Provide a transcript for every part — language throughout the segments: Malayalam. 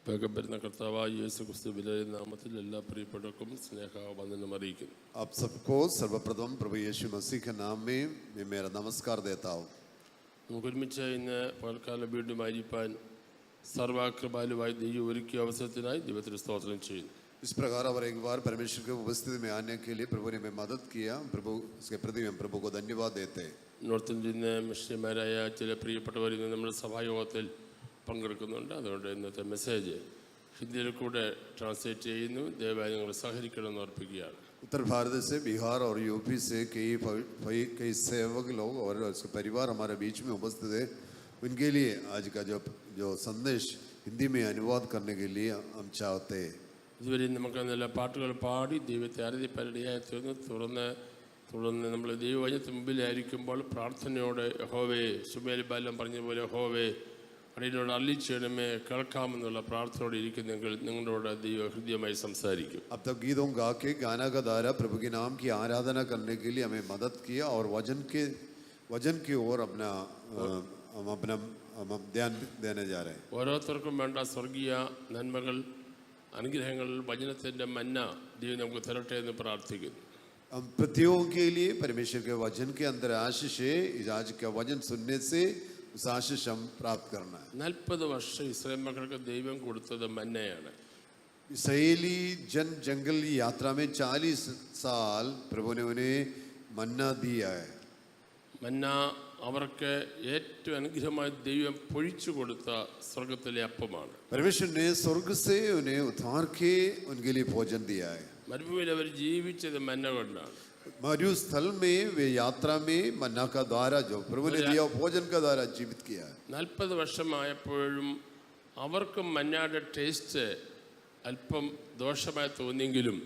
വേഗം വരുന്ന കർത്താവായ യേശു ക്രിസ്തുവിന്റെ നാമത്തിൽ എല്ലാ പ്രിയപ്പെട്ടവർക്കും സ്നേഹവന്ദനം അറിയിക്കുന്നു. आप सबको सर्वप्रथम प्रभु यीशु मसीह के नाम में मैं मेरा नमस्कार देता हूँ. നമുക്ക് ഒരുമിച്ച് ഇന്ന് പകൽക്കാലം വീണ്ടും ആയിരിക്കാൻ സർവകൃപാലുവായി ദൈവം ഒരുക്കിയ അവസരത്തിനായി ദൈവത്തിന് സ്തോത്രം ചെയ്യുന്നു. इस प्रकार और एक बार परमेश्वर की उपस्थिति में आने के लिए प्रभु ने हमें मदद किया. प्रभु उसके प्रति हम प्रभु को धन्यवाद देते हैं. നോർത്ത് ഇന്ത്യയിലെ മിഷണറിമാരായ ചില പ്രിയപ്പെട്ടവർ ഇന്ന് നമ്മുടെ സഭായോഗത്തിൽ പങ്കെടുക്കുന്നുണ്ട്. അതുകൊണ്ട് ഇന്നത്തെ മെസ്സേജ് ഹിന്ദിയിൽ കൂടെ ട്രാൻസ്ലേറ്റ് ചെയ്യുന്നു. ദയവായി നിങ്ങൾ സഹകരിക്കണമെന്ന് ഓർപ്പിക്കുകയാണ്. उत्तर भारत से, बिहार और यूपी से कई सेवक लोग और उसके परिवार हमारे बीच में उपस्थित है. उनके लिए आज का जो संदेश हिंदी में अनुवाद करने के लिए हम चाहते हैं. ഇതുവരെ നമുക്ക് നല്ല പാട്ടുകൾ പാടി ദൈവത്തെ ആരാധിപ്പാനിടയായി തീർന്നു. തുടർന്ന് നമ്മൾ ദൈവവചനത്തിന് മുമ്പിലായിരിക്കുമ്പോൾ പ്രാർത്ഥനയോടെ യഹോവേ, ശുമേൽ ബാലം പറഞ്ഞതുപോലെ യഹോവേ അടിയനോട് അരുളിച്ചെയ്യണമേ കേൾക്കാമെന്നുള്ള പ്രാർത്ഥനയോടെ ഇരിക്കുന്നെങ്കിൽ നിങ്ങളോട് ദൈവ ഹൃദയമായി സംസാരിക്കും. अब तक गीतों गा के गाना का द्वारा प्रभु के नाम की आराधना करने के लिए हमें मदद किया और वचन की ओर अपना ध्यान देने जा रहे हैं. ഓരോരുത്തർക്കും വേണ്ട സ്വർഗീയ നന്മകൾ, അനുഗ്രഹങ്ങൾ, വചനത്തിൻ്റെ മന്ന ദൈവം നമുക്ക് തരട്ടെ എന്ന് പ്രാർത്ഥിക്കുന്നു. हम प्रतियों के लिए परमेश्वर के वचन के अंदर आशीष है. आज का वचन सुनने से उस आशीष हम प्राप्त करना है. 40 വർഷം ഇസ്രായേൽ മക്കൾക്ക് ദൈവം കൊടുത്തത് മന്നയാണ്. इसराइली जंगल यात्रा में 40 साल प्रभु ने उन्हें मन्ना दिया है. മന്ന അവർക്ക് ഏറ്റവും അനുഗ്രഹമായി ദൈവം പൊഴിച്ചു കൊടുത്ത സ്വർഗത്തിലെ അപ്പമാണ്. परमेश्वर ने स्वर्ग से उन्हें उतार के उनके लिए भोजन दिया है. മരുഭൂമിയിൽ അവർ ജീവിച്ചത് മന്ന കൊണ്ടാണ്. मरुस्थल में वे यात्रा में मन्ना का द्वारा जो प्रभु ने दिया भोजन का द्वारा जीवित किया है. 40 വർഷമായപ്പോഴും അവർക്ക് മന്നയുടെ ടേസ്റ്റ് അല്പം ദോഷമായി തോന്നിയെങ്കിലും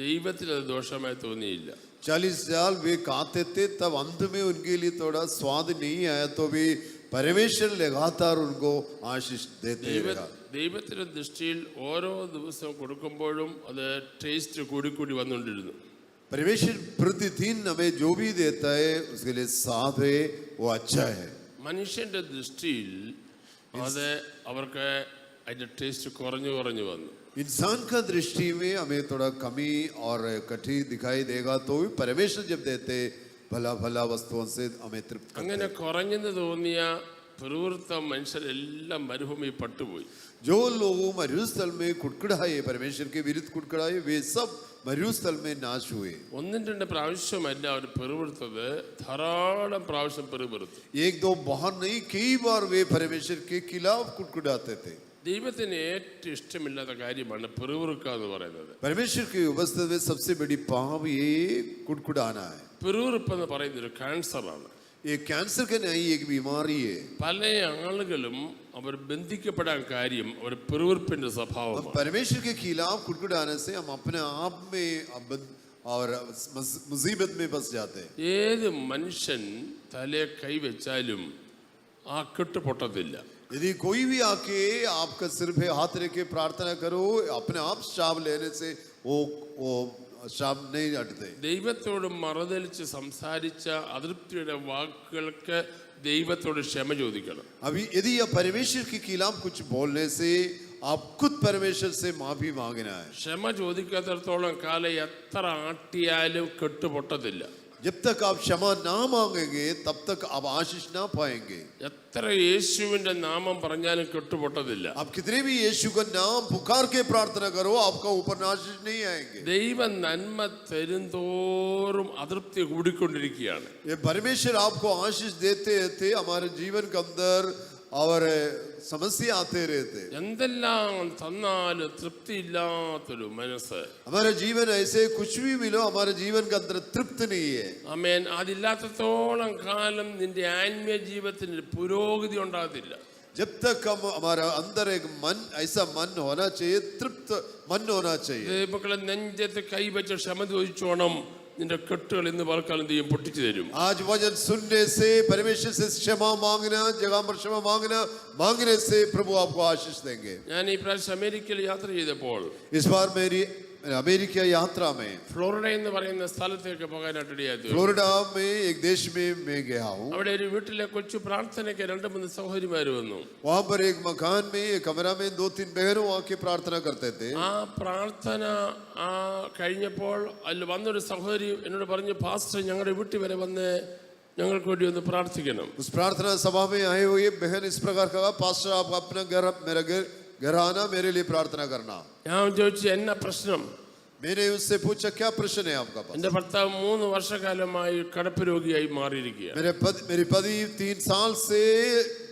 ദൈവത്തിൽ അത് ദോഷമായി തോന്നിയില്ല. 40 साल वे खाते थे, तब अंत में उनके लिए थोड़ा स्वाद नहीं आया तो भी परमेश्वर लगातार उनको आशीष देते रहा. ദൈവത്തിന്റെ ദൃഷ്ടിയിൽ ഓരോ ദിവസവും കൊടുക്കുമ്പോഴും അത് ടേസ്റ്റ് കൂടി വന്നുകൊണ്ടിരുന്നു. परमेश्वर प्रतिदिन हमें जो भी देता है उसके लिए साथ है, वो अच्छा है. മനുഷ്യന്റെ ദൃഷ്ടിയിൽ അത് അവർക്ക് അതിന്റെ ടേസ്റ്റ് കുറഞ്ഞു വന്നു. इंसान का दृष्टि में हमें थोड़ा कमी और कठी दिखाई देगा तो भी परमेश्वर जब देते भला वस्तुओं से हमें तृप्त करते. അങ്ങനെ കുറഞ്ഞെന്ന് തോന്നിയ പ്രവൃത്ത മനുഷ്യരെല്ലാം മരുഭൂമി പട്ടുപോയി. जो लोग मरुस्थल में कुड़कुड़ाए, परमेश्वर के विरुद्ध कुड़कुड़ाए, वे सब मरुस्थल में नाश हुए. ഒന്നും രണ്ട് പ്രാവശ്യമല്ല അവർ പെറുപെടുത്തത്, ധാരാളം പ്രാവശ്യം പെറുപെടുത്തു. एक दो बार नहीं, कई बार वे परमेश्वर के खिलाफ कुड़कुड़ाते थे. ദൈവത്തിന് ഏറ്റവും ഇഷ്ടമില്ലാത്ത കാര്യമാണ് പെറുപെറുക്കുക എന്ന് പറയുന്നത്. परमेश्वर की उपस्थिति में सबसे बड़ी पाप ये कुड़कुड़ाना है. പെറുപെറുപ്പ് എന്ന് പറയുന്നത് ഒരു ക്യാൻസറാണ്. ये कैंसर का नहीं, एक बीमारी है. പല ആളുകളും അവർ ബന്ധിക്കപ്പെടാൻ കാര്യം അവർ പെറുപെറുപ്പിന്റെ സ്വഭാവം. परमेश्वर के खिलाफ कुड़कुड़ाने से हम अपने आप में और मुसीबत में फंस जाते हैं. ഏത് മനുഷ്യൻ തലയെ കൈവച്ചാലും ആ കെട്ട് പൊട്ടത്തില്ല. यदि कोई भी आके आपका सिर पे हाथ रख के प्रार्थना करो, अपने आप शाप लेने से वो शाप नहीं हटते. ദൈവത്തോട് മറുതലിച്ച് സംസാരിച്ച അതൃപ്തിയുടെ വാക്കുകൾക്ക് ദൈവത്തോട് ക്ഷമ ചോദിക്കണം. अभी यदि आप परमेश्वर के खिलाफ कुछ बोलने से आप खुद परमेश्वर से माफी मांगना है. ക്ഷമ ചോദിക്കാത്തടത്തോളം കാലം എത്ര ആട്ടിയാലും കെട്ടുപൊട്ടത്തില്ല. जब तक आप क्षमा ना मांगेंगे तब तक आप आशीष ना पाएंगे. എത്ര യേശുവിന്റെ നാമം പറഞ്ഞാലും കെട്ടുപൊട്ടത്തില്ല. आप कितने भी यीशु का नाम पुकार के प्रार्थना करो, आपका ऊपर आशीष नहीं आएंगे. ദൈവ നന്മ തരുന്തോറും അതൃപ്തി കൂടിക്കൊണ്ടിരിക്കുകയാണ്. ये परमेश्वर आपको आशीष देते थे, हमारे जीवन के अंदर और समस्या आते रहते. എന്തെല്ലാം തന്നാലും തൃപ്തിയില്ലാത്തൊരു മനസ്സ്. हमारे जीवन ऐसे कुछ भी मिलो, हमारे जीवन के अंदर तृप्त नहीं है. ആമേൻ. അതില്ലാത്തത്തോളം കാലം നിന്റെ ആത്മീയ ജീവിതത്തിന് പുരോഗതി ഉണ്ടാകത്തില്ല. जब तक हम हमारा अंदर एक मन ऐसा मन होना चाहिए, तृप्त मन होना चाहिए. മക്കളെ നെഞ്ചത്ത് കൈവച്ച് ക്ഷമ ചോദിച്ചോണം. നിന്റെ കെട്ടുകൾ ഇന്ന് പലക്കാലം ദൈവം പൊട്ടിച്ചു തരും. आज वचन सुनने से, परमेश्वर से क्षमा मांगना, जगह पर क्षमा मांगने से प्रभु आपको आशीष देंगे. ഞാൻ ഈ പ്രാവശ്യം അമേരിക്കയിൽ യാത്ര ചെയ്തപ്പോൾ इस बार अमेरिका यात्रा में ഫ്ലോറിഡ എന്ന് പറയുന്ന സ്ഥലത്തേക്ക് പോകാനായിട്ട് ഇടയായി. फ्लोरिडा में एक देश में मैं गया हूँ. അവിടെ ഒരു വീട്ടിലെ കൊച്ചു പ്രാർത്ഥനയ്ക്ക് 2-3 സഹോദരിമാർ വന്നു. वहाँ पर एक मकान में एक कमरा में 2-3 बहनों आके प्रार्थना करते थे. ആ പ്രാർത്ഥന കഴിഞ്ഞപ്പോൾ അതിൽ വന്നൊരു സഹോദരി എന്നോട് പറഞ്ഞു, പാസ്റ്റർ ഞങ്ങളുടെ വീട്ടിൽ വരെ വന്ന് ഞങ്ങൾക്ക് വേണ്ടി ഒന്ന് പ്രാർത്ഥിക്കണം. उस प्रार्थना सभा में आए हुए बहन इस प्रकार कहा, पास्टर आप अपना घर मेरा घर आना, मेरे लिए प्रार्थना करना. ഞാൻ ചോദിച്ചു എന്നാ പ്രശ്നം. मैंने उससे पूछा क्या प्रश्न है आपका पास. എന്റെ ഭർത്താവ് 3 വർഷക്കാലമായി കിടപ്പ് രോഗിയായി മാറിയിരിക്കുകയാണ്. मेरी पति 3 साल से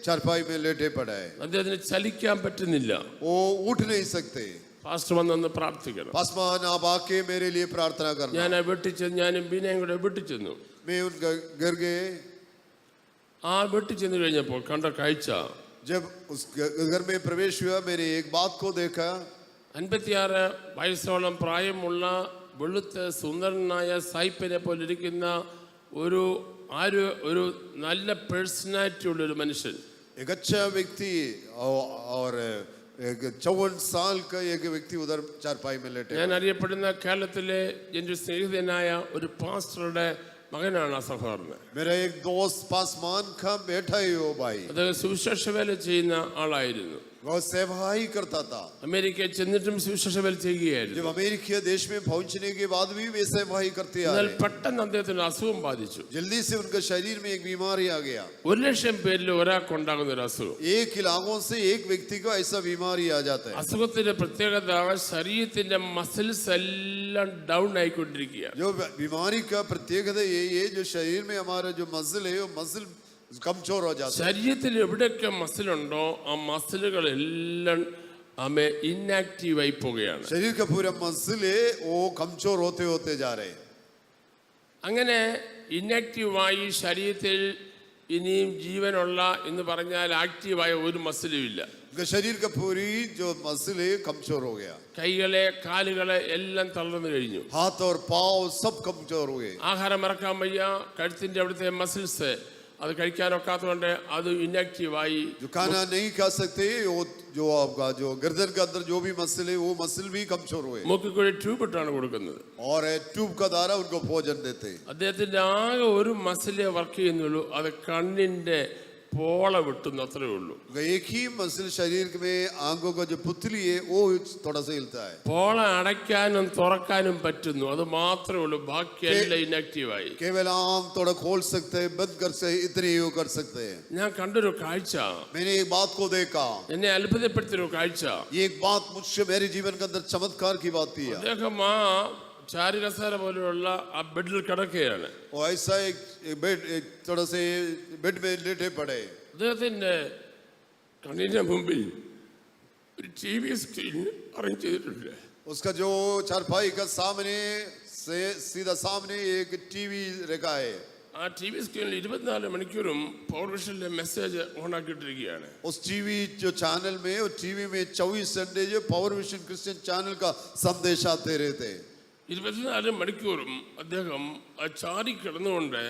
चारपाई में लेटे पड़ा है. അദ്ദേഹത്തിന് ചലിക്കാൻ പറ്റുന്നില്ല. वो उठ नहीं सकते. പാസ്റ്റർ വന്നൊന്ന് പ്രാർത്ഥിക്കണം. पासवान आप आके मेरे लिए प्रार्थना करना. ഞാൻ വീട്ടിൽ ചെന്ന് ഞാനും ബീനയും കൂടെ വീട്ടിൽ ചെന്നു. मैं उनका घर गए. ആ വീട്ടിൽ ചെന്ന് കഴിഞ്ഞപ്പോൾ കണ്ട കാഴ്ച, जब उस घर में प्रवेश हुआ मैंने एक बात को देखा. 56 വയസ്സോളം പ്രായമുള്ള വെളുത്ത സുന്ദരനായ സായിപ്പിനെ പോലെ ഇരിക്കുന്ന ഒരു നല്ല പേഴ്സണാലിറ്റി ഉള്ള ഒരു മനുഷ്യൻ. एक अच्छा व्यक्ति और 54 साल का एक व्यक्ति उधर चारपाई में लेटे. ഞാൻ അറിയപ്പെടുന്ന കേരളത്തിലെ എൻ്റെ സ്നേഹിതനായ ഒരു പാസ്റ്ററുടെ മകനാണ് ആ സഹോദരൻ. मेरा एक दोस्त पासवान का बेटा है वो भाई. അദ്ദേഹം സുവിശേഷ വേല ചെയ്യുന്ന ആളായിരുന്നു. वो सेवाई करता था. അമേരിക്കയിൽ ചെന്നിട്ടും സുവിശേഷ വേല ചെയ്യുകയായിരുന്നു. जब अमेरिका देश में पहुंचने के बाद भी वे सेवाई करते आ എന്നാൽ रहे. പെട്ടെന്ന് അദ്ദേഹത്തിന് അസുഖം ബാധിച്ചു. जल्दी से उनके शरीर में एक बीमारी आ गया. 1,00,000 പേരിൽ ഒരാൾക്ക് ഉണ്ടാകുന്ന ഒരു അസുഖം. 1 लाखों से एक व्यक्ति को ऐसा बीमारी आ जाता है. അസുഖത്തിന്റെ പ്രത്യേകത ശരീരത്തിന്റെ മസിൽസ് എല്ലാം ഡൗൺ ആയിക്കൊണ്ടിരിക്കുക. जो बीमारी का प्रत्येकता ये जो शरीर में हमारा जो मसल है वो मसल कमजोर हो जाता है. ശരീരത്തിൽ എവിടെയൊക്കെ മസിലുണ്ടോ ആ മസിലുകളെല്ലാം ഇൻആക്റ്റീവ് ആയി പോവുകയാണ്. शरीर का पूरा मसल है वो कमजोर होते होते जा रहे हैं. അങ്ങനെ ഇൻആക്റ്റീവായി ശരീരത്തിൽ ഇനിയും ജീവനുള്ള എന്ന് പറഞ്ഞാൽ ആക്റ്റീവായ ഒരു മസിലും ഇല്ല. शरीर का पूरी जो मसल है कमजोर हो गया. കൈകളെ കാലുകളെ എല്ലാം തളർന്നു കഴിഞ്ഞു. हाथ और पाँव सब कमजोर हुए. ആഹാരം ഇറക്കാൻ വയ്യ. കഴുത്തിന്റെ അവിടുത്തെ മസിൽസ് അത് കഴിക്കാനൊക്കാത്തതുകൊണ്ട് അത് ഇൻആക്റ്റീവായി. जो खाना नहीं खा सकते वो जो आपका जो गर्दन के अंदर जो भी मसल है वो मसल भी कमजोर हुए. മൂക്കിൽ കൂടി ട്യൂബ് ഇട്ടാണ് കൊടുക്കുന്നത്. और ट्यूब का द्वारा उनको भोजन देते. അദ്ദേഹത്തിന്റെ ആകെ ഒരു മസിലേ വർക്ക് ചെയ്യുന്നുള്ളൂ, അത് കണ്ണിന്റെ പോള വിട്ടുന്നു, അത്രേ ഉള്ളൂ. एक ही मसल शरीर में आंखों का जो पुतली है वो थोड़ा सा हिलता है. പോള അടയ്ക്കാനും തുറക്കാനും പറ്റുന്നു, അത് മാത്രമേ ഉള്ളൂ. ബാക്കിയെല്ലാം ഇൻആക്റ്റീവായി. केवल आंख थोड़ा खोल सकते हैं, बंद कर सकते, इतने ही वो कर सकते हैं. ഞാൻ കണ്ടൊരു കാഴ്ച, मैंने एक बात को देखा. എന്നെ അത്ഭുതപ്പെടുത്തിയൊരു കാഴ്ച. ये एक बात मुझसे मेरे जीवन के अंदर चमत्कार की बात थी. അദ്ദേഹം ആ ചാരുകസേര പോലെയുള്ള ആ ബെഡിൽ കിടക്കുകയാണ്. वो ऐसा एक बेड थोड़ा से बेड में लेटे पड़े. അദ്ദേഹത്തിന്റെ കണ്ണിന്റെ മുമ്പിൽ ഒരു TV സ്ക്രീൻ അറേഞ്ച് ചെയ്തിട്ടുണ്ട്. उसका जो चारपाई का सामने से सीधा सामने एक टीवी रखा है. ആ TV സ്ക്രീനിൽ 24 മണിക്കൂറും പവർ വിഷനിലെ മെസ്സേജ് ഓൺ ആക്കിയിട്ടിരിക്കുകയാണ്. उस टीवी जो चैनल में वो टीवी में 24 घंटे जो पावर विजन क्रिश्चियन चैनल का संदेश आते रहते. 24 മണിക്കൂറും അദ്ദേഹം ആ ചാരി കിടന്നുകൊണ്ട്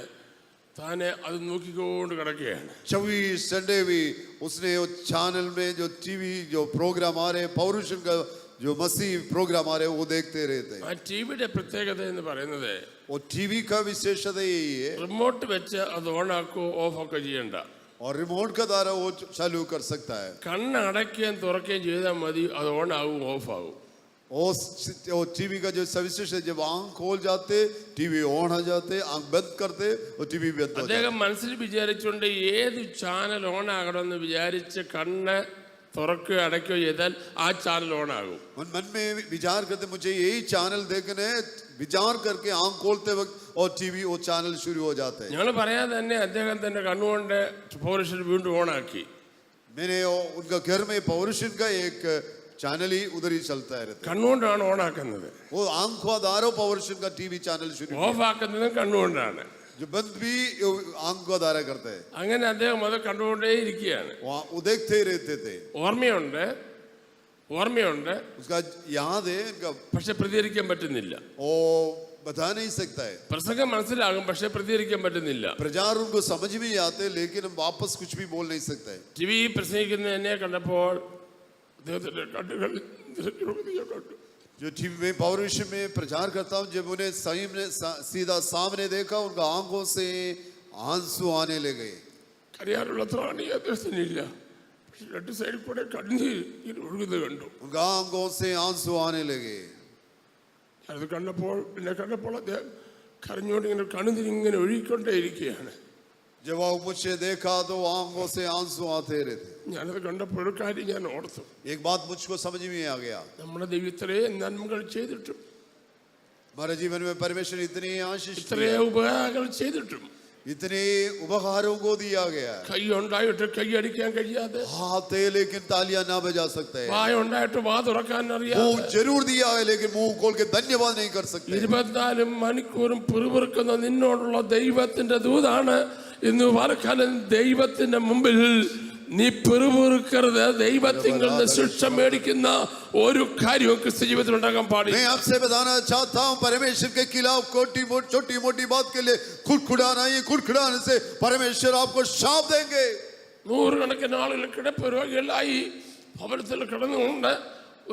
താനെ അത് നോക്കിക്കൊണ്ട് കിടക്കുകയാണ്. 24 घंटे भी उसने वो चैनल में जो टीवी जो प्रोग्राम आ रहे पावर विजन का जो मसीह प्रोग्राम आ रहे वो देखते रहते. ആ ടിവിയുടെ പ്രത്യേകത എന്ന് പറയുന്നത് वो टीवी का विशेषता यही है. റിമോട്ട് വെച്ച് അത് ഓൺ ആക്കോ ഓഫ് ഒക്കെ ചെയ്യണ്ട. और रिमोट का द्वारा वो चालू कर सकता है. കണ്ണ് അടയ്ക്കുകയും തുറക്കുകയും ചെയ്താൽ മതി, അത് ഓൺ ആവും ഓഫ് ആവും. वो टीवी का जो सविशेष है, जब आंख खोल जाते टीवी ऑन आ जाते, आंख बंद करते और टीवी बंद हो जाते. അദ്ദേഹം മനസ്സിൽ വിചാരിച്ചുകൊണ്ട് ഏത് ചാനൽ ഓൺ ആകണമെന്ന് വിചാരിച്ച് കണ്ണ് തുറക്കുകയോ അടയ്ക്കുകയോ ചെയ്താൽ ആ ചാനൽ ഓൺ ആകും. मन में विचार करते मुझे यही चैनल देखने, विचार करके आंख खोलते वक्त और टीवी वो चैनल शुरू हो जाते हैं. ഞങ്ങൾ പറയാതെ തന്നെ അദ്ദേഹം തന്നെ കണ്ണുകൊണ്ട് പൗരുഷൻ വീണ്ടും ഓൺ ആക്കി. मैंने उनका घर में पौरुषन का एक चैनल ही उधर ही चलता है. കണ്ണുകൊണ്ടാണ് ഓൺ ആക്കുന്നത്. वो आंख को आधारो पौरुषन का टीवी चैनल शुरू ഓഫ് ആക്കുന്നതും കണ്ണുകൊണ്ടാണ്. जो बंद भी आंख को आधारा करते हैं. അങ്ങനെ അദ്ദേഹം അത് കണ്ടുകൊണ്ടേ ഇരിക്കുകയാണ്. वो देखते ही रहते थे. ഓർമ്മയുണ്ട് उसका याद है इनका, പക്ഷെ പ്രതികരിക്കാൻ പറ്റുന്നില്ല. वो बता नहीं सकता है. പ്രസംഗം മനസ്സിലാകും, പക്ഷെ പ്രതികരിക്കാൻ പറ്റുന്നില്ല. प्रचार उनको समझ में आते लेकिन हम वापस कुछ भी बोल नहीं सकते. ടിവി പ്രസംഗിക്കുന്ന എന്നെ കണ്ടപ്പോൾ അദ്ദേഹത്തിന്റെ കണ്ണുകൾ നിറഞ്ഞൊഴുകുന്നത് ഞാൻ കണ്ടു. जो टीवी में पौरुष में प्रचार करता हूँ, जब उन्हें सीधा सामने देखा, उनका आंखों से आंसू आने लगे. കരയാനുള്ള ത്രാണി അദ്ദേഹത്തിനില്ല. പക്ഷെ രണ്ട് സൈഡിൽ കൂടെ കണ്ണീർ ഒഴുകുന്നത് കണ്ടു. उनका आंखों से आंसू आने लगे. അത് കണ്ടപ്പോൾ അദ്ദേഹം കരഞ്ഞുകൊണ്ട് ഇങ്ങനെ കണ്ണുനീരിങ്ങനെ ഒഴുകിക്കൊണ്ടേയിരിക്കുകയാണ്. जब वो मुझे देखा तो आंखों से आंसू आते रहते. ഞാനത് കണ്ടപ്പോൾ ഒരു കാര്യം ഞാൻ ഓർത്തു. एक बात मुझको समझ में आ गया. നമ്മുടെ ദൈവം ഇത്രയും നന്മകൾ ചെയ്തിട്ടും, हमारे जीवन में परमेश्वर इतनी आशीष, ഇത്രയും ഉപകാരങ്ങൾ ചെയ്തിട്ടും, इतने उपहारों को दिया गया. കൈ ഉണ്ടായിട്ട് കൈ അടിക്കാൻ കഴിയാതെ, हाथ है लेकिन तालियां ना बजा सकते. വായ ഉണ്ടായിട്ട് വാ തുറക്കാൻ मुंह അറിയാതെ, जरूर दिया है लेकिन मुंह खोल के धन्यवाद नहीं कर सकते. 24 മണിക്കൂറും പിറുപിറുക്കുന്ന നിന്നോടുള്ള ദൈവത്തിന്റെ ദൂതാണ് ഇന്ന് വാരക്കാലം ദൈവത്തിന്റെ മുമ്പിൽ നീ പിറുപിറുക്കരുത്. ദൈവത്തിൽ നിന്ന് ശിക്ഷ മേടിക്കുന്ന ഒരു കാര്യവും ക്രിസ്തു ജീവിതത്തിൽ ഉണ്ടാകാൻ പാടില്ല. मैं आपसे बताना चाहता हूँ, परमेश्वर के खिलाफ छोटी मोटी बात के लिए खुड़खुड़ाना, ये खुड़खुड़ाने से परमेश्वर आपको शाप देंगे. നൂറുകണക്കിന് ആളുകൾ കിടപ്പ് രോഗികളായി ഭവനത്തിൽ കിടന്നുകൊണ്ട്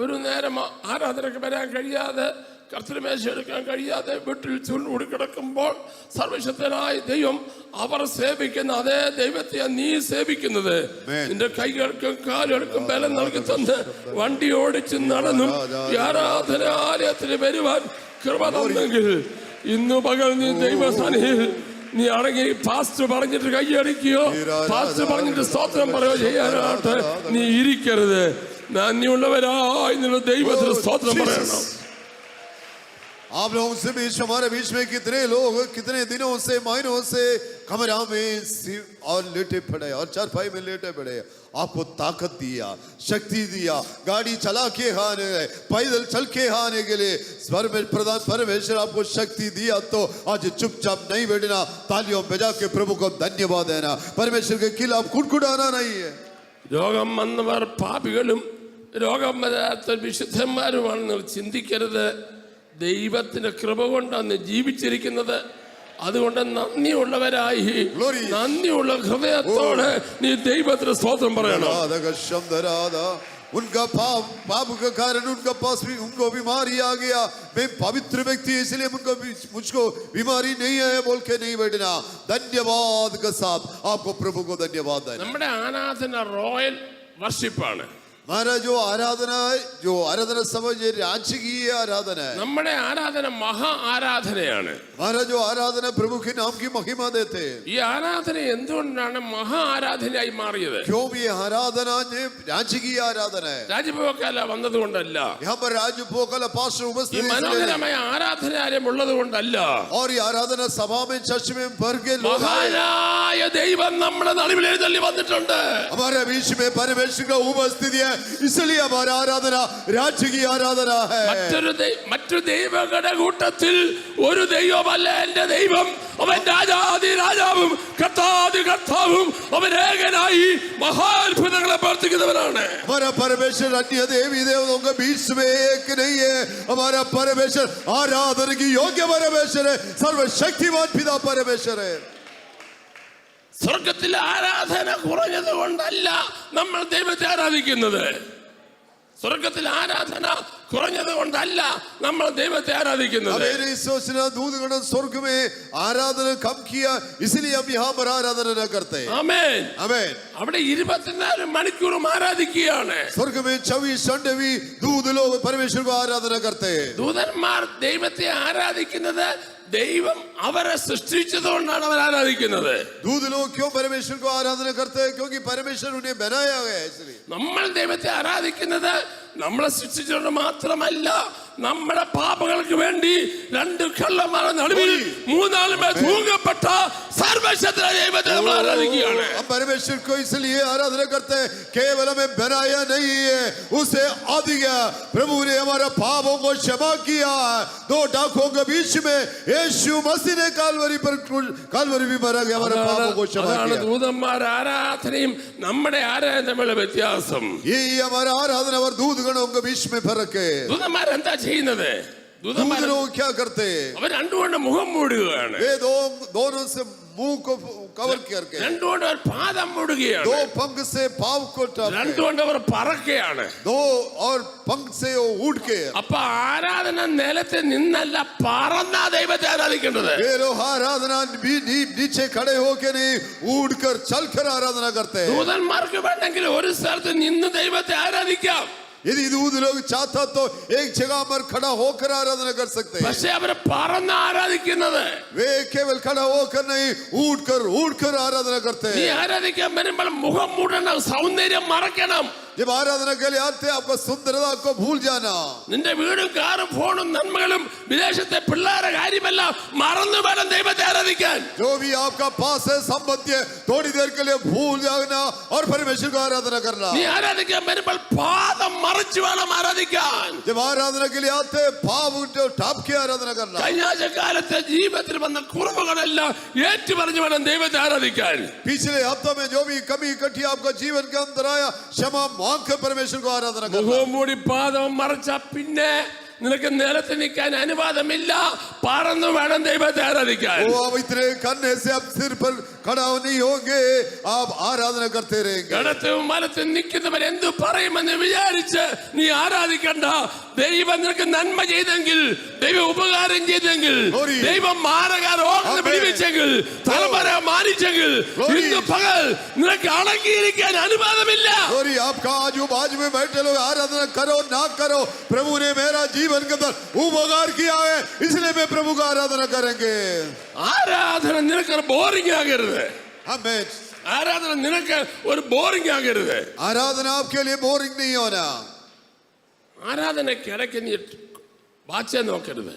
ഒരു നേരം ആരാധനയ്ക്ക് വരാൻ കഴിയാതെ, കർത്തൃമേശ എടുക്കാൻ കഴിയാതെ വീട്ടിൽ ചുരുണ്ടുകൂടി കിടക്കുമ്പോൾ സർവശക്തനായ ദൈവം അവർ സേവിക്കുന്ന അതേ ദൈവത്തെ നീ സേവിക്കുന്നത്. നിന്റെ കൈകൾക്കും കാലുകൾക്കും ബലം നൽകി തന്ന് വണ്ടി ഓടിച്ച് നടന്നും ഈ ആരാധനാലയത്തിന് വരുവാൻ കൃപ തന്നെങ്കിൽ ഇന്നു പകൽ നീ ദൈവസന്നിധിയിൽ നീ അടങ്ങി പാസ്റ്റർ പറഞ്ഞിട്ട് കൈയടിക്കുകയോ പാസ്റ്റർ പറഞ്ഞിട്ട് സ്തോത്രം പറയുകയോ ചെയ്യാനായിട്ട് നീ ഇരിക്കരുത്. നന്ദിയുള്ളവരായി നിങ്ങൾ ദൈവത്തിന് സ്തോത്രം പറയണം. आप लोगों से बीच, हमारे बीच में कितने लोग कितने दिनों से, महीनों से कमरा में और लेटे पड़े और चारपाई में लेटे पड़े. आपको ताकत दिया, शक्ति दिया, गाड़ी चला के आने, पैदल चल के आने के लिए प्रधान परमेश्वर आपको शक्ति दिया. तो आज चुपचाप नहीं बैठना, तालियों बजा के प्रभु को धन्यवाद देना. परमेश्वर के खिलाफ कुड़कुड़ाना नहीं है. രോഗം വന്നവർ പാപികളും രോഗം വരാത്ത വിശുദ്ധന്മാരുമാണെന്ന് ചിന്തിക്കരുത്. ദൈവത്തിന്റെ കൃപ കൊണ്ടാണ് ജീവിച്ചിരിക്കുന്നത്. അതുകൊണ്ട് നന്ദിയുള്ളവരായി, നന്ദിയുള്ള ഹൃദയത്തോടെ നീ ദൈവത്തിന് സ്തോത്രം പറയണം. उनका पाप का कारण उनका पास भी उनको बीमारी आ गया. मैं पवित्र व्यक्ति इसलिए मुझको बीमारी नहीं है बोल के नहीं बैठना. धन्यवाद के साथ आपको प्रभु को धन्यवाद देना. നമ്മുടെ ആരാധന റോയൽ വർഷിപ്പാണ്. हमारा जो आराधना समझ राजकीय आराधना है. നമ്മുടെ ആരാധന മഹാ ആരാധനയാണ്. हमारा जो आराधना प्रभु के नाम की महिमा देते हैं. ഈ ആരാധന എന്തുകൊണ്ടാണ് മഹാ ആരാധനയായി മാറിയത്? क्यों ये आराधना राजकीय आराधना है? രാജഭോഗക്കാല വന്നതുകൊണ്ടല്ല, यहाँ पर राजभोगल पास्टर ഈ उपस्थित മനോഹരമായ ആരാധനാലയം ഉള്ളത് കൊണ്ടല്ല, और ये आराधना सभा में चर्च में भर के लोग മഹാനായ ദൈവം നമ്മുടെ നടുവിൽ എഴുന്നള്ളി വന്നിട്ടുണ്ട്. हमारे बीच में परमेश्वर का उपस्थिति है, इसलिए हमारा आराधना राजकीय आराधना है. മറ്റു ദൈവങ്ങളുടെ കൂട്ടത്തിൽ ഒരു ദൈവമല്ല എന്റെ ദൈവം. അവൻ രാജാതി രാജാവും കർത്താതി കർത്താവും, അവൻ ഏകനായി മഹാത്ഭുതങ്ങളെ പ്രവർത്തിക്കുന്നവനാണ്. हमारा परमेश्वर अन्य देवी देवताओं के बीच में एक नहीं है. हमारा परमेश्वर आराधना की योग्य परमेश्वर है, सर्वशक्तिमान पिता परमेश्वर है. സ്വർഗത്തിലെ ആരാധന കുറഞ്ഞത് കൊണ്ടല്ല നമ്മൾ ദൈവത്തെ ആരാധിക്കുന്നത്. സ്വർഗത്തിലെ ആരാധന കുറഞ്ഞത് കൊണ്ടല്ല നമ്മൾ ദൈവത്തെ ആരാധിക്കുന്നത്. स्वर्ग में आराधना कम किया इसलिए हम यहाँ पर आराधना न करते. ആമേൻ. आमेन. അവിടെ 24 മണിക്കൂറും ആരാധിക്കുകയാണ്. स्वर्ग में 24 घंटे भी दूध लोग परमेश्वर को आराधना करते हैं. ദൂതന്മാർ ദൈവത്തെ ആരാധിക്കുന്നത് ദൈവം അവരെ സൃഷ്ടിച്ചതുകൊണ്ടാണ് അവർ ആരാധിക്കുന്നത്. दूध लोग क्यों परमेश्वर को आराधना करते हैं? क्योंकि परमेश्वर उन्हें बनाया गया है इसलिए. നമ്മൾ ദൈവത്തെ ആരാധിക്കുന്നത് നമ്മളെ സൃഷ്ടിച്ചുകൊണ്ട് മാത്രമല്ല, നമ്മുടെ പാപങ്ങൾക്ക് വേണ്ടി 2 കള്ളന്മാരുടെ നടുവിൽ 3 പേർ തൂങ്ങപ്പെട്ട സർവശക്തനായ ദൈവത്തെ നമ്മൾ ആരാധിക്കുകയാണ്. हम परमेश्वर को इसलिए आराधना करते हैं, केवल हमें बनाया नहीं है, उसे अधिक प्रभु ने हमारा पापों को क्षमा किया. 2 डाकुओं के बीच में यीशु मसीह ने कालवरी भी मरा गया, हमारे पापों को क्षमा किया. ദൂതന്മാരുടെ ആരാധനയും നമ്മുടെ ആരാധനയും തമ്മിലുള്ള വ്യത്യാസം. ये हमारा आराधना और दूध गणों के बीच में फर्क है. ദൂതന്മാർ എന്താ ചെയ്യുന്നത്? दूध लोग क्या करते हैं? അവർ 2 കൊണ്ട് മുഖം മൂടുകയാണ്. वे दोनों से मुंह को कवर करके, രണ്ടുകൊണ്ട് അവർ പാദം മുടുകയാണ്, दो पंख से पाव को टाप के, രണ്ടുകൊണ്ട് അവർ പറക്കുകയാണ്. दो और पंख से वो उड़ के. അപ്പൊ ആരാധന നിലത്ത് നിന്നല്ല പറന്നാ ദൈവത്തെ ആരാധിക്കേണ്ടത്. ये लोग आराधना नीचे खड़े होके नहीं, उड़कर चलकर आराधना करते हैं. ദൂതന്മാർക്ക് വേണമെങ്കിൽ ഒരു സ്ഥലത്ത് നിന്ന് ദൈവത്തെ ആരാധിക്കാം. यदि दूध लोग चाहता तो एक जगह पर खड़ा होकर आराधना कर सकते हैं. പക്ഷെ അവരെ പറന്ന് ആരാധിക്കുന്നത്, वे केवल खड़ा होकर नहीं, उड़कर आराधना करते നീ हैं. ആരാധിക്കാൻ വരുമ്പോൾ മുഖം മൂടണം, സൗന്ദര്യം മറക്കണം. जब आराधना के लिए आते हैं आपको सुंदरता को भूल जाना. നിന്റെ വീടും കാറും ഫോണും നന്മകളും വിദേശത്തെ പിള്ളേരുടെ കാര്യമെല്ലാം മറന്നു വേണം ദൈവത്തെ ആരാധിക്കാൻ. जो भी आपका पास है संपत्ति है, थोड़ी देर के लिए भूल जाना और परमेश्वर को आराधना करना. നീ ആരാധിക്കാൻ വരുമ്പോൾ പാദം മറിച്ചു വേണം ആരാധിക്കാൻ. जब आराधना के लिए आते हैं पाव टाप के आराधना करना. കഴിഞ്ഞ കാലത്തെ ജീവിതത്തിൽ വന്ന കുറവുകളെല്ലാം ഏറ്റു പറഞ്ഞു വേണം ദൈവത്തെ ആരാധിക്കാൻ. पिछले हफ्तों में जो भी कमी इकट्ठी आपका जीवन के अंदर आया, क्षमा मांग कर परमेश्वर को आराधना करना. മുഖം മൂടി പാദം മറച്ച പിന്നെ നിനക്ക് നിലത്ത് നിൽക്കാൻ അനുവാദമില്ല, പറന്നു വേണം ദൈവത്തെ ആരാധിക്കാൻ. वो अब इतने करने से अब सिर पर खड़ा नहीं होंगे, आप आराधना करते रहेंगे. ഇടത്തും വലത്തും നിൽക്കുന്നവർ എന്തു പറയുമെന്ന് വിചാരിച്ച് നീ ആരാധിക്കണ്ട. ദൈവം നിനക്ക് നന്മ ചെയ്തെങ്കിൽ, ദൈവം ഉപകാരം ചെയ്തെങ്കിൽ, ദൈവം മാരക രോഗം പിടിപ്പിച്ചെങ്കിൽ, തലമുറ മാനിച്ചെങ്കിൽ, ഇന്ന് പകൽ നിനക്ക് അടങ്ങിയിരിക്കാൻ അനുവാദമില്ല. और आपका आजू बाजू में बैठे लोग आराधना करो ना करो, प्रभु ने मेरा जीवन के अंदर उपकार किया है, इसलिए मैं प्रभु का आराधना करेंगे. ആരാധന നിനക്ക് ബോറിംഗ് ആകരുത്. हमें ആരാധന നിനക്ക് ഒരു ബോറിംഗ് ആകരുത്. आराधना आपके लिए बोरिंग नहीं होना. ആരാധനക്കിടയ്ക്ക് നീ വാച്ച് നോക്കരുത്.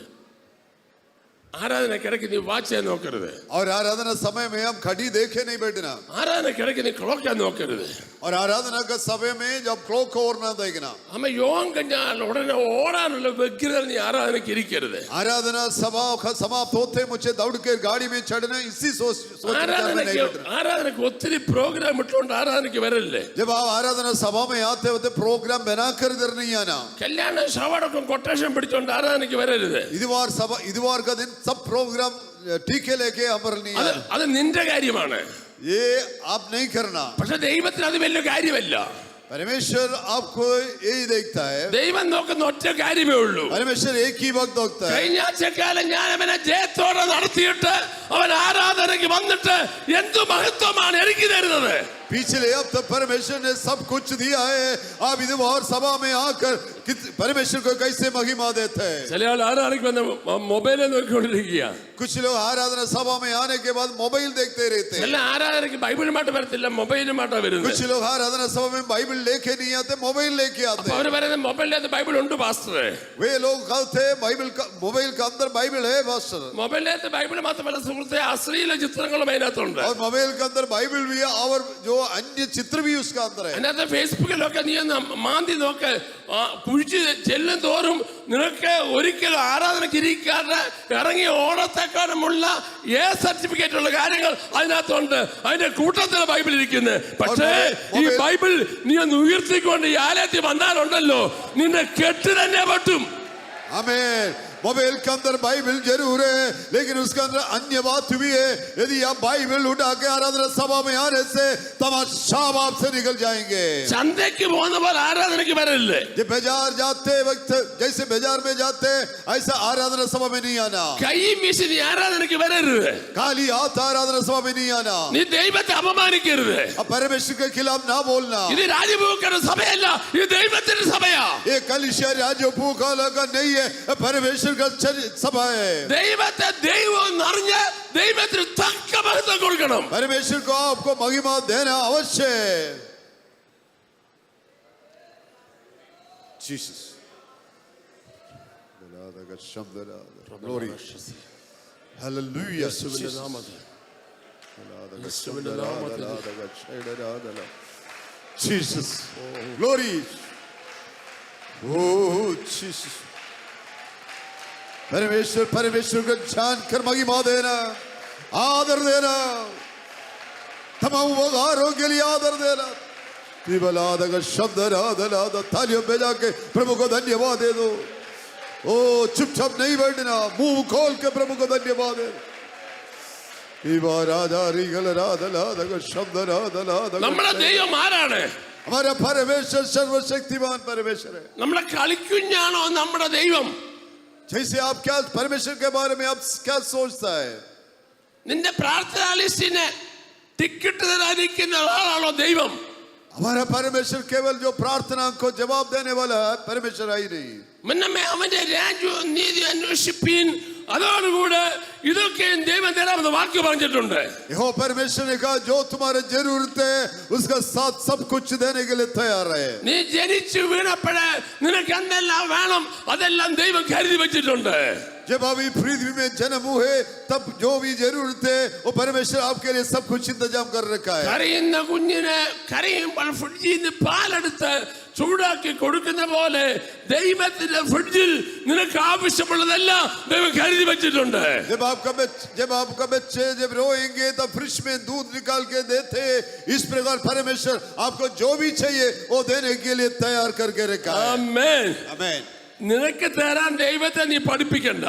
ആരാധനക്കിടയ്ക്ക് നീ വാച്ച് നോക്കരുത്. और आराधना समय में हम घड़ी देखे नहीं बैठना. ആരാധനക്കിടയ്ക്ക് നീ ക്ലോക്ക് നോക്കരുത്. और आराधना का समय में जब क्लॉक को और ना देखना. അമ്മ യോഗം കഴിഞ്ഞാൽ ഉടനെ ഓടാനുള്ള വ്യഗ്രത നീ ആരാധനയ്ക്ക് ഇരിക്കരുത്. आराधना सभा समाप्त होते मुझे दौड़ के गाड़ी में चढ़ना, इसी सोच नहीं बैठना. ആരാധനയ്ക്ക് ഒത്തിരി പ്രോഗ്രാം ഇട്ടുകൊണ്ട് ആരാധനയ്ക്ക് വരല്ലേ. जब आप आराधना सभा में आते होते प्रोग्राम बनाकर इधर नहीं आना. കല്യാണ ശവടക്കം കൊട്ടേഷൻ പിടിച്ചോണ്ട് ആരാധനയ്ക്ക് വരരുത്. इतवार का दिन सब प्रोग्राम टीके लेके अमर नहीं आना. അത് നിന്റെ കാര്യമാണ്. ये आप नहीं करना. പക്ഷെ ദൈവത്തിന് അത് വലിയ കാര്യമല്ല. परमेश्वर आपको यही देखता है. ദൈവം നോക്കുന്ന ഒറ്റ കാര്യമേ ഉള്ളൂ. परमेश्वर एक ही वक्त देखता है. കഴിഞ്ഞ ആഴ്ചക്കാലം ഞാൻ അവനെ ജയത്തോടെ നടത്തിയിട്ട് അവൻ ആരാധനയ്ക്ക് വന്നിട്ട് എന്തു മഹത്വമാണ് എനിക്ക് തരുന്നത്. पिछले अब तक परमेश्वर ने सब कुछ दिया है, आप इधर सभा में आकर परमेश्वर को कैसे महिमा देते हैं. ചില ആൾ ആരാധനയ്ക്ക് വന്ന് മൊബൈലിൽ നോക്കിക്കൊണ്ടിരിക്കുക. कुछ लोग आराधना सभा में आने के बाद मोबाइल देखते रहते हैं. ചില ആരാധനയ്ക്ക് ബൈബിളുമായിട്ട് വരത്തില്ല, മൊബൈലുമായിട്ടാ വരുന്നത്. कुछ लोग आराधना सभा में बाइबल लेके नहीं आते, मोबाइल लेके आते हैं. അവർ പറയുന്നത് മൊബൈലിനകത്ത് ബൈബിൾ ഉണ്ട് പാസ്റ്ററെ. वे लोग कहते हैं बाइबल का मोबाइल का अंदर बाइबल है पास्टर. മൊബൈലിനകത്ത് ബൈബിൾ മാത്രമല്ല സുഹൃത്തെ, അശ്ലീല ചിത്രങ്ങളും അതിനകത്തുണ്ട്. और मोबाइल के अंदर बाइबल भी है और जो अन्य चित्र भी उसका अंदर है. അതിനകത്ത് ഫേസ്ബുക്കിലൊക്കെ നീ ഒന്ന് മാന്തി നോക്ക്. കുഴിച്ച് ചെല്ലും തോറും നിനക്ക് ഒരിക്കലും ആരാധനയ്ക്ക് ഇരിക്കാതെ ഇറങ്ങി ഓടത്തെക്കാളുമുള്ള സർട്ടിഫിക്കറ്റ് ഉള്ള കാര്യങ്ങൾ അതിനകത്തുണ്ട്. അതിന്റെ കൂട്ടത്തിൽ ബൈബിൾ ഇരിക്കുന്നത്. പക്ഷേ ഈ ബൈബിൾ നീ ഒന്ന് ഉയർത്തിക്കൊണ്ട് ഈ ആലയത്തിൽ വന്നാലുണ്ടല്ലോ, നിന്റെ കെട്ട് തന്നെ പറ്റും. आमीन. मोबाइल के अंदर बाइबल जरूर है, लेकिन उसके अंदर अन्य बात भी है. यदि आप बाइबल उठा के आराधना सभा में आने से तमाशा आपसे निकल जाएंगे. ചന്തയ്ക്ക് പോകുന്ന പോലെ ആരാധനയ്ക്ക് വരല്ലേ. जब बाजार जाते वक्त जैसे बाजार में जाते ऐसा आराधना सभा में नहीं आना. കൈ വീശി നീ ആരാധനയ്ക്ക് വരരുത്. खाली हाथ आराधना सभा में नहीं आना. നീ ദൈവത്തെ അപമാനിക്കരുത്. अब परमेश्वर के खिलाफ ना बोलना. ഇത് രാജഭൂക്കരുടെ സഭയല്ല, ഇത് ദൈവത്തിന്റെ സഭയാ. ये कलिसिया राजभूकाल का नहीं है, परमेश्वर का सभा है. ദൈവത്തെ ദൈവം അറിഞ്ഞ് ദൈവത്തിന് തക്ക മഹത്വം കൊടുക്കണം. परमेश्वर को आपको महिमा देना अवश्य है. Jesus. Glory. Hallelujah. യേശുവിന്റെ നാമത്തിൽ. Jesus. Glory. Oh Jesus. परमेश्वर को जानकर महिमा देना, आदर देना, तमाम उपकारों के लिए आदर देना. शब्द तालियों पे जाके प्रभु को धन्यवाद दे दो. ओ चुपचाप नहीं बैठना, मुंह खोल के प्रभु को धन्यवाद दे. നമ്മുടെ ദൈവം ആരാണ്? हमारा परमेश्वर सर्वशक्तिमान परमेश्वर है. നമ്മുടെ കളിക്കുഞ്ഞാണോ നമ്മുടെ ദൈവം? जैसे आप क्या परमेश्वर के बारे में आप क्या सोचता है? നിന്റെ പ്രാർത്ഥനാ ലിസ്റ്റിന് ടിക്കറ്റ് തരാതിരിക്കുന്ന ആളാണോ ദൈവം? हमारा परमेश्वर केवल जो प्रार्थना को जवाब देने वाला है, परमेश्वर ही नहीं. മുന്നമേ അവന്റെ രാജ്യവും നീതി അന്വേഷിപ്പീൻ, അതോടുകൂടെ ഇതൊക്കെ ദൈവം തരാമെന്ന് വാക്യം പറഞ്ഞിട്ടുണ്ട്. यहो परमेश्वर ने कहा जो तुम्हारे जरूरत है उसका साथ सब कुछ देने के लिए तैयार है. നീ ജനിച്ചു വീണപ്പോഴേ നിനക്ക് എന്തെല്ലാം വേണം അതെല്ലാം ദൈവം കരുതി വെച്ചിട്ടുണ്ട്. जब अभी पृथ्वी में जन्म हुए तब जो भी जरूरत है वो परमेश्वर आपके लिए सब कुछ इंतजाम कर रखा है. കരയുന്ന കുഞ്ഞിന് കരയുമ്പോൾ ഫ്രിഡ്ജിൽ നിന്ന് പാലെടുത്ത് ചൂടാക്കി കൊടുക്കുന്ന പോലെ ദൈവത്തിന്റെ ഫ്രിഡ്ജിൽ നിനക്ക് ആവശ്യമുള്ളതെല്ലാം ദൈവം കരുതി വെച്ചിട്ടുണ്ട്. जब आपका बच्चे जब रोएंगे तब फ्रिज में दूध निकाल के देते, इस प्रकार परमेश्वर आपको जो भी चाहिए वो देने के लिए तैयार करके रखा है. ആമേൻ. आमीन. നിനക്ക് തരാൻ ദൈവത്തെ നീ പഠിപ്പിക്കണ്ട.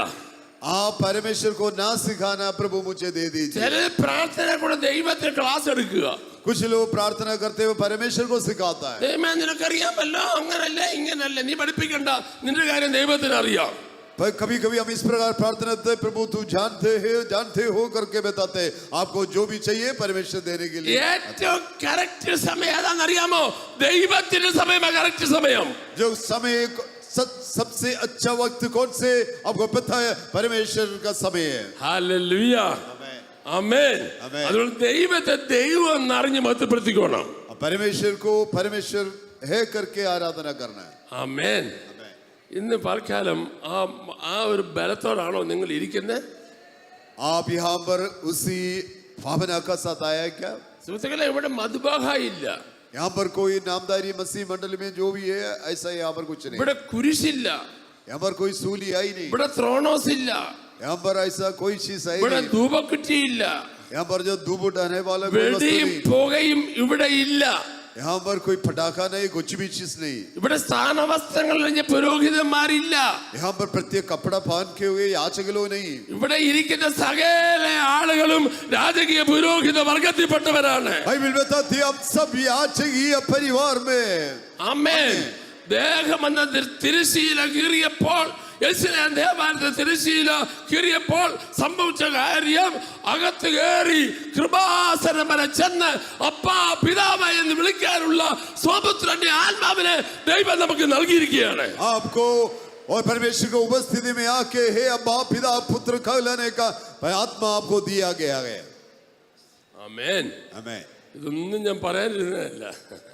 आप परमेश्वर को ना सिखाना, प्रभु मुझे दे दीजिए. ചില പ്രാർത്ഥന കൂടെ ദൈവത്തിന് ക്ലാസ് എടുക്കുക. कुछ लोग प्रार्थना करते हुए परमेश्वर को सिखाता है. ദൈവമേ നിനക്കറിയാമല്ലോ അങ്ങനല്ല ഇങ്ങനല്ല, നീ പഠിപ്പിക്കണ്ട, നിന്റെ കാര്യം ദൈവത്തിന് അറിയാം. कभी कभी हम इस प्रकार प्रार्थना करते, प्रभु तू जानते हो करके बताते आपको जो भी चाहिए परमेश्वर देने के लिए. ഏറ്റവും കറക്റ്റ് സമയം ഏതാണെന്നറിയാമോ? ദൈവത്തിന്റെ സമയമാണ് കറക്റ്റ് സമയം. जो समय सबसे अच्छा वक्त कौन से आपको पता है? परमेश्वर का समय है. ഹല്ലേലൂയ. ആമേൻ. അതുകൊണ്ട് ദൈവത്തെ ദൈവം എന്നറിഞ്ഞ് മഹത്വപ്പെടുത്തിക്കോണം. परमेश्वर को परमेश्वर है करके आराधना करना है. ആമേൻ. ഇന്ന് പൽക്കാലം ആ ഒരു ബലത്തോടാണോ നിങ്ങൾ ഇരിക്കുന്നത്? आप यहाँ पर उसी भावना का साथ आया क्या? സുഹൃത്തുക്കളെ, ഇവിടെ മധുബാഹ ഇല്ല. यहाँ पर कोई नामधारी मसीह मंडल में जो भी है ऐसा यहाँ पर कुछ नहीं. ഇവിടെ കുരിശില്ല. यहाँ पर कोई सूली आई नहीं. ഇവിടെ ത്രോണോസ് ഇല്ല. यहाँ पर ऐसा कोई चीज आई ഇവിടെ नहीं. ധൂപക്കുറ്റി ഇല്ല. यहाँ पर जो धूप उठाने वाला कोई वस्तु വെടിയും नहीं. പുകയും ഇവിടെ ഇല്ല. यहाँ पर कोई पटाखा नहीं, कुछ भी चीज नहीं. ഇവിടെ സ്ഥാനവസ്ത്രങ്ങൾ അണിഞ്ഞ പുരോഹിതന്മാരില്ല. यहाँ पर प्रत्येक कपड़ा पहन के हुए याचक लोग नहीं. ഇവിടെ ഇരിക്കുന്ന സകല ആളുകളും രാജകീയ പുരോഹിത വർഗത്തിൽപ്പെട്ടവരാണ്. बाइबल बताती है हम सब याचकीय परिवार में. ആമേൻ. ദേഹം എന്ന തിരശ്ശീല കീറിയപ്പോൾ, യെരൂശലേം ദേവാലയത്തിലെ തിരശ്ശീല കീറിയപ്പോൾ സംഭവിച്ച കാര്യം, അകത്ത് കയറി കൃപാസനം വരെ ചെന്ന് അപ്പാ പിതാവ് എന്ന് വിളിക്കാനുള്ള സ്വപുത്രന്റെ ആത്മാവിനെ ദൈവം നമുക്ക് നൽകിയിരിക്കുകയാണ്. आपको और परमेश्वर की उपस्थिति में आके हे अब्बा पिता पुत्र कहलाने का आत्मा आपको दिया गया है. ആമേൻ. आमीन. ഇതൊന്നും ഞാൻ പറയാനിരുന്നതല്ല.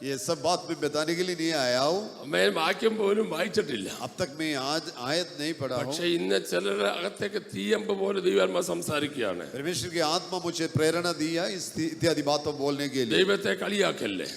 ये सब बात मैं बताने के लिए नहीं आया हूँ. ആമേൻ. വാക്യം പോലും വായിച്ചിട്ടില്ല. अब तक मैं आज आयत नहीं पढ़ा हूँ. പക്ഷെ ഇന്ന് ചിലരുടെ അകത്തേക്ക് തീയമ്പ് പോലെ ദൈവാത്മാ സംസാരിക്കുകയാണ്. परमेश्वर की आत्मा मुझे प्रेरणा दिया इत्यादि बातों बोलने के लिए. ദൈവത്തെ കളിയാക്കല്ലേ.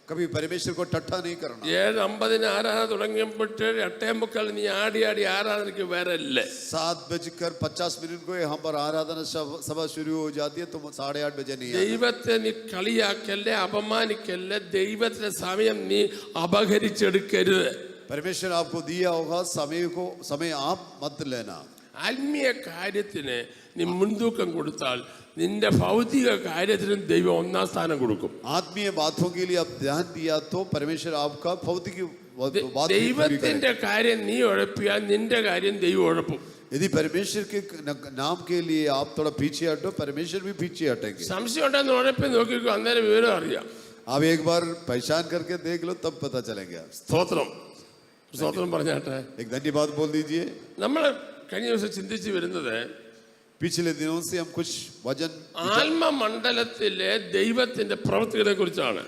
कभी परमेश्वर को ठट्ठा नहीं करना. 7:50 ആരാധന തുടങ്ങിയപ്പോഴേ 8:45 നീ ആടി ആരാധനയ്ക്ക് വരല്ലേ. 7:50 को यहाँ पर आराधना सभा शुरू हो जाती है, तो 8:30 बजे नहीं आना. ദൈവത്തെ നീ കളിയാക്കല്ലേ, അപമാനിക്കല്ലേ. ദൈവത്തിന്റെ സമയം നീ അപഹരിച്ചെടുക്കരുത്. परमेश्वर आपको दिया होगा समय आप मत लेना. ആത്മീയ കാര്യത്തിന് നീ മുൻതൂക്കം കൊടുത്താൽ നിന്റെ ഭൗതിക കാര്യത്തിനും ദൈവം ഒന്നാം സ്ഥാനം കൊടുക്കും. आत्मीय बातों के लिए आप ध्यान दिया तो परमेश्वर आपका भौतिक ദൈവത്തിന്റെ കാര്യം നീ ഉഴപ്പിയാൽ നിന്റെ കാര്യം ദൈവം ഉഴപ്പും. यदि परमेश्वर के नाम के लिए आप थोड़ा पीछे हटो, परमेश्वर भी पीछे हटेंगे. സംശയം ഉണ്ടെന്ന് ഉഴപ്പി നോക്കിക്കോ, അന്നേരം വിവരം അറിയാം. आप एक बार पहचान करके देख लो, तब पता चलेगा. സ്തോത്രം പറഞ്ഞാട്ടെ. एक धन्यवाद बोल दीजिए. നമ്മൾ കഴിഞ്ഞ ദിവസം ചിന്തിച്ചു വരുന്നത് पिछले दिनों से हम कुछ वचन ആത്മമണ്ഡലത്തിലെ ദൈവത്തിന്റെ പ്രവൃത്തികളെ കുറിച്ചാണ്.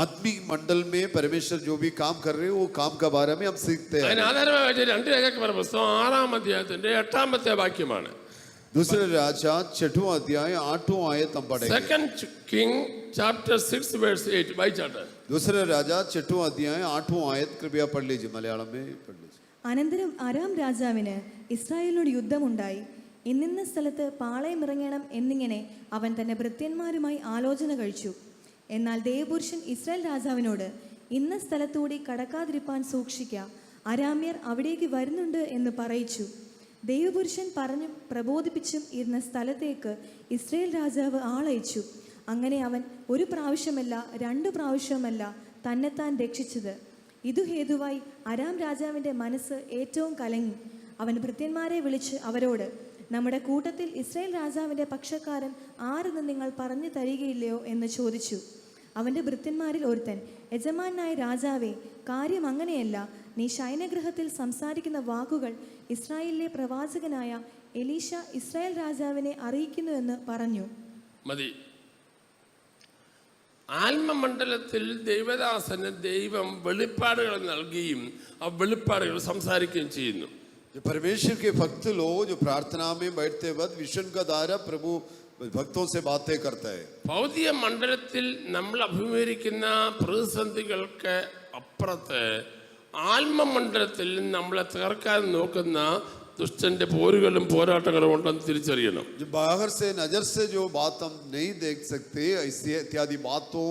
आत्मिक मंडल में परमेश्वर जो भी काम कर रहे हैं वो काम के बारे में हम सीखते हैं. അതിന് ആധാരമായി വെച്ച 2 രാജാക്കന്മാരുടെ പുസ്തകം 6-ാം അധ്യായത്തിന്റെ 8-ാമത്തെ വാക്യമാണ്. दूसरे राजा 6वां अध्याय 8वां आयत हम पढ़ेंगे. 2 Kings chapter 6 verse 8 വായിച്ചാട്ടെ. दूसरे राजा 6वां अध्याय 8वां आयत कृपया पढ़ लीजिए, मलयालम में पढ़ लीजिए. അനന്തരം അരാം രാജാവിന് ഇസ്രായേലിനോട് യുദ്ധമുണ്ടായി. ഇന്നിന്ന സ്ഥലത്ത് പാളയമിറങ്ങണം എന്നിങ്ങനെ അവൻ തന്റെ ഭൃത്യന്മാരുമായി ആലോചന കഴിച്ചു. എന്നാൽ ദേവപുരുഷൻ ഇസ്രായേൽ രാജാവിനോട്, ഇന്ന സ്ഥലത്തൂടി കടക്കാതിരിപ്പാൻ സൂക്ഷിക്ക, അരാമ്യർ അവിടേക്ക് വരുന്നുണ്ട് എന്ന് പറയിച്ചു. ദൈവപുരുഷൻ പറഞ്ഞും പ്രബോധിപ്പിച്ചും ഇരുന്ന സ്ഥലത്തേക്ക് ഇസ്രായേൽ രാജാവ് ആളയച്ചു. അങ്ങനെ അവൻ ഒരു പ്രാവശ്യമല്ല 2 പ്രാവശ്യമല്ല തന്നെത്താൻ രക്ഷിച്ചത്. ഇതു ഹേതുവായി അരാം രാജാവിൻ്റെ മനസ്സ് ഏറ്റവും കലങ്ങി. അവൻ ഭൃത്യന്മാരെ വിളിച്ച് അവരോട്, നമ്മുടെ കൂട്ടത്തിൽ ഇസ്രായേൽ രാജാവിൻ്റെ പക്ഷക്കാരൻ ആരെന്ന് നിങ്ങൾ പറഞ്ഞു തരികയില്ലയോ എന്ന് ചോദിച്ചു. അവൻ്റെ ഭൃത്യന്മാരിൽ ഒരുത്തൻ, യജമാനായ രാജാവേ, കാര്യം അങ്ങനെയല്ല. നീ ശയനഗൃഹത്തിൽ സംസാരിക്കുന്ന വാക്കുകൾ ഇസ്രായേലിലെ പ്രവാചകനായ എലീശ ഇസ്രായേൽ രാജാവിനെ അറിയിക്കുന്നു എന്ന് പറഞ്ഞു. മതി. ആത്മമണ്ഡലത്തിൽ ദൈവദാസന് ദൈവം വെളിപ്പാടുകൾ നൽകുകയും ആ വെളിപ്പാടുകൾ സംസാരിക്കുകയും ചെയ്യുന്നു. जो परमेश्वर के भक्त लोग जो प्रार्थना में बैठते वक्त विशन का द्वारा प्रभु भक्तों से बातें करता है. ഭൗതിക മണ്ഡലത്തിൽ നമ്മൾ അഭിമുഖീകരിക്കുന്ന പ്രതിസന്ധികൾക്ക് അപ്പുറത്ത് ആത്മമണ്ഡലത്തിൽ നമ്മളെ തകർക്കാൻ നോക്കുന്ന ദുഷ്ടന്റെ പോരുകളും പോരാട്ടങ്ങളും ഉണ്ടെന്ന് തിരിച്ചറിയണം. जो बाहर से नजर से जो बात हम नहीं देख सकते ऐसे इत्यादि बातों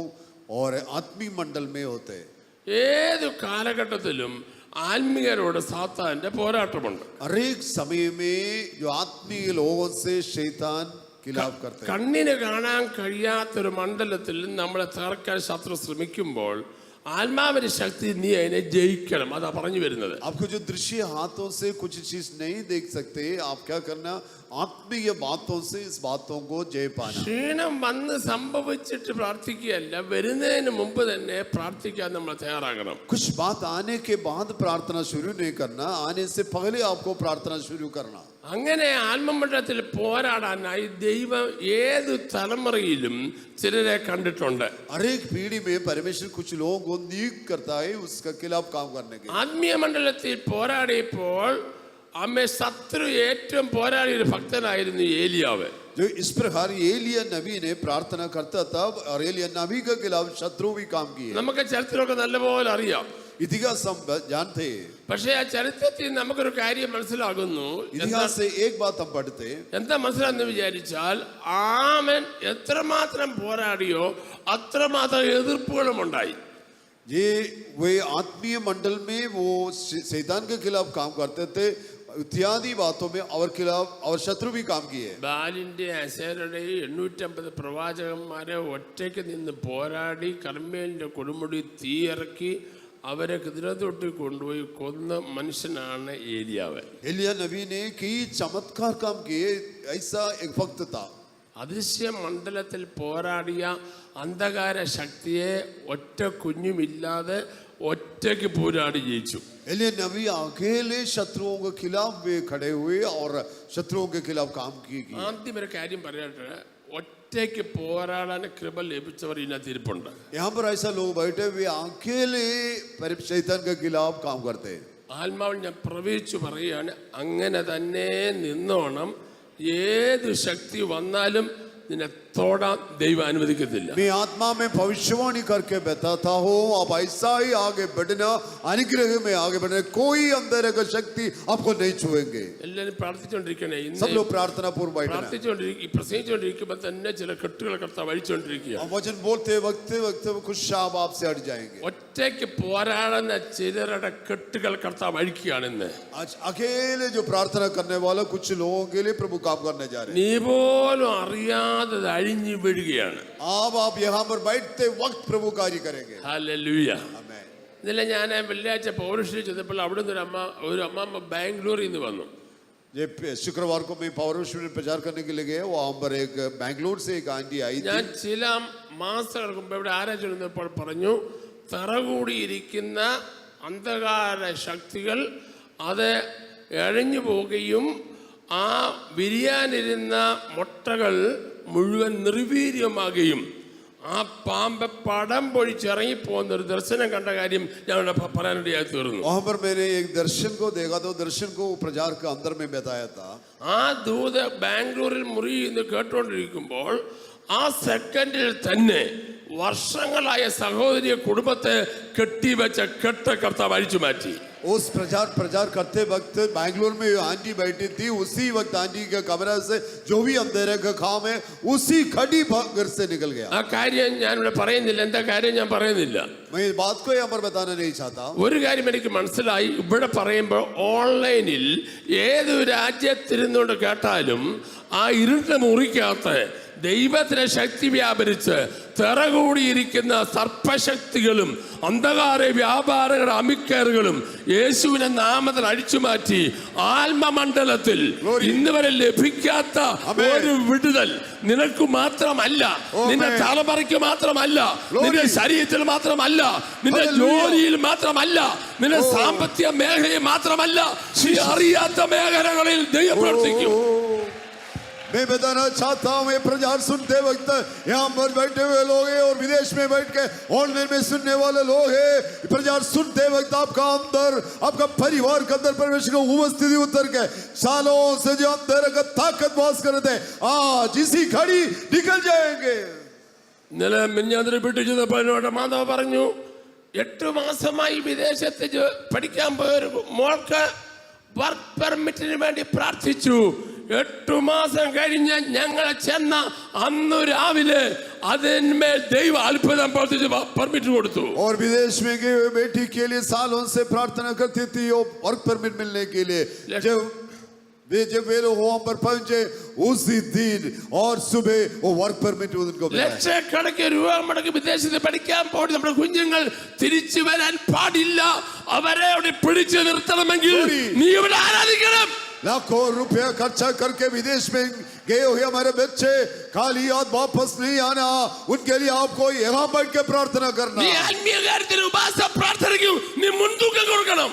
और आत्मिक मंडल में होते हैं. ഏത് കാലഘട്ടത്തിലും ആത്മീയരോട് സാത്താന്റെ പോരാട്ടമുണ്ട്. हर एक समय में जो आत्मीय लोगों से शैतान खिलाफ करते हैं. കണ്ണിന് കാണാൻ കഴിയാത്തൊരു മണ്ഡലത്തിൽ നമ്മളെ തകർക്കാൻ ശത്രു ശ്രമിക്കുമ്പോൾ ആത്മാവിന്റെ ശക്തി നീ അതിനെ ജയിക്കണം. അതാ പറഞ്ഞു വരുന്നത്. आपको जो दृश्य हाथों से कुछ चीज नहीं देख सकते, आप क्या करना, आत्मीय बातों से इस बातों को जय पाना. ക്ഷീണം വന്ന് സംഭവിച്ചിട്ട് പ്രാർത്ഥിക്കുകയല്ല, വരുന്നതിന് മുമ്പ് തന്നെ പ്രാർത്ഥിക്കാൻ നമ്മൾ തയ്യാറാകണം. कुछ बात आने के बाद प्रार्थना शुरू नहीं करना, आने से पहले आपको प्रार्थना शुरू करना. അങ്ങനെ ആത്മമണ്ഡലത്തിൽ പോരാടാനായി ദൈവം ഏതു തലമുറയിലും ചിലരെ കണ്ടിട്ടുണ്ട്. हर एक पीढ़ी में परमेश्वर कुछ लोगों को नियुक्त करता है उसका खिलाफ काम करने के. ആത്മീയ മണ്ഡലത്തിൽ പോരാടിയപ്പോൾ അമ്മ ശത്രു ഏറ്റവും പോരാടിയ ഒരു ഭക്തനായിരുന്നു ഏലിയാവ്. जो इस प्रकार एलिया नबी ने प्रार्थना करता था और एलिया नबी के खिलाफ शत्रु भी काम किए. നമുക്ക് ചരിത്രമൊക്കെ നല്ലപോലെ അറിയാം. इतिहास हम जानते हैं. പക്ഷേ ആ ചരിത്രത്തിൽ നമുക്കൊരു കാര്യം മനസ്സിലാകുന്നു. इतिहास से एक बात हम पढ़ते हैं. എന്താ മനസ്സിലാന്ന് വിചാരിച്ചാൽ ആമൻ എത്രമാത്രം പോരാടിയോ അത്രമാത്രം എതിർപ്പുകളും ഉണ്ടായി. ये वे आत्मीय मंडल में वो शैतान के खिलाफ काम करते थे, इत्यादि बातों में और खिलाफ और शत्रु भी काम किए. ബാലിന്റെ അശേരയുടെ 850 പ്രവാചകന്മാരെ ഒറ്റയ്ക്ക് നിന്ന് പോരാടി കർമ്മേലിന്റെ കൊടുമുടി തീയിറക്കി അവരെ കുതിരത്തൊട്ടി കൊണ്ടുപോയി കൊന്ന മനുഷ്യനാണ് ഏലിയാവ്. एलिया नबी ने कई चमत्कार काम किए, ऐसा एक भक्त था. അദൃശ്യ മണ്ഡലത്തിൽ പോരാടിയ അന്ധകാര ശക്തിയെ ഒറ്റ കുഞ്ഞുമില്ലാതെ ഒറ്റയ്ക്ക് പോരാടി ജയിച്ചു. एलिया नबी अकेले शत्रुओं के खिलाफ वे खड़े हुए और शत्रुओं के खिलाफ काम किए. ആദ്യം ഒരു കാര്യം പറയട്ടെ, ഒറ്റയ്ക്ക് പോരാടാൻ കൃപ ലഭിച്ചവർ ഇതിനകത്ത് ഇരിപ്പുണ്ട്. यहाँ पर ऐसा लोग बैठे वे अकेले शैतान के खिलाफ काम करते हैं. ആത്മാവിൽ ഞാൻ പ്രവേശിച്ചു പറയുകയാണ്, അങ്ങനെ തന്നെ നിന്നോണം. ഏത് ശക്തി വന്നാലും നിന്നെ തൊടാൻ ദൈവം അനുവദിക്കത്തില്ല. मैं आत्मा में भविष्यवाणी करके बताता हूँ, आप ऐसा ही आगे बढ़ना, अनुग्रह में आगे बढ़ना, कोई अंदर का शक्ति आपको नहीं छुएंगे. എല്ലാവരും പ്രാർത്ഥിച്ചുകൊണ്ടിരിക്കണേ. सब लोग प्रार्थना पूर्व बैठना. പ്രസംഗിച്ചുകൊണ്ടിരിക്കുമ്പോൾ തന്നെ ചില കെട്ടുകൾ കർത്താവ് അഴിച്ചുകൊണ്ടിരിക്കുക. वचन बोलते वक्त वक्त कुछ शाप आपसे हट जाएंगे. ഒറ്റയ്ക്ക് പോരാടുന്ന ചിലരുടെ കെട്ടുകൾ കർത്താവ് അഴിക്കുകയാണെന്ന്. आज अकेले जो प्रार्थना करने वाला कुछ लोगों के लिए प्रभु काम करने जा रहे हैं. നീ പോലും അറിയാതെ അഴിഞ്ഞു വീഴുകയാണ്. आप यहाँ पर बैठते वक्त प्रभु कार्य करेंगे. ഹല്ലേലൂയ. आमीन. ഇന്നലെ ഞാൻ വെള്ളിയാഴ്ച പൗരുഷയിൽ ചെന്നപ്പോൾ അവിടെ നിന്ന് ഒരു അമ്മ ബാംഗ്ലൂരിൽ നിന്ന് വന്നു. ये शुक्रवार को मैं पौरुष में प्रचार करने के लिए गया, वहाँ पर एक बैंगलोर से एक आंटी आई थी. ഞാൻ ചില മാസങ്ങൾക്ക് മുമ്പ് ഇവിടെ ആരാധന ചെന്നപ്പോൾ പറഞ്ഞു, തറകൂടിയിരിക്കുന്ന അന്ധകാര ശക്തികൾ അത് എഴഞ്ഞു പോവുകയും ആ വിരിയാനിരുന്ന മുട്ടകൾ മുഴുവൻ നിർവീര്യമാകുകയും ആ പാമ്പ് പടം പൊഴിച്ചിറങ്ങിപ്പോകുന്ന ഒരു ദർശനം കണ്ട കാര്യം ഞങ്ങളുടെ പറയാനിടയായി തീർന്നു. वहाँ पर मैंने एक दर्शन को देखा, तो दर्शन को प्रचार के अंदर में बताया था. ആ ദൂത് ബാംഗ്ലൂരിൽ മുറി എന്ന് കേട്ടുകൊണ്ടിരിക്കുമ്പോൾ ആ സെക്കൻഡിൽ തന്നെ വർഷങ്ങളായ സഹോദരിയെ കുടുംബത്തെ കെട്ടിവെച്ച കെട്ട് കർത്താവ് അഴിച്ചു മാറ്റി. उस प्रचार करते वक्त बैंगलोर में आंटी बैठी थी, उसी वक्त आंटी के कमरा से जो भी अंधेरे का काम है उसी खड़ी घर से निकल गया। ആ കാര്യം ഞാനിവിടെ പറയുന്നില്ല. എന്താ കാര്യം ഞാൻ പറയുന്നില്ല. मैं इस बात को यहाँ पर बताना नहीं चाहता। ഒരു കാര്യം എനിക്ക് മനസ്സിലായി. ഇവിടെ പറയുമ്പോൾ ഓൺലൈനിൽ ഏത് രാജ്യത്തിരുന്നുകൊണ്ട് കേട്ടാലും ആ ഇരുണ്ട മുറിക്കകത്ത് ദൈവത്തിന്റെ ശക്തി വ്യാപരിച്ച് തിറകൂടിയിരിക്കുന്ന സർപ്പശക്തികളും അന്ധകാര വ്യാപാരങ്ങളുടെ അമിക്കറുകളും യേശുവിന്റെ നാമത്തിൽ അടിച്ചുമാറ്റി ആത്മമണ്ഡലത്തിൽ ഇന്ന് വരെ ലഭിക്കാത്ത ഒരു വിടുതൽ നിനക്ക് മാത്രമല്ല, നിന്റെ തലമുറയ്ക്ക് മാത്രമല്ല, നിന്റെ ശരീരത്തിൽ മാത്രമല്ല, നിന്റെ ജോലിയിൽ മാത്രമല്ല, നിന്റെ സാമ്പത്തിക മേഖലയിൽ മാത്രമല്ല, നീ അറിയാത്ത മേഖലകളിൽ ദൈവം പ്രവർത്തിക്കും. मैं बताना चाहता हूँ, ये प्रचार सुनते वक्त यहाँ पर बैठे हुए लोग हैं और विदेश में बैठ के ऑनलाइन में सुनने वाले लोग हैं। प्रचार सुनते वक्त आपका अंदर, आपका परिवार के अंदर परमेश्वर की उपस्थिति उतर के सालों से जो अंदर का ताकत वास करते आज इसी घड़ी निकल जाएंगे। ഇന്നലെ മിഞ്ഞാതിരി പിടിച്ചപ്പോൾ മാധവ പറഞ്ഞു, 8 മാസമായി വിദേശത്ത് പഠിക്കാൻ പോയൊരു മോൾക്ക് വർക്ക് പെർമിറ്റിന് വേണ്ടി പ്രാർത്ഥിച്ചു. 8 മാസം കഴിഞ്ഞ് ഞങ്ങളെ ചെന്ന അന്ന് രാവിലെ അതിന്മേൽ ദൈവ അത്ഭുതം പ്രവർത്തിച്ച് പെർമിറ്റ് കൊടുത്തു. और विदेश में गए हुए बेटी के लिए सालों से प्रार्थना करती थी वो वर्क परमिट मिलने के लिए। जब वे लोग वहां पर पहुंचे उसी दिन और सुबह वो वर्क परमिट उनको मिला। ലക്ഷക്കണക്കിന് രൂപ മുടക്കി വിദേശത്ത് പഠിക്കാൻ പോയി നമ്മുടെ കുഞ്ഞുങ്ങൾ തിരിച്ചു വരാൻ പാടില്ല. അവരെ അവിടെ പിടിച്ചു നിർത്തണമെങ്കിൽ നീ ഇവിടെ ആരാധിക്കണം. लाखों रुपया खर्चा करके विदेश में गए हुए हमारे बच्चे खाली हाथ वापस नहीं आना, उनके लिए आपको यहाँ बैठ के प्रार्थना करना। നീ ആത്മീയ കാര്യത്തിൽ ഉപാസ പ്രാർത്ഥനയ്ക്ക് നീ മുൻതൂക്കം കൊടുക്കണം.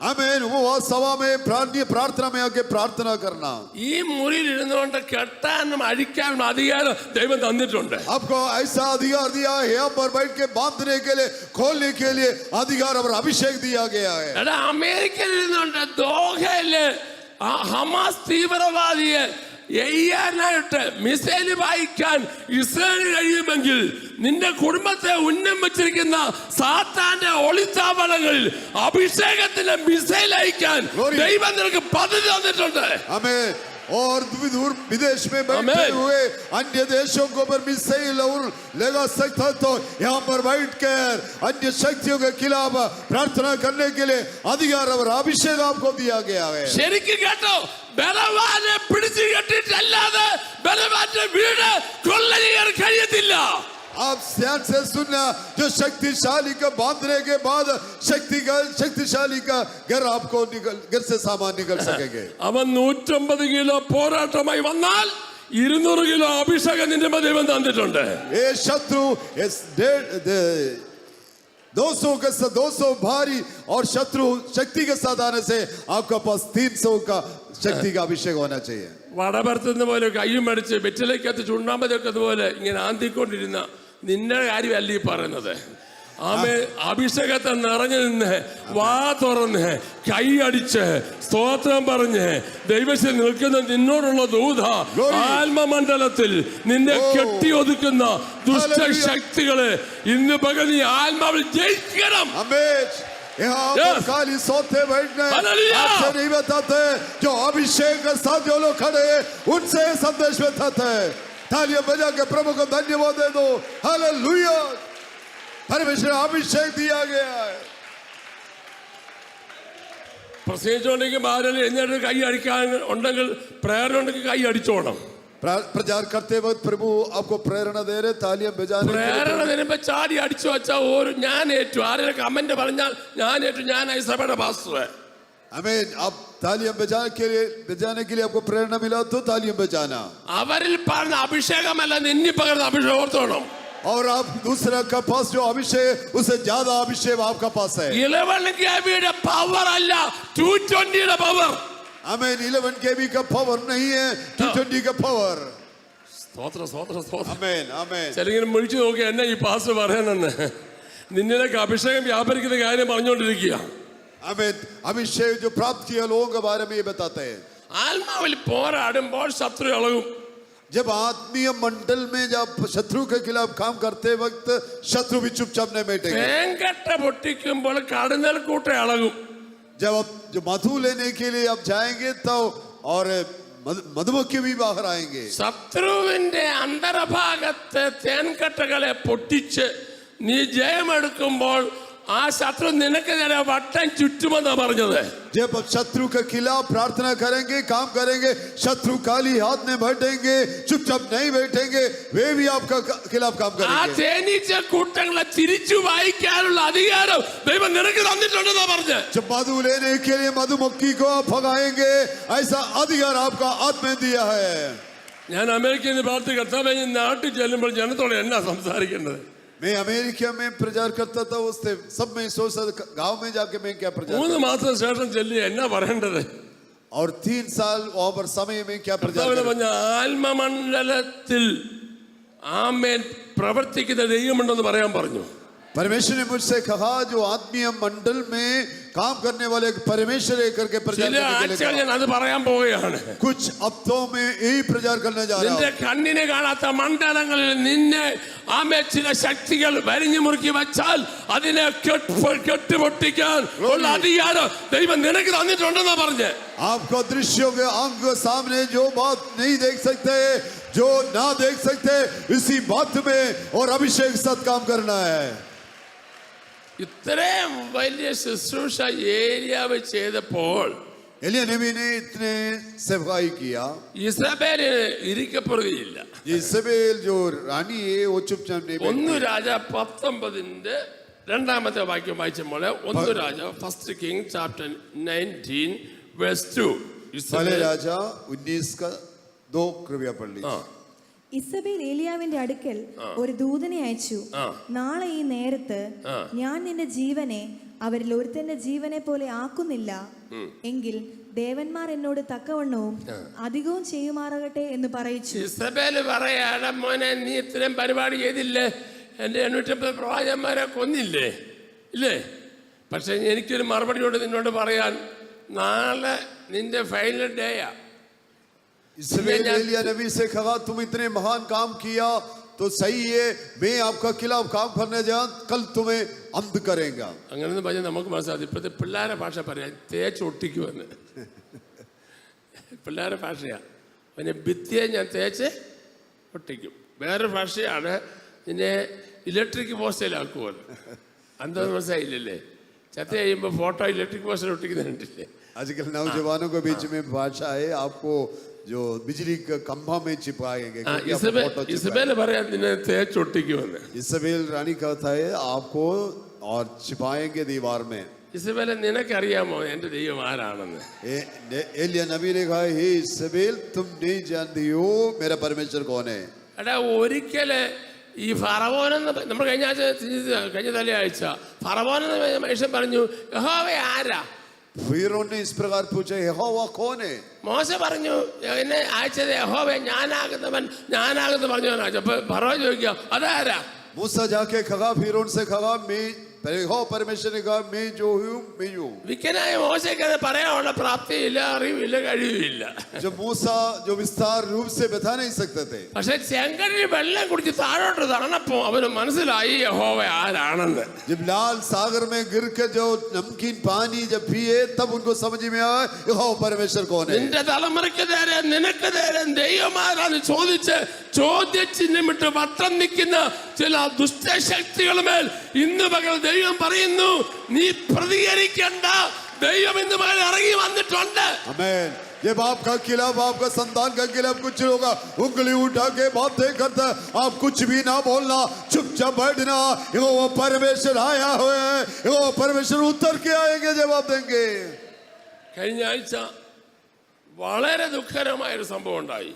आमीन। वो सभा में प्रार्थना में आके प्रार्थना करना। ഈ മുറിയിൽ ഇരുന്നുകൊണ്ട് കെട്ടാനും അഴിക്കാനും അധികാരം ദൈവം തന്നിട്ടുണ്ട്. आपको ऐसा अधिकार दिया है, यहाँ पर बैठ के बांधने के लिए, खोलने के लिए अधिकार और अभिषेक दिया गया है। എടാ, അമേരിക്കയിൽ ഇരുന്നുകൊണ്ട് ദോഹയില് ഹമാസ് തീവ്രവാദിയെ എയ്യാനായിട്ട് മിസൈല് വായിക്കാൻ ഇസ്രായേലിന് കഴിയുമെങ്കിൽ നിന്റെ കുടുംബത്തെ ഉന്നം വെച്ചിരിക്കുന്ന സാത്താന്റെ ഒളിത്താവളങ്ങളിൽ അഭിഷേകത്തിന്റെ മിസൈൽ അയക്കാൻ ദൈവം നിനക്ക് പദ്ധതി തന്നിട്ടുണ്ട്. आमीन। और दूर विदेश में बैठे हुए अन्य देशों को पर मिसाइल और लगा सकता तो यहाँ पर बैठकर अन्य शक्तियों के खिलाफ प्रार्थना करने के लिए अधिकार और अभिषेक आपको दिया गया है। ശരിക്കും കേട്ടോ, ബലവാനെ പിടിച്ചു കെട്ടിട്ടല്ലാതെ ബലവാന്റെ വീട് കൊള്ളരിക്കാൻ കഴിയത്തില്ല. आप ध्यान से सुनना, जो शक्तिशाली का बांधने के बाद शक्तिशाली का घर आपको घर से सामान निकल सकेंगे। അവൻ 150 കിലോ പോരാട്ടമായി വന്നാൽ 200 കിലോ അഭിഷേകം നിന്റെ ദൈവം തന്നിട്ടുണ്ട്. ये शत्रु 200 भारी और शत्रु शक्ति के साथ आने से आपका पास 300 का शक्ति का अभिषेक होना चाहिए। വടപരത്തുന്ന പോലെ കയ്യും അടിച്ച് വെറ്റിലേക്കകത്ത് ചുണ്ണാമ്പ് ചേർക്കുന്നത് പോലെ ഇങ്ങനെ ആന്തിക്കൊണ്ടിരുന്ന നിന്റെ കാര്യമല്ല ഈ പറയുന്നത്. ആമേ, അഭിഷേകത്തെ നിറഞ്ഞു നിന്ന് വാ തുറന്ന് കൈ അടിച്ച് സ്തോത്രം പറഞ്ഞ് ദൈവത്തിൽ നിൽക്കുന്ന നിന്നോടുള്ള ദൂത ആത്മമണ്ഡലത്തിൽ നിന്നെ കെട്ടിയൊതുക്കുന്ന ദുഷ്ടശക്തികളെ ഇന്ന് പകൽ നീ ആത്മാവിൽ ജയിക്കണം. यहाँ पर खाली सोते बैठने आपसे नहीं बताते, जो अभिषेक के साथ जो लोग खड़े उनसे संदेश बताते हैं। तालियां बजा के प्रभु को धन्यवाद दे दो। हालेलुया। परमेश्वर अभिषेक दिया गया है। പ്രസംഗിച്ചോണ്ടെങ്കിൽ ആരെങ്കിലും എന്നിട്ട് കൈ അടിക്കാൻ ഉണ്ടെങ്കിൽ പ്രേരണുണ്ടെങ്കിൽ കൈ അടിച്ചോണം. प्रचार करते वक्त प्रभु आपको प्रेरणा दे रहे, तालियां बजाने പ്രേരണ തരുമ്പോ ചാടി അടിച്ചു വെച്ചാൽ ഒരു ഞാൻ ഏറ്റു ആരെങ്കിലും കമന്റ് പറഞ്ഞാൽ ഞാൻ ഏറ്റു, ഞാൻ സഭയുടെ പാസ്റ്റർ. हमें आप तालियां बजाने के लिए आपको प्रेरणा मिला तो तालियां बजाना। അവരിൽ പറഞ്ഞ അഭിഷേകമല്ല നിന്നി പകർന്ന അഭിഷേകം ഓർത്തോണം. और आप दूसरा का पास जो अभिषेक उससे ज्यादा अभिषेक आपका पास है। 11 KB പവർ അല്ല 220 പവർ. आमीन। 11 KB का पावर नहीं है, 220 का पावर। आमीन आमीन। ചിലങ്ങനെ വിളിച്ചു നോക്കി എന്നെ ഈ പാസ് പറയാനെന്ന് നിന്നിലേക്ക് അഭിഷേകം വ്യാപരിക്കുന്ന കാര്യം പറഞ്ഞുകൊണ്ടിരിക്കുക. आमीन। अभिषेक जो प्राप्त किया लोगों के बारे में ये बताते हैं। ആത്മാവിൽ പോരാടുമ്പോൾ ശത്രു ഇളകും. जब आत्मीय मंडल में जब शत्रु के खिलाफ काम करते वक्त शत्रु भी चुपचाप नहीं बैठेंगे। തേങ്കട്ട പൊട്ടിക്കുമ്പോൾ കടന്നൽ കൂട്ട ഇളകും. जब आप जो मधु लेने के लिए आप जाएंगे तो और मधुमक्खी भी बाहर आएंगे. ശത്രുവിന്റെ അന്തർഭാഗത്തെ തേൻകട്ടകളെ പൊട്ടിച്ച് നീ ജയമെടുക്കുമ്പോൾ ആ ശത്രു നിനക്ക് നേരെ വട്ടം ചുറ്റുമെന്നാ പറഞ്ഞത്. जब आप शत्रु के खिलाफ प्रार्थना करेंगे, काम करेंगे, शत्रु खाली हाथ में बैठेंगे, चुपचाप नहीं बैठेंगे, वे भी आपका खिलाफ काम ആ करेंगे. തേനീച്ച കൂട്ടങ്ങളെ തിരിച്ചു വായിക്കാനുള്ള അധികാരം ദൈവം നിനക്ക് തന്നിട്ടുണ്ടെന്നാ പറഞ്ഞത്. जब मधु लेने के लिए मधुमक्खी को आप भगाएंगे, ऐसा अधिकार आपका आत्मा में दिया है. ഞാൻ അമേരിക്കയിൽ നിന്ന് പ്രാർത്ഥിച്ച കർത്താവേ, ഞാൻ നാട്ടിൽ ചെല്ലുമ്പോൾ ജനത്തോട് എന്നാ സംസാരിക്കേണ്ടത്? मैं अमेरिका में प्रचार करता था, उससे सब में सोचता था गांव में जाके मैं क्या प्रचार 3 മാസം ശേഷം ചെല്ലി എന്നാ പറയേണ്ടത്? और 3 साल वहां पर समय में क्या प्रचार കർത്താവിനെ करें? പറഞ്ഞ ആത്മമണ്ഡലത്തിൽ ആമേൻ പ്രവർത്തിക്കുന്ന ദൈവമുണ്ടെന്ന് പറയാൻ പറഞ്ഞു. परमेश्वर ने मुझसे कहा जो आत्मीय मंडल में काम करने वाले परमेश्वर है करके प्रचार ചില करने के लिए ആഴ്ചകൾ कहा. ഞാൻ അത് പറയാൻ പോവുകയാണ്. कुछ हफ्तों में यही प्रचार करने जा रहा നിന്റെ हूं. കണ്ണിനെ കാണാത്ത മണ്ഡലങ്ങളിൽ നിന്നെ ആമേ ചില ശക്തികൾ വരിഞ്ഞു മുറുക്കി വെച്ചാൽ അതിനെ കെട്ടുപൊട്ടിക്കാൻ ഉള്ള അധികാരം ദൈവം നിനക്ക് തന്നിട്ടുണ്ടെന്നാ പറഞ്ഞ്. आपको दृश्यों के आंख के सामने जो बात नहीं देख सकते, जो ना देख सकते, इसी बात में और अभिषेक साथ काम करना है. ഇത്രയും വലിയ ശുശ്രൂഷ ഏലിയാവ് ചെയ്തപ്പോൾ एलिया नबी ने इतने सेवकाई किया, ഇസബേലിന് ഇരിക്കപ്പെടുകയില്ല. इसेबेल जो रानी है वो चुपचाप नहीं 1 बैठी. രാജ 19 രണ്ടാമത്തെ വാക്യം വായിച്ചപ്പോൾ 1 രാജ ഫസ്റ്റ് കിങ് ചാപ്റ്റർ 19 വേഴ്സ് 2. पहले राजा 19 का 2 कृपया पढ़ लीजिए. ഇസബേൽ ഏലിയാവിന്റെ അടുക്കൽ ഒരു ദൂതനെ അയച്ചു. നാളെ ഈ നേരത്ത് ഞാൻ നിന്റെ ജീവനെ അവരിൽ ഒരുത്തന്റെ ജീവനെ പോലെ ആക്കുന്നില്ല എങ്കിൽ ദേവന്മാർ എന്നോട് തക്കവണ്ണവും അധികവും ചെയ്യുമാറാകട്ടെ എന്ന് പറയിച്ചു. ഇസബേല് പറയാണ്, മോനെ നീ ഇത്രയും പരിപാടി ചെയ്തില്ലേ, എൻ്റെ 850 പ്രവാചകന്മാരെ കൊന്നില്ലേ ഇല്ലേ? പക്ഷെ എനിക്കൊരു മറുപടിയോട് നിന്നോട് പറയാൻ, നാളെ നിന്റെ ഫൈനൽ ഡേയാ. इसेबेल एलिया नबी से कहा तुम इतने महान काम किया तो सही है, मैं आपका खिलाफ काम करने जा, कल तुम्हें अंत करेगा. അങ്ങനെയൊന്നും പറഞ്ഞാൽ നമുക്ക് മനസ്സിലാവും. ഇപ്പോഴത്തെ പിള്ളേരെ ഭാഷ പറയാം, തേച്ചൊട്ടിക്കുമെന്ന്. പിള്ളേരെ ഭാഷയാ. പിന്നെ ഭിത്തിയെ ഞാൻ തേച്ച് ഒട്ടിക്കും. വേറെ ഭാഷയാണ് നിന്നെ ഇലക്ട്രിക് പോസ്റ്റയിലാക്കുമല്ലോ. അന്തം മനസ്സിലായില്ലല്ലേ? ചത്ത കഴിയുമ്പോൾ ഫോട്ടോ ഇലക്ട്രിക് പോസ്റ്റയിൽ ഒട്ടിക്കുന്നുണ്ടല്ലേ? आजकल नौजवानों के बीच में भाषा है, आपको जो बिजली का खंभा में चिपकाएंगे. ഇസബേല് പറയാൻ നിന്നെ തേച്ചൊട്ടിക്കുമെന്ന്. इसेबेल रानी कहता है आपको और छिपाएंगे दीवार में. ഇസബേലെ, നിനക്കറിയാമോ എൻ്റെ ദൈവം ആരാണെന്ന്? एलिया नबी ने कहा हे इसेबेल तुम नहीं जानती हो मेरा परमेश्वर कौन है. എടാ, ഒരിക്കല് ഈ ഫറവോനെന്ന് നമ്മൾ കഴിഞ്ഞ തലയാഴ്ച ഫറവോനെന്ന് മനുഷ്യൻ പറഞ്ഞു, യഹോവ ആരാ? ഫിറോൻ ने इस प्रकार पूछा यहोवा कौन है. മോശ പറഞ്ഞു, എന്നെ അയച്ചത് യഹോവ, ഞാനാകുന്നു പറഞ്ഞവനാ. അപ്പൊ ഫറവോ ചോദിക്കുക, അതാരാ? मूसा जाके कहा फिरौन से कहा मैं परमेश्वर ने कहा मैं जो हूँ मैं हूँ. വിക്കനായ മോശയ്ക്ക് അത് പറയാനുള്ള പ്രാപ്തിയില്ല, അറിവില്ല, കഴിവില്ല. जो मूसा जो विस्तार रूप से बता नहीं सकते थे. പക്ഷെ ചെങ്കടലിൽ വെള്ളം കുടിച്ച് താഴോട്ട് തടണപ്പോ അവന് മനസ്സിലായി യഹോവ ആരാണെന്ന്. जब लाल सागर में गिर के जो नमकीन पानी जब पिए तब उनको समझ में आया यहोवा परमेश्वर कौन है. നിന്റെ തലമുറയ്ക്ക് നേരെ നിനക്ക് നേരെ ദൈവമാരാന്ന് ചോദ്യചിഹ്നമിട്ട് വട്ടം നിൽക്കുന്ന ചില ദുഷ്ടശക്തികളുമേൽ ഇന്ന് പകൽ ദൈവം പറയുന്നു, നീ പ്രതികരിക്കണ്ട, ദൈവം ഇന്ന് പകൽ ഇറങ്ങി വന്നിട്ടുണ്ട്. आमीन. जब आपका खिलाफ आपका संतान का खिलाफ कुछ होगा, उंगली उठा के बातें करता, आप कुछ भी ना बोलना, चुपचाप बैठना. यहोवा परमेश्वर आया हुआ है, यहोवा परमेश्वर उत्तर के आएंगे, जवाब देंगे. കഴിഞ്ഞ ആഴ്ച വളരെ ദുഃഖകരമായൊരു സംഭവം ഉണ്ടായി.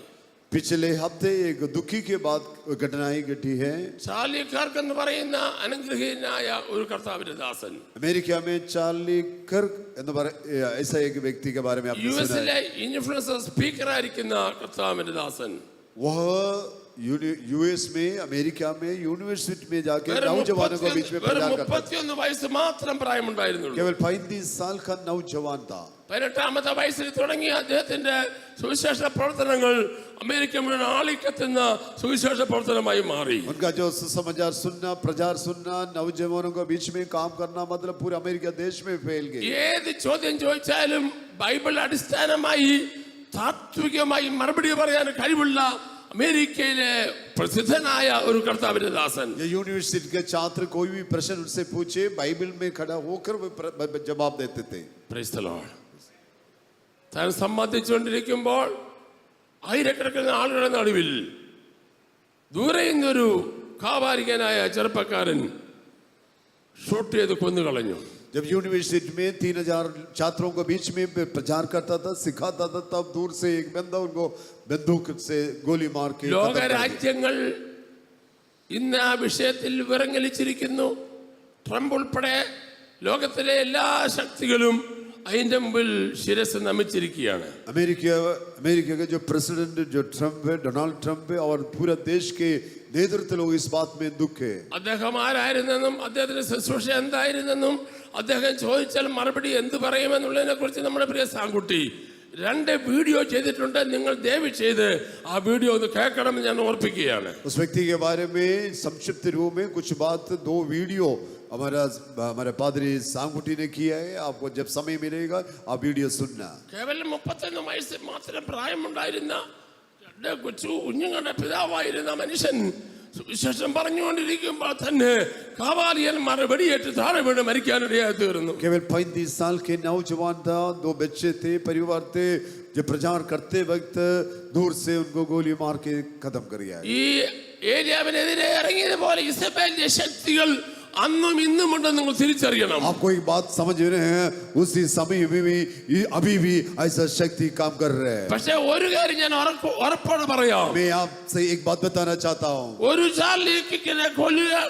पिछले हफ्ते एक दुखी के बाद घटनाएं घटी है. ചാർലി കർക്ക് എന്ന് പറയുന്ന അനുഗ്രഹീനായ ഒരു കർത്താവിന്റെ ദാസൻ अमेरिका में चार्ली कर्क ऐसा एक व्यक्ति के बारे में आपने सुना യുഎസിലെ है. ഇൻഫ്ലുവൻസർ സ്പീക്കർ ആയിരിക്കുന്ന കർത്താവിന്റെ ദാസൻ वह यूएस में अमेरिका में यूनिवर्सिटी में जाके नौजवानों के बीच में प्रचार करता था. 31 വയസ്സ് മാത്രം പ്രായമുണ്ടായിരുന്നുള്ളൂ. केवल 35 साल का नौजवान था. 18-ാമത്തെ വയസ്സിൽ തുടങ്ങിയ അദ്ദേഹത്തിന്റെ സുവിശേഷ പ്രവർത്തനങ്ങൾ അമേരിക്ക മുഴുവൻ ആളിക്കെത്തുന്ന സുവിശേഷ പ്രവർത്തനമായി മാറി. उनका जो सुसमाचार सुनना, प्रचार सुनना, नौजवानों के बीच में काम करना, मतलब पूरे अमेरिका देश में फैल गई. ഏത് ചോദ്യം ചോദിച്ചാലും ബൈബിൾ അടിസ്ഥാനമായി താത്വികമായി മറുപടി പറയാൻ കഴിവുള്ള അമേരിക്കയിലെ പ്രസിദ്ധനായ ഒരു കർത്താവിന്റെ ദാസൻ. ये यूनिवर्सिटी के छात्र कोई भी प्रश्न उनसे पूछे, बाइबल में खड़ा होकर वो जवाब देते थे. Praise the Lord. താൻ സംബന്ധിച്ചുകൊണ്ടിരിക്കുമ്പോൾ ആയിരക്കണക്കിന് ആളുകളുടെ നടുവിൽ ദൂരെ നിന്നൊരു കാപാലികനായ ചെറുപ്പക്കാരൻ ഷൂട്ട് ചെയ്ത് കൊന്നുകളഞ്ഞു. जब यूनिवर्सिटी में 3000 छात्रों के बीच में प्रचार करता था, सिखाता था, तब दूर से एक बंदा उनको बंदूक से गोली मार के. ലോകരാജ്യങ്ങൾ ഇന്ന് ആ വിഷയത്തിൽ വിറങ്ങലിച്ചിരിക്കുന്നു. ട്രംപ് ഉൾപ്പെടെ ലോകത്തിലെ എല്ലാ ശക്തികളും അതിന്റെ മുമ്പിൽ ശിരസ് നമിച്ചിരിക്കുകയാണ്. अमेरिका के जो प्रेसिडेंट जो ट्रम्प है, डोनाल्ड ट्रम्प है, और पूरा देश के नेतृत्व लोग इस बात में दुख है. അദ്ദേഹം ആരായിരുന്നെന്നും അദ്ദേഹത്തിന്റെ ശുശ്രൂഷ എന്തായിരുന്നെന്നും അദ്ദേഹം ചോദിച്ചാൽ മറുപടി എന്ത് പറയുമെന്നുള്ളതിനെ കുറിച്ച് നമ്മുടെ പ്രിയ സാങ്കുട്ടി 2 വീഡിയോ ചെയ്തിട്ടുണ്ട്. നിങ്ങൾ ദയവ് ചെയ്ത് ആ വീഡിയോ ഒന്ന് കേൾക്കണമെന്ന് ഞാൻ ഓർപ്പിക്കുകയാണ്. उस व्यक्ति के बारे में संक्षिप्त रूप में कुछ बात 2 वीडियो हमारे पादरी सांगुटी ने किया है. आपको जब समय मिलेगा आप वीडियो सुनना. കേവലം 31 വയസ്സ് മാത്രം പ്രായമുണ്ടായിരുന്ന 2 കൊച്ചു കുഞ്ഞുങ്ങളുടെ പിതാവായിരുന്ന മനുഷ്യൻ സുവിശേഷം പറഞ്ഞുകൊണ്ടിരിക്കുമ്പോൾ തന്നെ കാവാലിയന്മാർ വെടിയേറ്റ് താഴെ വീണ് മരിക്കാനിടയായി തീർന്നു. केवल 35 साल के नौजवान था, 2 बच्चे थे, परिवार थे. जब प्रचार करते वक्त दूर से उनको गोली मार के खत्म कर दिया. ഈ ഏലിയാവിനെതിരെ ഇറങ്ങിയതുപോലെ ഇസബേലിന്റെ ശക്തികൾ അന്നും ഇന്നും ഉണ്ടെന്ന് നിങ്ങൾ തിരിച്ചറിയണം. आपको एक बात समझ रहे हैं, उसी समय में भी अभी भी ऐसा शक्ति काम कर रहे हैं. പക്ഷെ ഒരു കാര്യം ഞാൻ ഉറപ്പോടെ പറയാം. मैं आपसे एक बात बताना चाहता हूँ. ഒരു ചാർലിയെ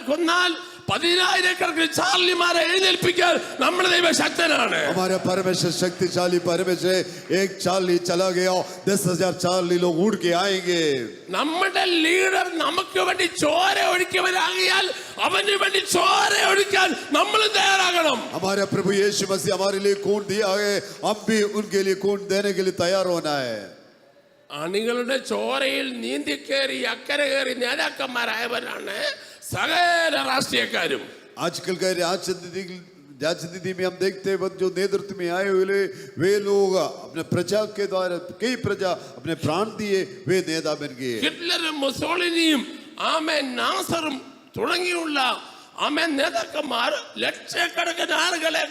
കൊന്നാൽ 10,000 ചാർലിമാരെ എഴുന്നേൽപ്പിക്കാൻ നമ്മുടെ ദൈവം ശക്തനാണ്. हमारा परमेश्वर शक्तिशाली परमेश्वर. एक चार्ली चला गया, 10,000 चार्ली लोग उड़ के आएंगे. നമ്മുടെ ലീഡർ നമുക്ക് വേണ്ടി ചോര ഒഴുക്കിയവരാകിയാൽ അവന് വേണ്ടി ചോര ഒഴുക്കാൻ നമ്മൾ തയ്യാറാകണം. हमारा प्रभु यीशु मसीह हमारे लिए खून दिया है, हम भी उनके लिए खून देने के लिए तैयार होना है. അണികളുടെ ചോരയിൽ നീന്തിക്കേറി അക്കരെ കയറി നേതാക്കന്മാരായവരാണ് സകല രാഷ്ട്രീയക്കാരും. आजकल का राजनीति में हम देखते हैं जो नेतृत्व में आए हुए वे लोग अपने प्रजा के द्वारा कई प्रजा अपने प्राण दिए, वे नेता बन गए. ഹിറ്റ്ലറും മുസോളിനിയും ആമേൻ നാസറും തുടങ്ങിയുള്ള ആമേൻ നേതാക്കന്മാർ ലക്ഷക്കണക്കിന് ആളുകളെ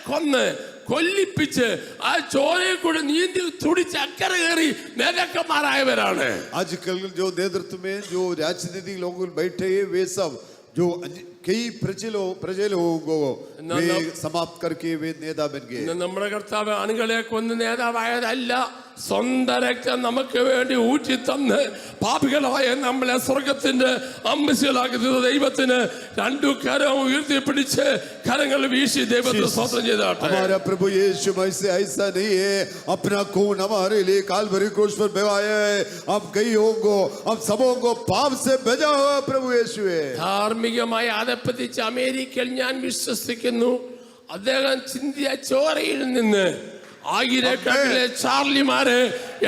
കൊല്ലിപ്പിച്ച് ആ ചോരയിൽ കൂടെ നീന്തി തുടിച്ച് അക്കരെ കയറി നേതാക്കന്മാരായവരാണ്. आजकल जो नेतृत्व में जो राजनीतिक लोग बैठे हैं, वे सब जो कई प्रजा लोगों को वे समाप्त करके वे नेता बन गए. നമ്മുടെ കർത്താവ് അണികളെ കൊന്ന് നേതാവായതല്ല, സ്വന്തം രക്തം നമുക്ക് വേണ്ടി ഊറ്റി തന്ന് പാപികളായ നമ്മളെ സ്വർഗത്തിന്റെ അംബസികളാക്കി ദൈവത്തിന് 2 കരം ഉയർത്തിപ്പിടിച്ച് കരങ്ങൾ വീശി ദൈവത്തെ സ്തോത്രം ചെയ്താട്ടെ. हमारा प्रभु यीशु मसीह ऐसा नहीं है, अपना खून हमारे लिए काल्वरी क्रूस पर बहाया है. हम कईयों को, हम सबों को पाप से बचा हुआ प्रभु यीशु है. ധാർമ്മികമായി അതപ്പതിച്ച അമേരിക്കയിൽ ഞാൻ വിശ്വസിക്കുന്നു, അദ്ദേഹം ചിന്തിയ ചോരയിൽ നിന്ന് ആയിരക്കണക്കിലെ ചാർലിമാരെ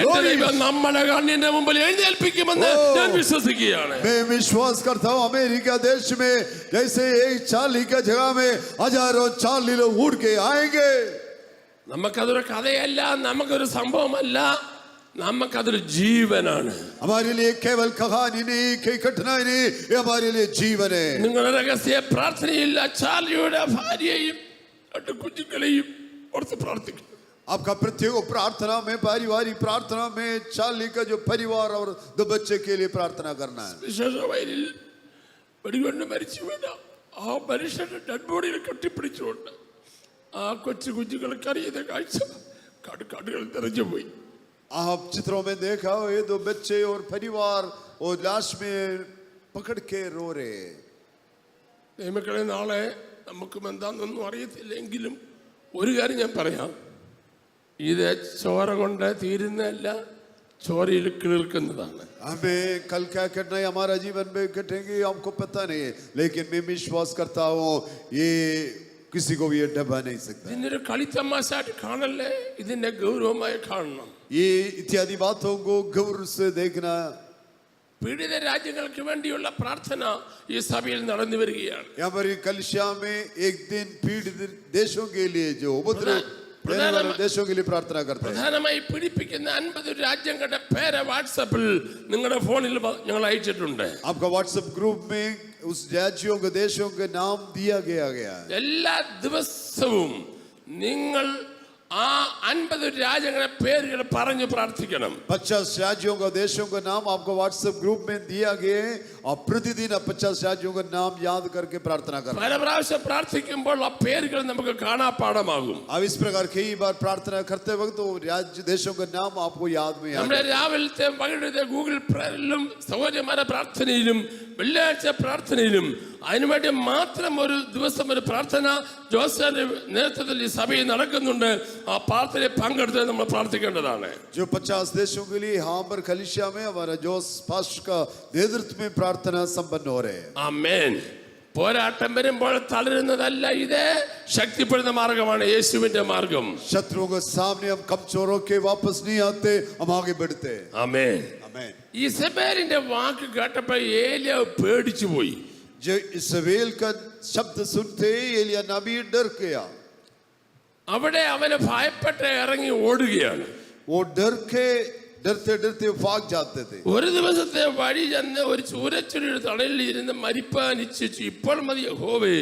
എന്റെ ദൈവം നമ്മുടെ കണ്ണിന്റെ മുമ്പിൽ എഴുന്നേൽപ്പിക്കുമെന്ന് ഞാൻ വിശ്വസിക്കുകയാണ്. मैं विश्वास करता हूँ अमेरिका देश में जैसे एक चार्ली का जगह में हजारों चार्ली लोग उड़ के आएंगे. നമുക്കതൊരു കഥയല്ല, നമുക്കൊരു സംഭവമല്ല, നമുക്കതൊരു ജീവനാണ്. हमारे लिए केवल कहानी नहीं, कोई कठिनाई नहीं, ये हमारे लिए जीवन है. നിങ്ങളുടെ രഹസ്യ പ്രാർത്ഥനയില്ല ചാർലിയുടെ ഭാര്യയും 2 കുഞ്ഞുങ്ങളെയും ഓർത്ത് പ്രാർത്ഥിക്കും. आपका प्रत्येक प्रार्थना में, पारिवारिक प्रार्थना में चार्ली का जो परिवार और 2 बच्चे के लिए प्रार्थना करना है. വിശേഷ വയലിൽ വെടികൊണ്ട് മരിച്ചു വീണ ആ മനുഷ്യന്റെ ഡെഡ് ബോഡിയിൽ കെട്ടിപ്പിടിച്ചുകൊണ്ട് ആ കൊച്ചു കുഞ്ഞുങ്ങളെ കരയുന്ന കാഴ്ച കടുകൾ നിറഞ്ഞുപോയി. आप चित्रों में देखा हो, ये 2 बच्चे और परिवार और लाश में पकड़ के रो रहे. ദൈവമക്കളെ, നാളെ നമുക്കും എന്താണെന്നൊന്നും അറിയത്തില്ലെങ്കിലും ഒരു കാര്യം ഞാൻ പറയാം, ഇത് ചോര കൊണ്ട് തീരുന്നതല്ല, ചോരയിൽ കിളിർക്കുന്നതാണ്. हमें कल क्या करना है हमारा जीवन में कटेंगे हमको पता नहीं है, लेकिन मैं विश्वास करता हूँ ये किसी को भी ये डबा नहीं सकता। ഇതിനൊരു കളിത്തമാശായിട്ട് കാണല്ലേ, ഇതിനെ ഗൗരവമായി കാണണം. ये इत्यादि बातों को गौर से देखना। പീഡിത രാജ്യങ്ങൾക്ക് വേണ്ടിയുള്ള പ്രാർത്ഥന ഈ സഭയിൽ നടന്നു വരികയാണ്. यहाँ पर कलिसिया में एक दिन पीड़ित देशों के लिए जो उपद्रव देने वाले देशों के लिए प्रार्थना करते हैं। പ്രധാനമായി പീഡിപ്പിക്കുന്ന 50 രാജ്യങ്ങളുടെ പേര് വാട്സാപ്പിൽ നിങ്ങളുടെ ഫോണിൽ ഞങ്ങൾ അയച്ചിട്ടുണ്ട്. आपका व्हाट्सएप ग्रुप में उस राज्यों के देशों के नाम दिया गया है। എല്ലാ ദിവസവും നിങ്ങൾ ആ 50 രാജ്യങ്ങളുടെ പേരുകൾ പറഞ്ഞു പ്രാർത്ഥിക്കണം. 50 राज्यों का देशों का नाम आपको व्हाट्सएप ग्रुप में दिया गया है और प्रतिदिन 50 राज्यों का नाम याद करके प्रार्थना करना। പല പ്രാവശ്യം പ്രാർത്ഥിക്കുമ്പോൾ ആ പേരുകൾ നമുക്ക് കാണാപ്പാടമാകും. अब इस प्रकार कई बार प्रार्थना करते वक्त तो राज्य देशों का नाम आपको याद में നമ്മുടെ രാവിലത്തെ വൈകിട്ടത്തെ ഗൂഗിൾ പ്രേയറിലും സൗകര്യമായ പ്രാർത്ഥനയിലും വെള്ളിയാഴ്ച പ്രാർത്ഥനയിലും അതിനുവേണ്ടി മാത്രം ഒരു ദിവസം ഒരു പ്രാർത്ഥന ജോസഫിന്റെ നേതൃത്വത്തിൽ ഈ സഭയിൽ നടക്കുന്നുണ്ട്. ആ പ്രാർത്ഥനയിൽ പങ്കെടുത്ത് നമ്മൾ പ്രാർത്ഥിക്കേണ്ടതാണ്. जो 50 देशों के लिए यहाँ पर कलिसिया में हमारा जोस पास्टर का नेतृत्व में प्रार्थना संपन्न हो रहे हैं। ആമേൻ. പോരാട്ടം വരുമ്പോൾ തളരുന്നതല്ല, ഇത് ശക്തിപ്പെടുന്ന മാർഗമാണ്, യേശുവിന്റെ മാർഗം. शत्रुओं के सामने हम कमजोर होके वापस नहीं आते, हम आगे बढ़ते हैं। ആമേൻ. आमीन। ഇസബേലിന്റെ വാക്ക് കേട്ടപ്പോൾ ഏലിയാവ് പേടിച്ചു പോയി. जो इस्राएल का शब्द सुनते एलिया नबी डर गया। അവിടെ അവന് ഭയപ്പെട്ട് ഇറങ്ങി ഓടുകയാണ്. वो डर के डरते डरते भाग जाते थे। ഒരു ദിവസത്തെ വഴി ചെന്ന് ഒരു ചൂരച്ചുടിയുടെ തണലിൽ ഇരുന്ന് മരിപ്പാൻ ഇച്ഛിച്ചു. ഇപ്പോൾ മതി യഹോവേ,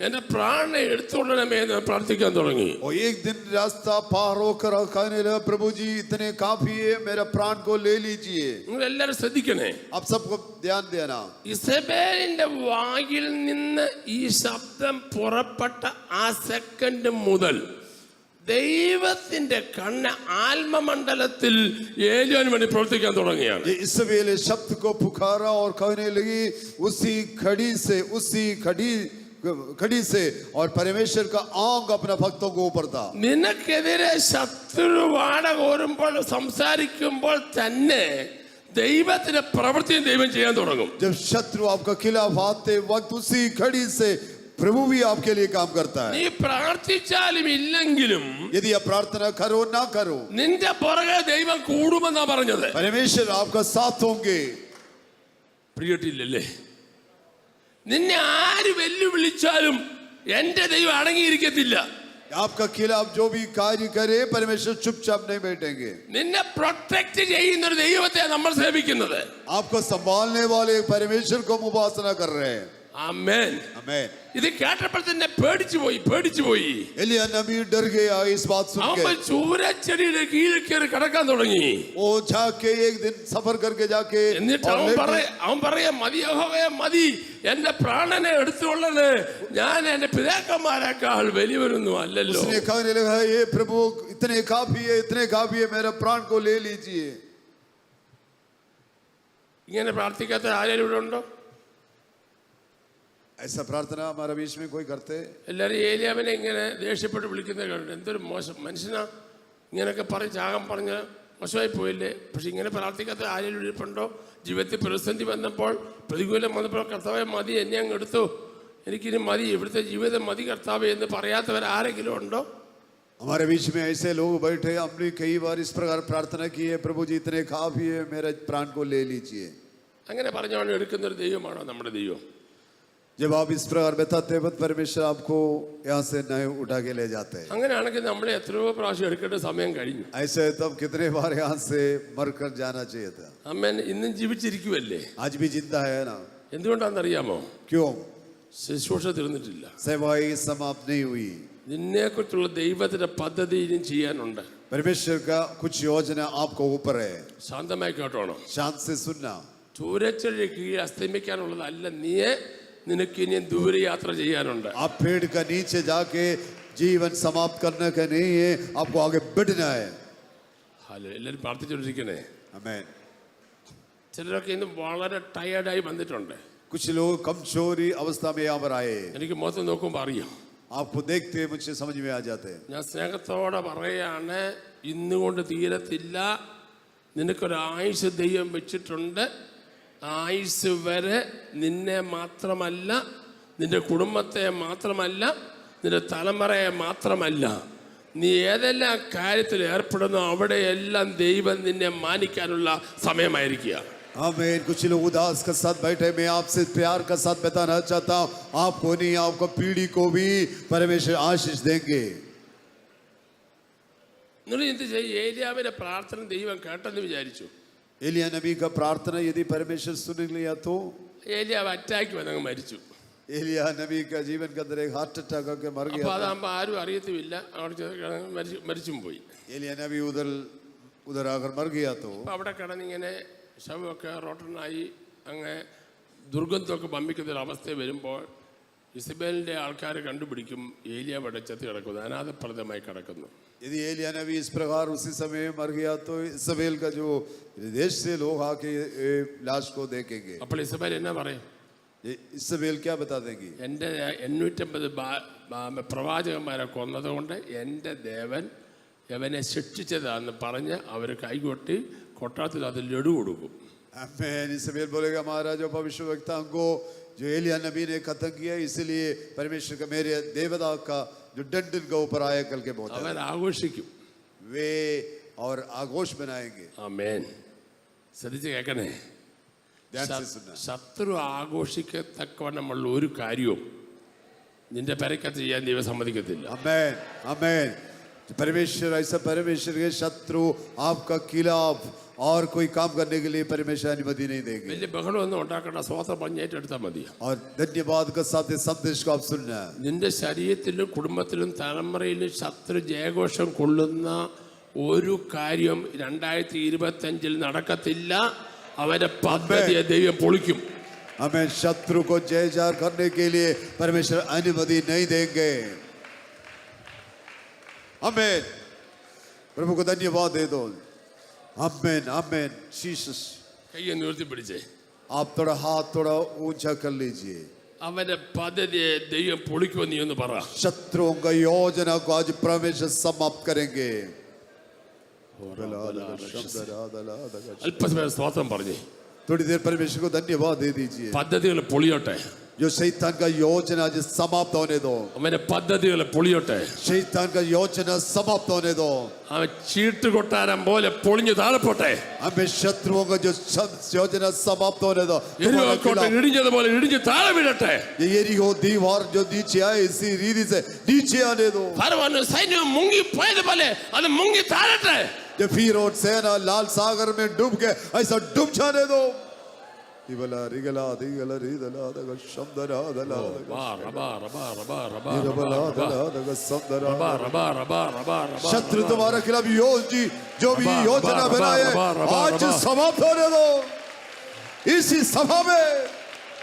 എന്റെ പ്രാണനെ എടുത്തുകൊള്ളണമേ എന്ന് പ്രാർത്ഥിക്കാൻ തുടങ്ങി. और एक दिन रास्ता पार होकर कहने लगा, प्रभु जी इतने काफी है, मेरा प्राण को ले लीजिए। നിങ്ങൾ എല്ലാവരും ശ്രദ്ധിക്കണേ. आप सबको ध्यान देना। ഇസബേലിന്റെ വായിൽ നിന്ന് ഈ ശബ്ദം പുറപ്പെട്ട ആ സെക്കൻഡ് മുതൽ ദൈവത്തിന്റെ കണ്ണ് ആത്മമണ്ഡലത്തിൽ ഏലിയാവിന് വേണ്ടി പ്രവർത്തിക്കാൻ തുടങ്ങിയാണ്. ये इस्राएल शब्द को पुकारा और कहने लगी, उसी खड़ी से और परमेश्वर का आंख अपना भक्तों को ऊपर था। നിനക്കെതിരെ ശത്രു വാട കോരുമ്പോൾ സംസാരിക്കുമ്പോൾ തന്നെ ദൈവത്തിന്റെ പ്രവൃത്തിയും ദൈവം ചെയ്യാൻ തുടങ്ങും. जब शत्रु आपका खिलाफ आते वक्त उसी खड़ी से प्रभु भी आपके लिए काम करता है। നീ പ്രാർത്ഥിച്ചാലും ഇല്ലെങ്കിലും यदि आप प्रार्थना करो ना करो, നിന്റെ പുറകെ ദൈവം കൂടുമെന്നാ പറഞ്ഞത്. परमेश्वर आपका साथ होंगे। പ്രിയട്ടില്ലല്ലേ, നിന്നെ ആര് വെല്ലുവിളിച്ചാലും എന്റെ ദൈവം അടങ്ങിയിരിക്കത്തില്ല. आपका खिलाफ जो भी कार्य करे परमेश्वर चुपचाप नहीं बैठेंगे। നിന്നെ പ്രൊട്ടക്ട് ചെയ്യുന്ന ഒരു ദൈവത്തെ നമ്മൾ സേവിക്കുന്നത്. आपको संभालने वाले परमेश्वर को उपासना कर रहे हैं। ആമേൻ. आमीन। ഇത് കേട്ടപ്പോൾ തന്നെ പേടിച്ചു പോയി. एलिया नबी डर गया इस बात सुन അവൻ के। ചൂരച്ചെടിയുടെ കീഴിൽ കയറി കിടക്കാൻ തുടങ്ങി. वो जाके एक दिन सफर करके जाके എന്നിട്ട് അവൻ പറയാ, മതി യഹോവേ മതി, എന്റെ പ്രാണനെ എടുത്തുകൊള്ളണേ, ഞാൻ എന്റെ പിതാക്കന്മാരെക്കാൾ വലിയവരൊന്നും അല്ലല്ലോ. उसने कहने लगा, ये प्रभु इतने काफी है, मेरा प्राण को ले लीजिए। ഇങ്ങനെ പ്രാർത്ഥിക്കാത്ത ആരെങ്കിലും ഇവിടെ ഉണ്ടോ? ऐसा प्रार्थना हमारे बीच में कोई करते? എല്ലാവരും ഏലിയാവിനെ ഇങ്ങനെ ദേഷ്യപ്പെട്ട് വിളിക്കുന്നത് കണ്ടു. എന്തൊരു മോശം മനുഷ്യനാ, ഇങ്ങനെയൊക്കെ ചാകം പറഞ്ഞ് മോശമായി പോയില്ലേ. പക്ഷെ ഇങ്ങനെ പ്രാർത്ഥിക്കാത്ത ആരെങ്കിലും ഇരിപ്പുണ്ടോ? ജീവിതത്തിൽ പ്രതിസന്ധി വന്നപ്പോൾ, പ്രതികൂലം വന്നപ്പോൾ, കർത്താവെ മതി, എന്നെ അങ്ങ് എടുത്തു, എനിക്കിനി മതി, ഇവിടുത്തെ ജീവിതം മതി കർത്താവെ എന്ന് പറയാത്തവർ ആരെങ്കിലും ഉണ്ടോ? हमारे बीच में ऐसे लोग बैठे, हमने कई बार इस प्रकार प्रार्थना की है, प्रभु जी इतने काफी है, मेरे प्राण को ले लीजिए। അങ്ങനെ പറഞ്ഞാണ് എടുക്കുന്ന ഒരു ദൈവമാണോ നമ്മുടെ ദൈവം? जब आप इस प्रकार बताते हैं परमेश्वर आपको यहाँ से नए उठा के ले जाते हैं। അങ്ങനെയാണെങ്കിൽ നമ്മളെ എത്രയോ പ്രാവശ്യം എടുക്കേണ്ട സമയം കഴിഞ്ഞു. ऐसे तब कितने बार यहाँ से मरकर जाना चाहिए था। അമ്മേൻ ഇന്നും ജീവിച്ചിരിക്കുവല്ലേ? आज भी जिंदा है ना? എന്തുകൊണ്ടാണെന്നറിയാമോ? क्यों? ശുശ്രൂഷ തീർന്നിട്ടില്ല. सेवाई समाप्त नहीं हुई। നിന്നെക്കുറിച്ചുള്ള ദൈവത്തിന്റെ പദ്ധതി ഇനിയും ചെയ്യാനുണ്ട്. परमेश्वर का कुछ योजना आपको ऊपर है। ശാന്തമായി കേട്ടോണം. शांत से सुनना। ചൂരച്ചെടി കീഴിൽ അസ്തമിക്കാനുള്ളതല്ല, നിനക്ക് ഇനിയും ദൂര യാത്ര ചെയ്യാനുണ്ട്. आप पेड़ का नीचे जाके जीवन समाप्त करने का नहीं है, आपको आगे बढ़ना है। ഹലോ, എല്ലാവരും പ്രാർത്ഥിച്ചുകൊണ്ടിരിക്കണേ. आमीन। ചിലരൊക്കെ ഇന്ന് വളരെ ടയേർഡായി വന്നിട്ടുണ്ട്. कुछ लोग कमजोरी अवस्था में यहाँ पर आए, എനിക്ക് മുഖത്ത് നോക്കുമ്പോൾ അറിയാം. आपको देखते मुझे समझ में आ जाते हैं। ഞാൻ സ്നേഹത്തോടെ പറയാണ്, ഇന്നുകൊണ്ട് തീരത്തില്ല. നിനക്കൊരു ആയുസ് ദൈവം വെച്ചിട്ടുണ്ട്. ആയുസ് വരെ നിന്നെ മാത്രമല്ല, നിന്റെ കുടുംബത്തെ മാത്രമല്ല, നിന്റെ തലമുറയെ മാത്രമല്ല, നീ ഏതെല്ലാം കാര്യത്തിൽ ഏർപ്പെടുന്നോ അവിടെയെല്ലാം ദൈവം നിന്നെ മാനിക്കാനുള്ള സമയമായിരിക്കുക. आमीन. कुछ लोग उदास के साथ बैठे, मैं आपसे प्यार के साथ बताना चाहता हूँ, आपको नहीं, आपको पीढ़ी को भी परमेश्वर आशीष देंगे. നിങ്ങൾ എന്ത് ചെയ്യും? ഏലിയാവിന്റെ പ്രാർത്ഥന ദൈവം കേട്ടെന്ന് വിചാരിച്ചു. एलिया नबी का प्रार्थना यदि परमेश्वर सुन लिया तो ഏലിയാവ് അറ്റാക്ക് വന്നങ്ങ് മരിച്ചു. एलिया नबी का जीवन के अंदर एक हार्ट अटैक आके मर അപ്പൊ गया. അതാകുമ്പോ ആരും അറിയത്തുമില്ല, അവിടെ മരിച്ചും പോയി. एलिया नबी उधर आकर मर गया तो അപ്പൊ അവിടെ കിടന്നിങ്ങനെ ശവമൊക്കെ റോട്ടനായി അങ്ങ് ദുർഗന്ധമൊക്കെ ബമ്മിക്കുന്ന ഒരു അവസ്ഥ വരുമ്പോൾ ഇസബേലിന്റെ ആൾക്കാർ കണ്ടുപിടിക്കും ഏലിയ വെടച്ചത്ത് കിടക്കുന്നു, അനാഥപ്രദമായി കിടക്കുന്നു. यदि एलिया नबी इस प्रकार उसी समय मर गया तो इस्राएल का जो देश से लोग आके लाश को देखेंगे. അപ്പോൾ ഇസബേൽ എന്നാ പറയും? इस्राएल क्या बता देंगे? എൻ്റെ 850 പ്രവാചകന്മാരെ കൊന്നതുകൊണ്ട് എൻ്റെ ദേവൻ അവനെ ശിക്ഷിച്ചതാന്ന് പറഞ്ഞ് അവർ കൈകൊട്ടി കൊട്ടാരത്തിൽ അത് ലഡു കൊടുക്കും. आमीन. इस्राएल बोलेगा हमारा जो भविष्यवक्ताओं को जो एलिया नबी ने खत्म किया, इसलिए परमेश्वर का मेरे देवता का जो दंडन का ऊपर आया कल के बहुत അവർ ആഘോഷിക്കും. वे और आघोष बनाएंगे. ആമേൻ. ശ്രദ്ധിച്ച് കേൾക്കണേ. ध्यान से सुनना. ശത്രു ആഘോഷിക്കത്തക്കവണ്ണമുള്ള ഒരു കാര്യവും നിന്റെ പെരക്കത്ത് ചെയ്യാൻ ദൈവം സമ്മതിക്കത്തില്ല. आमीन. आमीन. परमेश्वर ऐसा परमेश्वर के शत्रु आपका खिलाफ और कोई काम करने के लिए परमेश्वर अनुमति नहीं देंगे. വലിയ ബഹളമൊന്നും ഉണ്ടാക്കേണ്ട, സ്വതന്ത്രം പറഞ്ഞ് ഏറ്റെടുത്താൽ മതി. और धन्यवाद का साथ इस संदेश को आप सुनना. നിന്റെ ശരീരത്തിലും കുടുംബത്തിലും തലമുറയിലും ശത്രു ജയഘോഷം കൊള്ളുന്ന ഒരു കാര്യം 2025 നടക്കത്തില്ല. അവന്റെ പദ്ധതിയെ ദൈവം പൊളിക്കും. हमें शत्रु को जय जय करने के लिए परमेश्वर अनुमति नहीं देंगे. आमीन. प्रभु को धन्यवाद दे दो. आमीन. आमीन. जीसस. കയ്യെ നിവർത്തി പിടിച്ചേ. आप थोड़ा हाथ थोड़ा ऊंचा कर लीजिए. അവന്റെ പദ്ധതിയെ ദൈവം പൊളിക്കുമെന്ന് നീ ഒന്ന് പറ. शत्रुओं का योजना को आज परमेश्वर समाप्त करेंगे. അല്പസമയം സ്തോത്രം പറഞ്ഞേ. थोड़ी देर परमेश्वर को धन्यवाद दे दीजिए. പദ്ധതികൾ പൊളിയോട്ടെ. जो शैतान का योजना आज समाप्त होने दो. അവന്റെ പദ്ധതികൾ പൊളിയോട്ടെ. शैतान का योजना समाप्त होने दो. അവൻ ചീട്ടുകൊട്ടാരം പോലെ പൊളിഞ്ഞു താഴെപ്പോട്ടെ. हमें शत्रुओं का जो योजना समाप्त होने दो. എരിഹോക്കോട്ട ഇടിഞ്ഞതുപോലെ ഇടിഞ്ഞ് താഴെ വീഴട്ടെ. ये यरीहो दीवार जो नीचे आए इसी रीति से नीचे आने दो. ഫറവോന്റെ സൈന്യം മുങ്ങി പോയതുപോലെ അത് മുങ്ങി താഴട്ടെ. जो फीरोन सेना लाल सागर में डूब गए ऐसा डूब जाने दो. इवला रिगला दिगला रिदला दग शब्दरा दला റബാ റബാ റബാ റബാ റബാ इरबला दला दग शब्दरा. റബാ റബാ റബാ റബാ റബാ. शत्रु तुम्हारे खिलाफ जो भी योजना बनाए आज समाप्त होने दो. इसी सभा में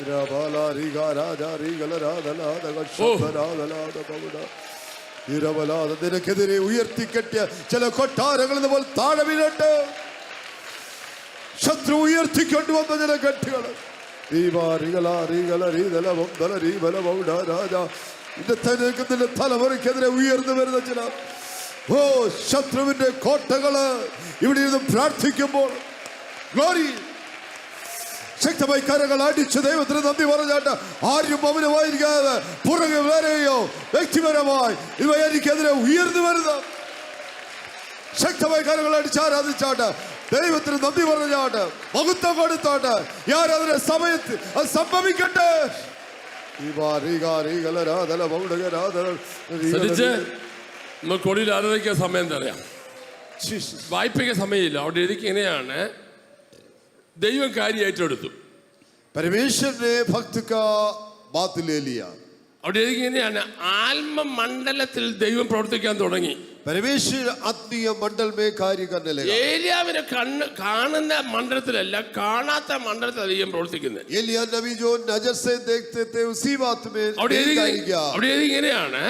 इरबला रिगा राजा रिगल रादला दग शब्दरा दला दगुड़ा इरबला നിനക്കെതിരെ ഉയർത്തി കെട്ടിയ ചില കൊട്ടാരങ്ങൾ നമ്മൾ താഴെ വീഴട്ടെ. ശത്രു ഉയർത്തിക്കൊണ്ടുവന്ന ചില കെട്ടുകൾ നിന്റെ തലമുറയ്ക്കെതിരെ ഉയർന്നു വരുന്ന ചില ശത്രുവിന്റെ കോട്ടകള് ഇവിടെ ഇരുന്ന് പ്രാർത്ഥിക്കുമ്പോൾ ഗ്ലോറി ശക്തമായി കരങ്ങൾ അടിച്ച് ദൈവത്തിന് നന്ദി പറഞ്ഞാട്ട് ആരും മൗനമായിരിക്കാതെ പുറകെ വരെയോ വ്യക്തിപരമായി ഇവ എനിക്കെതിരെ ഉയർന്നു വരുന്ന ശക്തമായി കരങ്ങൾ അടിച്ച് ആരാധിച്ചാട്ട് ദൈവത്തിന് നന്ദി പറഞ്ഞാട്ട് മഹത്വം കൊടുത്താട്ട് ഞാൻ അതിന്റെ സമയത്ത് അത് സംഭവിക്കട്ടെ. നമുക്ക് കൊടിയിൽ ആരാധിക്കാൻ സമയം തരാം, വായ്പയ്ക്ക് സമയമില്ല. അവിടെ എഴുതി ഇങ്ങനെയാണ്, ദൈവം കാര്യം ഏറ്റെടുത്തു. परमेश्वर ने भक्त का बात ले लिया. അവിടെ എഴുതി ഇങ്ങനെയാണ്, ആത്മമണ്ഡലത്തിൽ ദൈവം പ്രവർത്തിക്കാൻ തുടങ്ങി. परमेश्वर आत्मीय मंडल में कार्य करने लगा. ഏലിയാവിനെ കാണുന്ന മണ്ഡലത്തിലല്ല, കാണാത്ത മണ്ഡലത്തിൽ ദൈവം പ്രവർത്തിക്കുന്നത്. एलिया नबी जो नजर से देखते थे उसी बात में അവിടെ नहीं എഴുതി गया. ഇങ്ങനെയാണ്,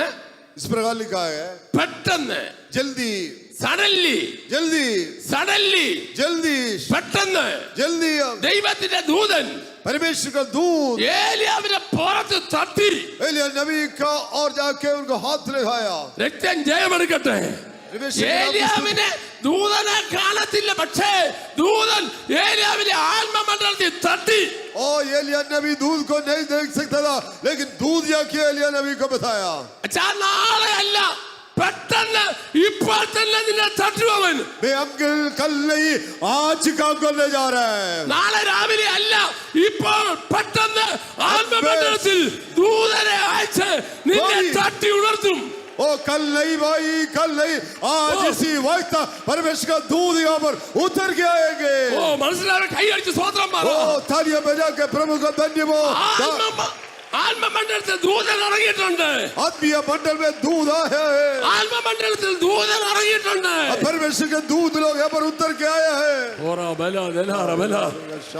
इस प्रकार लिखा है, പെട്ടെന്ന് जल्दी സഡൻലി जल्दी സഡൻലി जल्दी പെട്ടെന്ന് जल्दी ദൈവത്തിന്റെ ദൂതൻ परमेश्वर का दूत ഏലിയാവിനെ പുറത്ത് തട്ടി एलिया नबी का और जाके उनको हाथ लगाया. രക്തം ജയമെടുക്കട്ടെ. ഏലിയാവിനെ ദൂതനെ കാണത്തില്ല, പക്ഷേ ദൂതൻ ഏലിയാവിനെ ആത്മമണ്ഡലത്തിൽ തട്ടി. ओ एलिया नबी दूध को नहीं देख सकता था, लेकिन दूध जाके एलिया नबी को बताया. നാളെ അല്ല, പെട്ടെന്ന് ഇപ്പോൾ തന്നെ നിന്നെ തട്ടുവൻ. मैं अंकल कल नहीं आज काम करने जा रहा है. നാളെ രാവിലെ അല്ല, ഇപ്പോൾ പെട്ടെന്ന് ആത്മമണ്ഡലത്തിൽ ദൂതനെ അയച്ച് നിന്നെ തട്ടി ഉണർത്തും. ओ कल नहीं भाई, कल नहीं, आज इसी वक्त परमेश्वर का दूध यहाँ पर उतर के आएंगे. ഓ മനസ്സിലാവും, കൈയടിച്ച് സ്വതന്ത്രം പറ. ओ तालियां बजा के प्रभु का धन्यवाद. ആത്മമണ്ഡലത്തിൽ ദൂതൻ ഇറങ്ങിയിട്ടുണ്ട്. आत्मीय मंडल में दूध आया है. ആത്മമണ്ഡലത്തിൽ ദൂതൻ ഇറങ്ങിയിട്ടുണ്ട്. परमेश्वर के दूध लोग यहाँ पर उतर के आया है.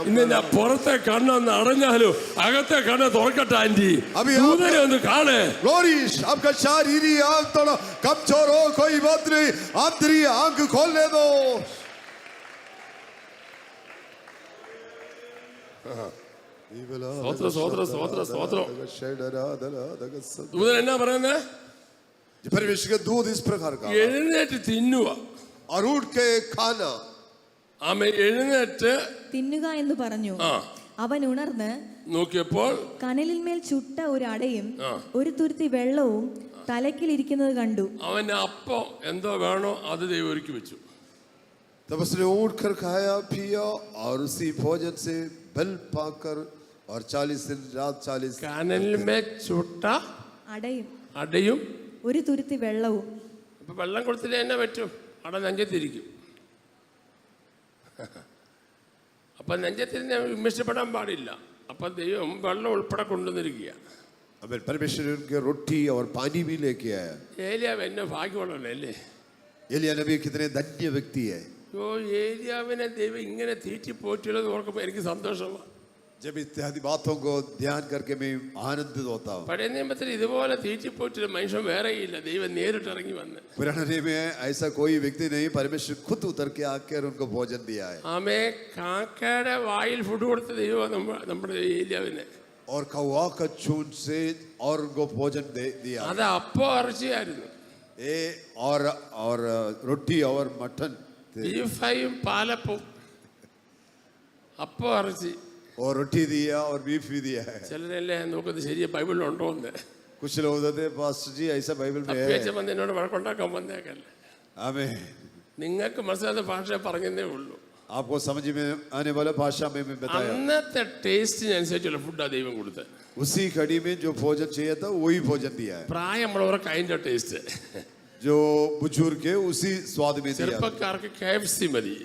ഇന്ന് ഞാൻ പുറത്തെ കണ്ണെന്ന് അടഞ്ഞാലും അകത്തെ കണ്ണ് തുറക്കട്ടെ ആന്റി. ദൂതനെ ഒന്ന് കാണേ. ग्लोरीश आपका शारीरिक आंख थोड़ा कमजोर हो, कोई बात नहीं, आंतरिक आंख खोलने दो. സ്തോത്രം, സ്തോത്രം, സ്തോത്രം, സ്തോത്രം. ദൂതൻ എന്നാ പറയുന്നത്? परमेश्वर का दूध इस प्रकार का എഴുന്നേറ്റ് തിന്നുക. और उठ के खाना. ആമേ, എഴുന്നേറ്റ് തിന്നുക എന്ന് പറഞ്ഞു. അവൻ ഉണർന്ന് നോക്കിയപ്പോൾ കനലിന്മേൽ ചുട്ട ഒരു അടയും ഒരു തുരുത്തി വെള്ളവും തലക്കിലിരിക്കുന്നത് കണ്ടു. അവന് അപ്പം എന്തോ വേണോ അത് ദൈവം ഒരുക്കി വെച്ചു. तब उसने उठ कर खाया पिया और उसी भोजन से बल पाकर और 40 दिन रात 40 കനലിന്മേ ചുട്ട അടയും ഒരു തുരുത്തി വെള്ളവും. അപ്പൊ വെള്ളം കൊടുത്തില്ലേ എന്നാ പറ്റും? അട നെഞ്ചത്തിരിക്കും. അപ്പൊ നെഞ്ചത്തിരിഞ്ഞ വിമർശപ്പെടാൻ പാടില്ല. അപ്പൊ ദൈവം വെള്ളം ഉൾപ്പെടെ കൊണ്ടുവന്നിരിക്കുക. अबे परमेश्वर उनके रोटी और पानी भी लेके आया. ഏലിയാവ് എന്നെ ഭാഗ്യമുള്ളല്ലേ? एलिया नबी कितने धन्य व्यक्ति है. ഏലിയാവിനെ ദൈവം ഇങ്ങനെ തീറ്റി പോറ്റുള്ളത് ഓർക്കുമ്പോൾ എനിക്ക് സന്തോഷമാണ്. जब इत्यादि बातों को ध्यान करके मैं आनंदित होता हूँ. പഴയ നിയമത്തിൽ ഇതുപോലെ തീറ്റി പോറ്റൊരു മനുഷ്യൻ വേറെയില്ല. ദൈവം നേരിട്ട് ഇറങ്ങി വന്ന്. पुराने नियम में ऐसा कोई व्यक्ति नहीं, परमेश्वर खुद उतर के आकर उनको भोजन दिया है. ആമേ, കാക്കയുടെ വായിൽ ഫുഡ് കൊടുത്ത ദൈവം നമ്മുടെ ഏലിയാവിനെ. और कौवा का चून से और उनको भोजन दिया. അത് അപ്പോ ഇറച്ചിയായിരുന്നു. और रोटी और मटन, ബീഫയും പാലപ്പവും. അപ്പോ ഇറച്ചി. और रोटी दिया और बीफ भी दिया है. ചിലരല്ലേ നോക്കുന്നത് ശരിയാ ബൈബിളിലുണ്ടോ എന്ന്. कुछ लोग होते हैं पास्टर जी ऐसा बाइबल में है. അപ്പേച്ച വന്ന് എന്നോട് വഴക്കുണ്ടാക്കാൻ വന്നേക്കല്ലേ. आमीन. നിങ്ങൾക്ക് മനസ്സിലാത്ത ഭാഷ പറഞ്ഞതേ ഉള്ളൂ. आपको समझ में आने वाला भाषा में मैं बताया. അന്നത്തെ ടേസ്റ്റിനനുസരിച്ചുള്ള ഫുഡാ ദൈവം കൊടുത്തത്. उसी कड़ी में जो भोजन चाहिए था वही भोजन दिया है. പ്രായമുള്ളവർക്ക് അതിന്റെ ടേസ്റ്റ്, जो बुजुर्ग है उसी स्वाद में दिया. ചെറുപ്പക്കാർക്ക് KFC മതി.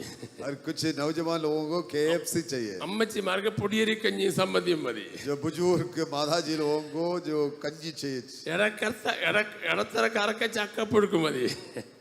और कुछ नौजवान लोगों को KFC चाहिए. അമ്മച്ചിമാർക്ക് പൊടിയരിക്കഞ്ഞി സമ്മതിയും മതി. जो बुजुर्ग माता जी लोगों को जो कंजी चाहिए. ഇടത്തരക്കാർക്ക് ചക്കപ്പുഴുക്ക് മതി.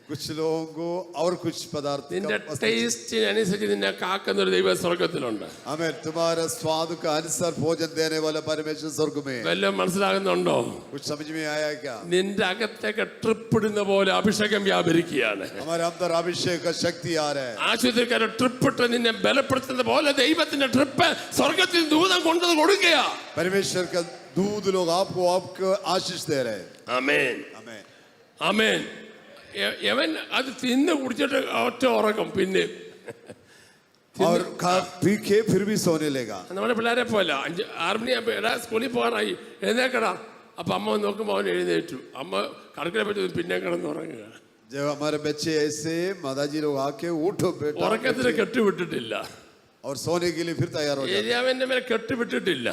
कुछ लोगों को और कुछ पदार्थ നിന്റെ ടേസ്റ്റിനനുസരിച്ച് നിന്നെ കാക്കുന്ന ഒരു ദൈവം സ്വർഗത്തിലുണ്ട്. हमें तुम्हारा स्वाद का अनुसार भोजन देने वाला परमेश्वर स्वर्ग में. വല്ലതും മനസ്സിലാകുന്നുണ്ടോ? कुछ समझ में आया क्या? നിന്റെ അകത്തേക്ക് ട്രിപ്പ് ഇടുന്ന പോലെ അഭിഷേകം വ്യാപരിക്കുകയാണ്. हमारे अंदर अभिषेक का शक्ति आ रहा है. ആശുപത്രിക്കാരെ ട്രിപ്പ് ഇട്ട് നിന്നെ ബലപ്പെടുത്തുന്ന പോലെ ദൈവത്തിന്റെ ട്രിപ്പ് സ്വർഗത്തിൽ ദൂതം കൊണ്ടത് കൊടുക്കുക. परमेश्वर का दूध लोग आपको आशीष दे रहे हैं. ആമേൻ, आमीन. ആമേൻ. യവൻ അത് തിന്ന് കുടിച്ചിട്ട് ഒറ്റ ഉറക്കം. പിന്നെ और खा पी के फिर भी सोने लेगा. നമ്മുടെ പിള്ളേരെ പോലെ 6 മണിയാകുമ്പോ എടാ സ്കൂളിൽ പോകാനായി എഴുന്നേക്കടാ. അപ്പൊ അമ്മ നോക്കുമ്പോൾ അവൻ എഴുന്നേറ്റു. അമ്മ കടക്കിനെ പറ്റി പിന്നെ കിടന്ന് ഉറങ്ങുക. जब हमारे बच्चे ऐसे माताजी लोग आके उठो बेटा, ഉറക്കത്തിന് കെട്ടുവിട്ടിട്ടില്ല. और सोने के लिए फिर तैयार हो जाते. ഏലിയാവിന്റെ മേലെ കെട്ടുവിട്ടിട്ടില്ല.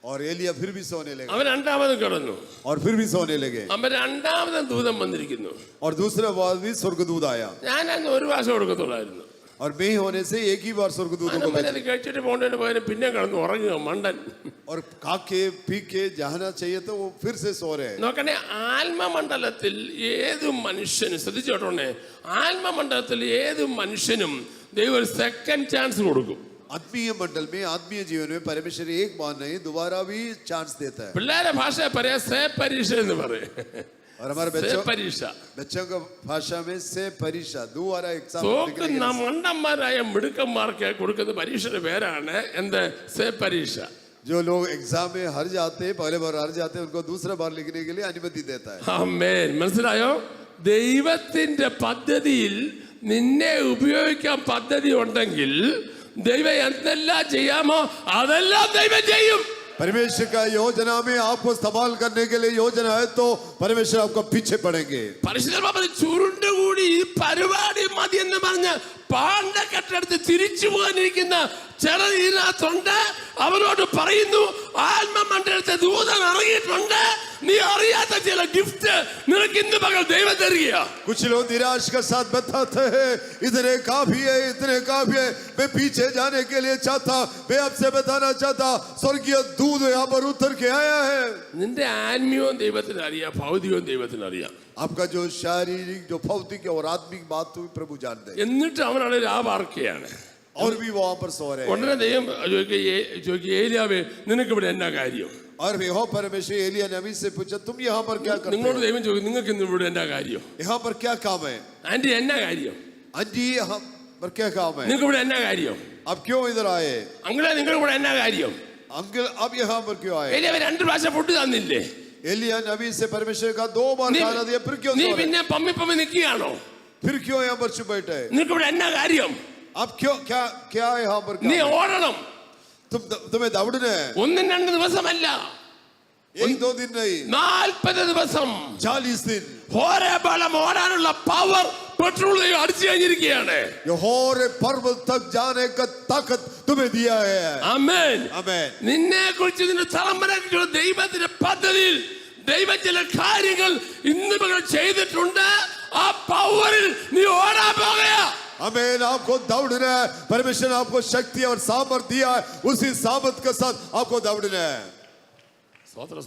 और एलिया फिर भी सोने लगा. അവൻ രണ്ടാമതും കിടന്നു. और फिर भी सोने लगे. അവൻ രണ്ടാമതും ദൂതം വന്നിരിക്കുന്നു. और दूसरा बार भी स्वर्गदूत आया. ഞാൻ അന്ന് ഒരു പ്രാവശ്യം കൊടുക്കത്തുള്ളായിരുന്നു. और मैं होने से एक ही बार स्वर्गदूतों को भेजा. കഴിച്ചിട്ട് പോകേണ്ടതിന് പകരം പിന്നെ കിടന്നു ഉറങ്ങുക മണ്ടൻ. और खा के पी के जाना चाहिए तो वो फिर से सो रहे हैं. നോക്കണേ, ആത്മമണ്ഡലത്തിൽ ഏത് മനുഷ്യനും ശ്രദ്ധിച്ചോട്ടോണേ, ആത്മമണ്ഡലത്തിൽ ഏത് മനുഷ്യനും ദൈവം ഒരു സെക്കൻഡ് ചാൻസ് കൊടുക്കും. आत्मीय मंडल में आत्मीय जीवन में परमेश्वर एक बार नहीं दोबारा भी चांस देता है. പിള്ളേരെ ഭാഷ പറയാ സേ പരീക്ഷ എന്ന് പറയും. और हमारे बच्चों का भाषा में से परीक्षा दोबारा एग्जाम. തോക്കുന്ന മണ്ടന്മാരായ മിടുക്കന്മാർക്ക് കൊടുക്കുന്ന പരീക്ഷയുടെ പേരാണ് എന്ത്? സേ പരീക്ഷ. जो लोग एग्जाम में हार जाते हैं, पहले बार हार जाते हैं, उनको दूसरा बार लिखने के लिए अनुमति देता है. ആമേൻ. മനസ്സിലായോ? ദൈവത്തിന്റെ പദ്ധതിയിൽ നിന്നെ ഉപയോഗിക്കാൻ പദ്ധതി ഉണ്ടെങ്കിൽ ദൈവം എന്തെല്ലാം ചെയ്യാമോ അതെല്ലാം ദൈവം ചെയ്യും. परमेश्वर का योजना में आपको इस्तेमाल करने के लिए योजना है तो परमेश्वर आपको पीछे पड़ेंगे. പരിശുദ്ധ ചുരുണ്ടുകൂടി ഈ പരിപാടി മതി എന്ന് പറഞ്ഞ് പാണ്ട കെട്ടെടുത്ത് തിരിച്ചു പോകാനിരിക്കുന്ന ചിലർ ഇതിനകത്തുണ്ട്. അവരോട് പറയുന്നു, ആത്മമണ്ഡലത്തെ ദൂതൻ ഇറങ്ങിയിട്ടുണ്ട്, നീ അറിയാത്ത ചില ഗിഫ്റ്റ് നിനക്ക് ഇന്ന് പകൽ ദൈവം തരിക. कुछ लोग निराश के साथ बताते हैं इतने काफी है, इतने काफी है, मैं पीछे जाने के लिए चाहता, मैं आपसे बताना चाहता स्वर्गीय दूध यहाँ पर उतर के आया है. നിന്റെ ആത്മീയവും ദൈവത്തിന് അറിയാം, ഭൗതികവും ദൈവത്തിന് അറിയാം. आपका जो शारीरिक जो भौतिक और आत्मिक बात तो प्रभु जानते हैं. എന്നിട്ട് അവനാണ് രാപാർക്കുകയാണ്. और भी वहां पर सो रहे हैं. ഉടനെ ദൈവം ചോദിക്കുക, ഏലിയാവേ നിനക്ക് ഇവിടെ എന്നാ കാര്യം? और यहोवा परमेश्वर एलिया नबी से पूछा, तुम यहाँ पर क्या करते നിങ്ങളോട് हो? ദൈവം ചോദിക്കും, നിങ്ങൾക്ക് ഇന്ന് ഇവിടെ എന്നാ കാര്യം? यहाँ पर क्या काम है? ആന്റി എന്നാ കാര്യം? आंटी यहाँ पर क्या काम है? നിങ്ങൾക്ക് ഇവിടെ എന്നാ കാര്യം? आप क्यों इधर आए? അങ്ങളെ നിങ്ങൾ ഇവിടെ എന്നാ കാര്യം? अंकल आप यहाँ पर क्यों आए? ഏലിയാവ് 2 പ്രാവശ്യം ഫുഡ് തന്നില്ലേ? एलिया नबी से परमेश्वर का 2 बार खाना दिया, फिर क्यों നീ सो रहे? പിന്നെ പമ്മി നിൽക്കുകയാണോ? फिर क्यों यहाँ पर चुप बैठे? നിനക്ക് ഇവിടെ എന്നാ കാര്യം? आप क्यों क्या क्या यहाँ पर നീ काम है? ഓടണം. तुम्हें दौड़ना है. 1-2 ദിവസമല്ല, 1-2 दिन नहीं, 40 ദിവസം 40 दिन. ഓരോ ബലം ഓടാനുള്ള പവർ പെട്രോൾ അടിച്ചു കഴിഞ്ഞിരിക്കുകയാണ്. यहोवा पर्वत तक जाने का ताकत तुम्हें दिया है. ആമേൻ. आमीन. നിന്നെ കുറിച്ച് നിന്റെ തലമുറയ്ക്കുള്ള ദൈവത്തിന്റെ പദ്ധതിയിൽ ദൈവം ചില കാര്യങ്ങൾ ഇന്ന് പകൽ ചെയ്തിട്ടുണ്ട്. ആ പവറിൽ നീ ഓടാൻ പോകുക. आमीन. आपको दौड़ना है. परमेश्वर ने आपको शक्ति और सामर्थ दिया है, उसी सामर्थ के साथ आपको दौड़ना है. സ്വോത്രം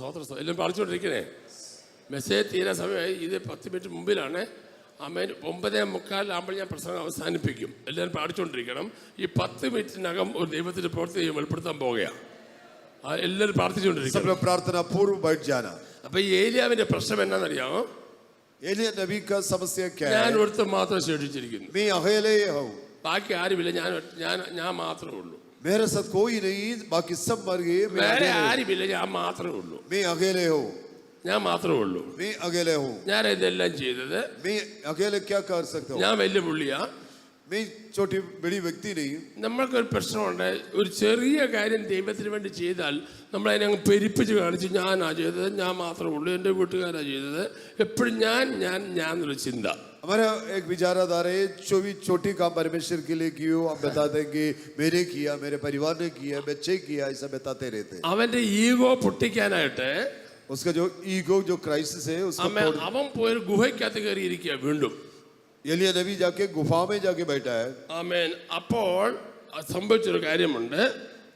എല്ലാം പഠിച്ചുകൊണ്ടിരിക്കണേ. മെസ്സേജ് തീരെ സമയമായി. ഇത് 10 മിനിറ്റ് മുമ്പിലാണ്. ആമേൻ. 9:45 ആകുമ്പോൾ ഞാൻ പ്രസംഗം അവസാനിപ്പിക്കും. എല്ലാവരും പഠിച്ചുകൊണ്ടിരിക്കണം. ഈ 10 മിനിറ്റിനകം ഒരു ദൈവത്തിന്റെ പ്രവൃത്തി വെളിപ്പെടുത്താൻ പോകുകയാണ്. എല്ലാവരും सब പ്രാർത്ഥിച്ചുകൊണ്ടിരിക്കണം. लोग प्रार्थना पूर्व बैठ जाना. അപ്പൊ ഈ ഏലിയാവിന്റെ പ്രശ്നം എന്നാണെന്നറിയാമോ? एलिया नबी का समस्या क्या ഞാൻ है? ഒരുത്തം മാത്രം ശേഷിച്ചിരിക്കുന്നു. मैं अकेले हूँ, ബാക്കി ആരുമില്ല. ഞാൻ മാത്രമേ ഉള്ളൂ. मेरे साथ कोई नहीं, बाकी सब मर गए. मैं വേറെ अकेले हूँ. ആരുമില്ല. ഞാൻ മാത്രമേ ഉള്ളൂ. मैं अकेले हूँ. ഞാൻ മാത്രമേ ഉള്ളൂ. मैं अकेले हूँ. ഞാൻ ഇതെല്ലാം ചെയ്തത്. मैं अकेले क्या कर सकता हूँ? ഞാൻ വലിയ പുള്ളിയാ. मैं छोटी बड़ी व्यक्ति नहीं. നമ്മൾക്കൊരു പ്രശ്നമുണ്ട്. ഒരു ചെറിയ കാര്യം ദൈവത്തിന് വേണ്ടി ചെയ്താൽ നമ്മൾ അതിനെ അങ്ങ് പെരുപ്പിച്ച് കാണിച്ച് ഞാനാ ചെയ്തത്, ഞാൻ മാത്രമേ ഉള്ളൂ, എൻ്റെ വീട്ടുകാരാ ചെയ്തത്, എപ്പോഴും ഞാൻ എന്നൊരു ചിന്ത. हमारा एक विचारधारा है, जो भी छोटी काम परमेश्वर के लिए किया हम बता देंगे, मैंने किया, मेरे परिवार ने किया, बच्चे किया, ऐसा बताते रहते हैं. അവന്റെ ഈഗോ പൊട്ടിക്കാനായിട്ട് उसका जो ईगो जो क्राइसिस है उसको അവൻ പോയൊരു ഗുഹയ്ക്കകത്ത് കയറിയിരിക്കുക വീണ്ടും. एलिया नबी जाके गुफा में जाके बैठा है. ആമേൻ. അപ്പോൾ സംഭവിച്ചൊരു കാര്യമുണ്ട്.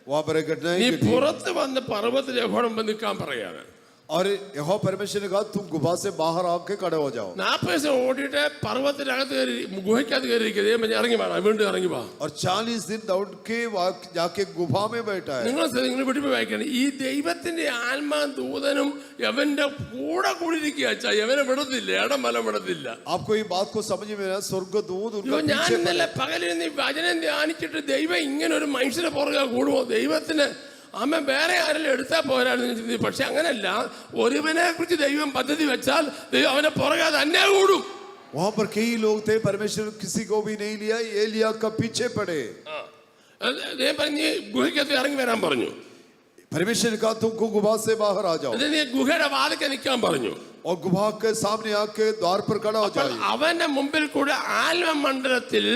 वहां पर एक घटना നീ है कि പുറത്ത് വന്ന് പർവ്വതത്തിൽ യഹോവയുടെ മുമ്പിൽ നിൽക്കാൻ പറയാണ്. और यहोवा परमेश्वर ने कहा तुम गुफा से बाहर आके खड़े हो जाओ. 40 ദിവസം ഓടിയിട്ട് പർവ്വതത്തിനകത്ത് കയറി ഗുഹയ്ക്കകത്ത് കയറിയിരിക്കുക. ഇറങ്ങി വേണം, വീണ്ടും ഇറങ്ങി വാ. और 40 दिन दौड़ के जाके गुफा में बैठा है. നിങ്ങൾ വിട്ടുപോയി വായിക്കണം. ഈ ദൈവത്തിന്റെ ആത്മാ ദൂതനും യവന്റെ കൂടെ കൂടിയിരിക്കുക. യവനെ വിടത്തില്ല, ഇടമല വിടത്തില്ല. आपको ये बात को समझ में आया, स्वर्गदूत उनका ഞാൻ पीछे ഇന്നലെ പകലിൽ നീ വചനം ധ്യാനിച്ചിട്ട് ദൈവം ഇങ്ങനെ ഒരു മനുഷ്യനെ പുറകെ കൂടുമോ? ദൈവത്തിന് അമ്മ വേറെ ആരെങ്കിലും എടുത്താൽ പോരായിരുന്നു ചിന്തി. പക്ഷെ അങ്ങനല്ല. ഒരുവനെ കുറിച്ച് ദൈവം പദ്ധതി വെച്ചാൽ ദൈവം അവനെ പുറകെ തന്നെ കൂടും. वहां पर कई लोग थे, परमेश्वर किसी को भी नहीं लिया, एलिया का पीछे पड़े. ദൈവം പറഞ്ഞ് ഗുഹയ്ക്കകത്ത് ഇറങ്ങി വരാൻ പറഞ്ഞു. परमेश्वर ने कहा तुमको गुफा से बाहर आ जाओ നീ ഗുഹയുടെ വാതിൽക്ക് നിൽക്കാൻ പറഞ്ഞു. और गुफा के सामने आके द्वार पर खड़ा हो जाओ. അവന്റെ മുമ്പിൽ കൂടെ ആത്മമണ്ഡലത്തിൽ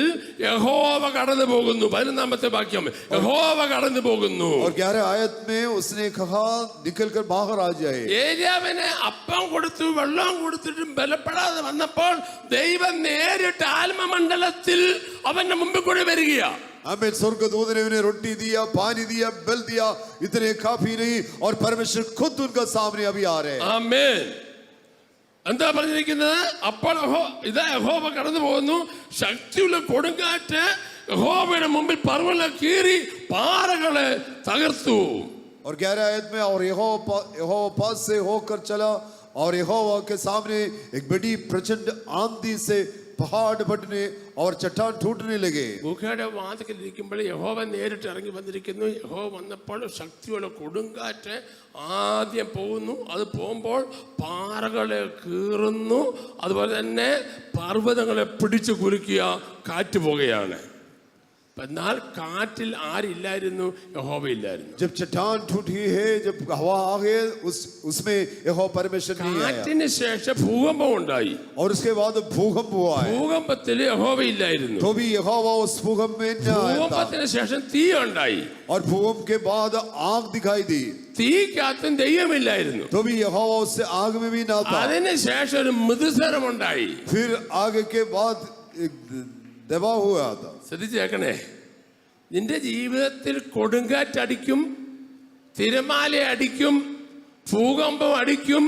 യഹോവ കടന്നു പോകുന്നു. 11ാമത്തെ വാക്യം, യഹോവ കടന്നു പോകുന്നു. और 11 आयत में उसने कहा निकल कर बाहर आ जाए. ഏലിയാവിന് അപ്പം കൊടുത്തു, വെള്ളം കൊടുത്തിട്ടും ബലപ്പെടാതെ വന്നപ്പോൾ ദൈവം നേരിട്ട് ആത്മമണ്ഡലത്തിൽ അവന്റെ മുമ്പിൽ കൂടെ വരികയാ. हमें स्वर्गदूत ने उन्हें रोटी दिया, पानी दिया, बल दिया, इतने काफी नहीं और परमेश्वर खुद उनका सामने अभी आ रहे हैं. ആമേൻ. എന്താ പറഞ്ഞിരിക്കുന്നത്? അപ്പോൾ യഹോവ കടന്നു പോകുന്നു. ശക്തിയുള്ള കൊടുങ്കാറ്റ് യഹോവയുടെ മുമ്പിൽ പർവ്വതം കീറി പാറകളെ തകർത്തു. और 11 आयत में और यहोवा पास से होकर चला और यहोवा के सामने एक बड़ी प्रचंड आंधी से पहाड़ फटने और चट्टान टूटने लगे। ഗുഹയുടെ വാതിക്കലിരിക്കുമ്പോൾ യഹോവ നേരിട്ട് ഇറങ്ങി വന്നിരിക്കുന്നു. യഹോവ വന്നപ്പോൾ ശക്തിയുള്ള കൊടുങ്കാറ്റ് ആദ്യം പോകുന്നു. അത് പോകുമ്പോൾ പാറകളെ കീറുന്നു, അതുപോലെ തന്നെ പർവ്വതങ്ങളെ പിടിച്ചു കുലുക്കിയ കാറ്റ് പോകുകയാണ്. എന്നാൽ കാറ്റിൽ ആരില്ലായിരുന്നു? യഹോവ ഇല്ലായിരുന്നു. जब चट्टान टूटी है, जब हवा आ गई, उसमें यहोवा परमेश्वर नहीं आया। കാറ്റിന് ശേഷം ഭൂകമ്പം ഉണ്ടായി. और उसके बाद भूकंप हुआ है, ഭൂകമ്പത്തിൽ യഹോവ ഇല്ലായിരുന്നു. तो भी यहोवा उस भूकंप में न आया था। ഭൂകമ്പത്തിന് ശേഷം തീ ഉണ്ടായി. और भूकंप के बाद आग दिखाई दी, തീക്കകത്തും ദൈവമില്ലായിരുന്നു. तो भी यहोवा उससे आग में भी ना था। അതിന് ശേഷം ഒരു മൃദുസ്വരം ഉണ്ടായി. फिर आग के बाद एक दबाव हुआ था। ശ്രദ്ധിച്ചേക്കണേ, നിന്റെ ജീവിതത്തിൽ കൊടുങ്കാറ്റടിക്കും, തിരമാല അടിക്കും, ഭൂകമ്പം അടിക്കും,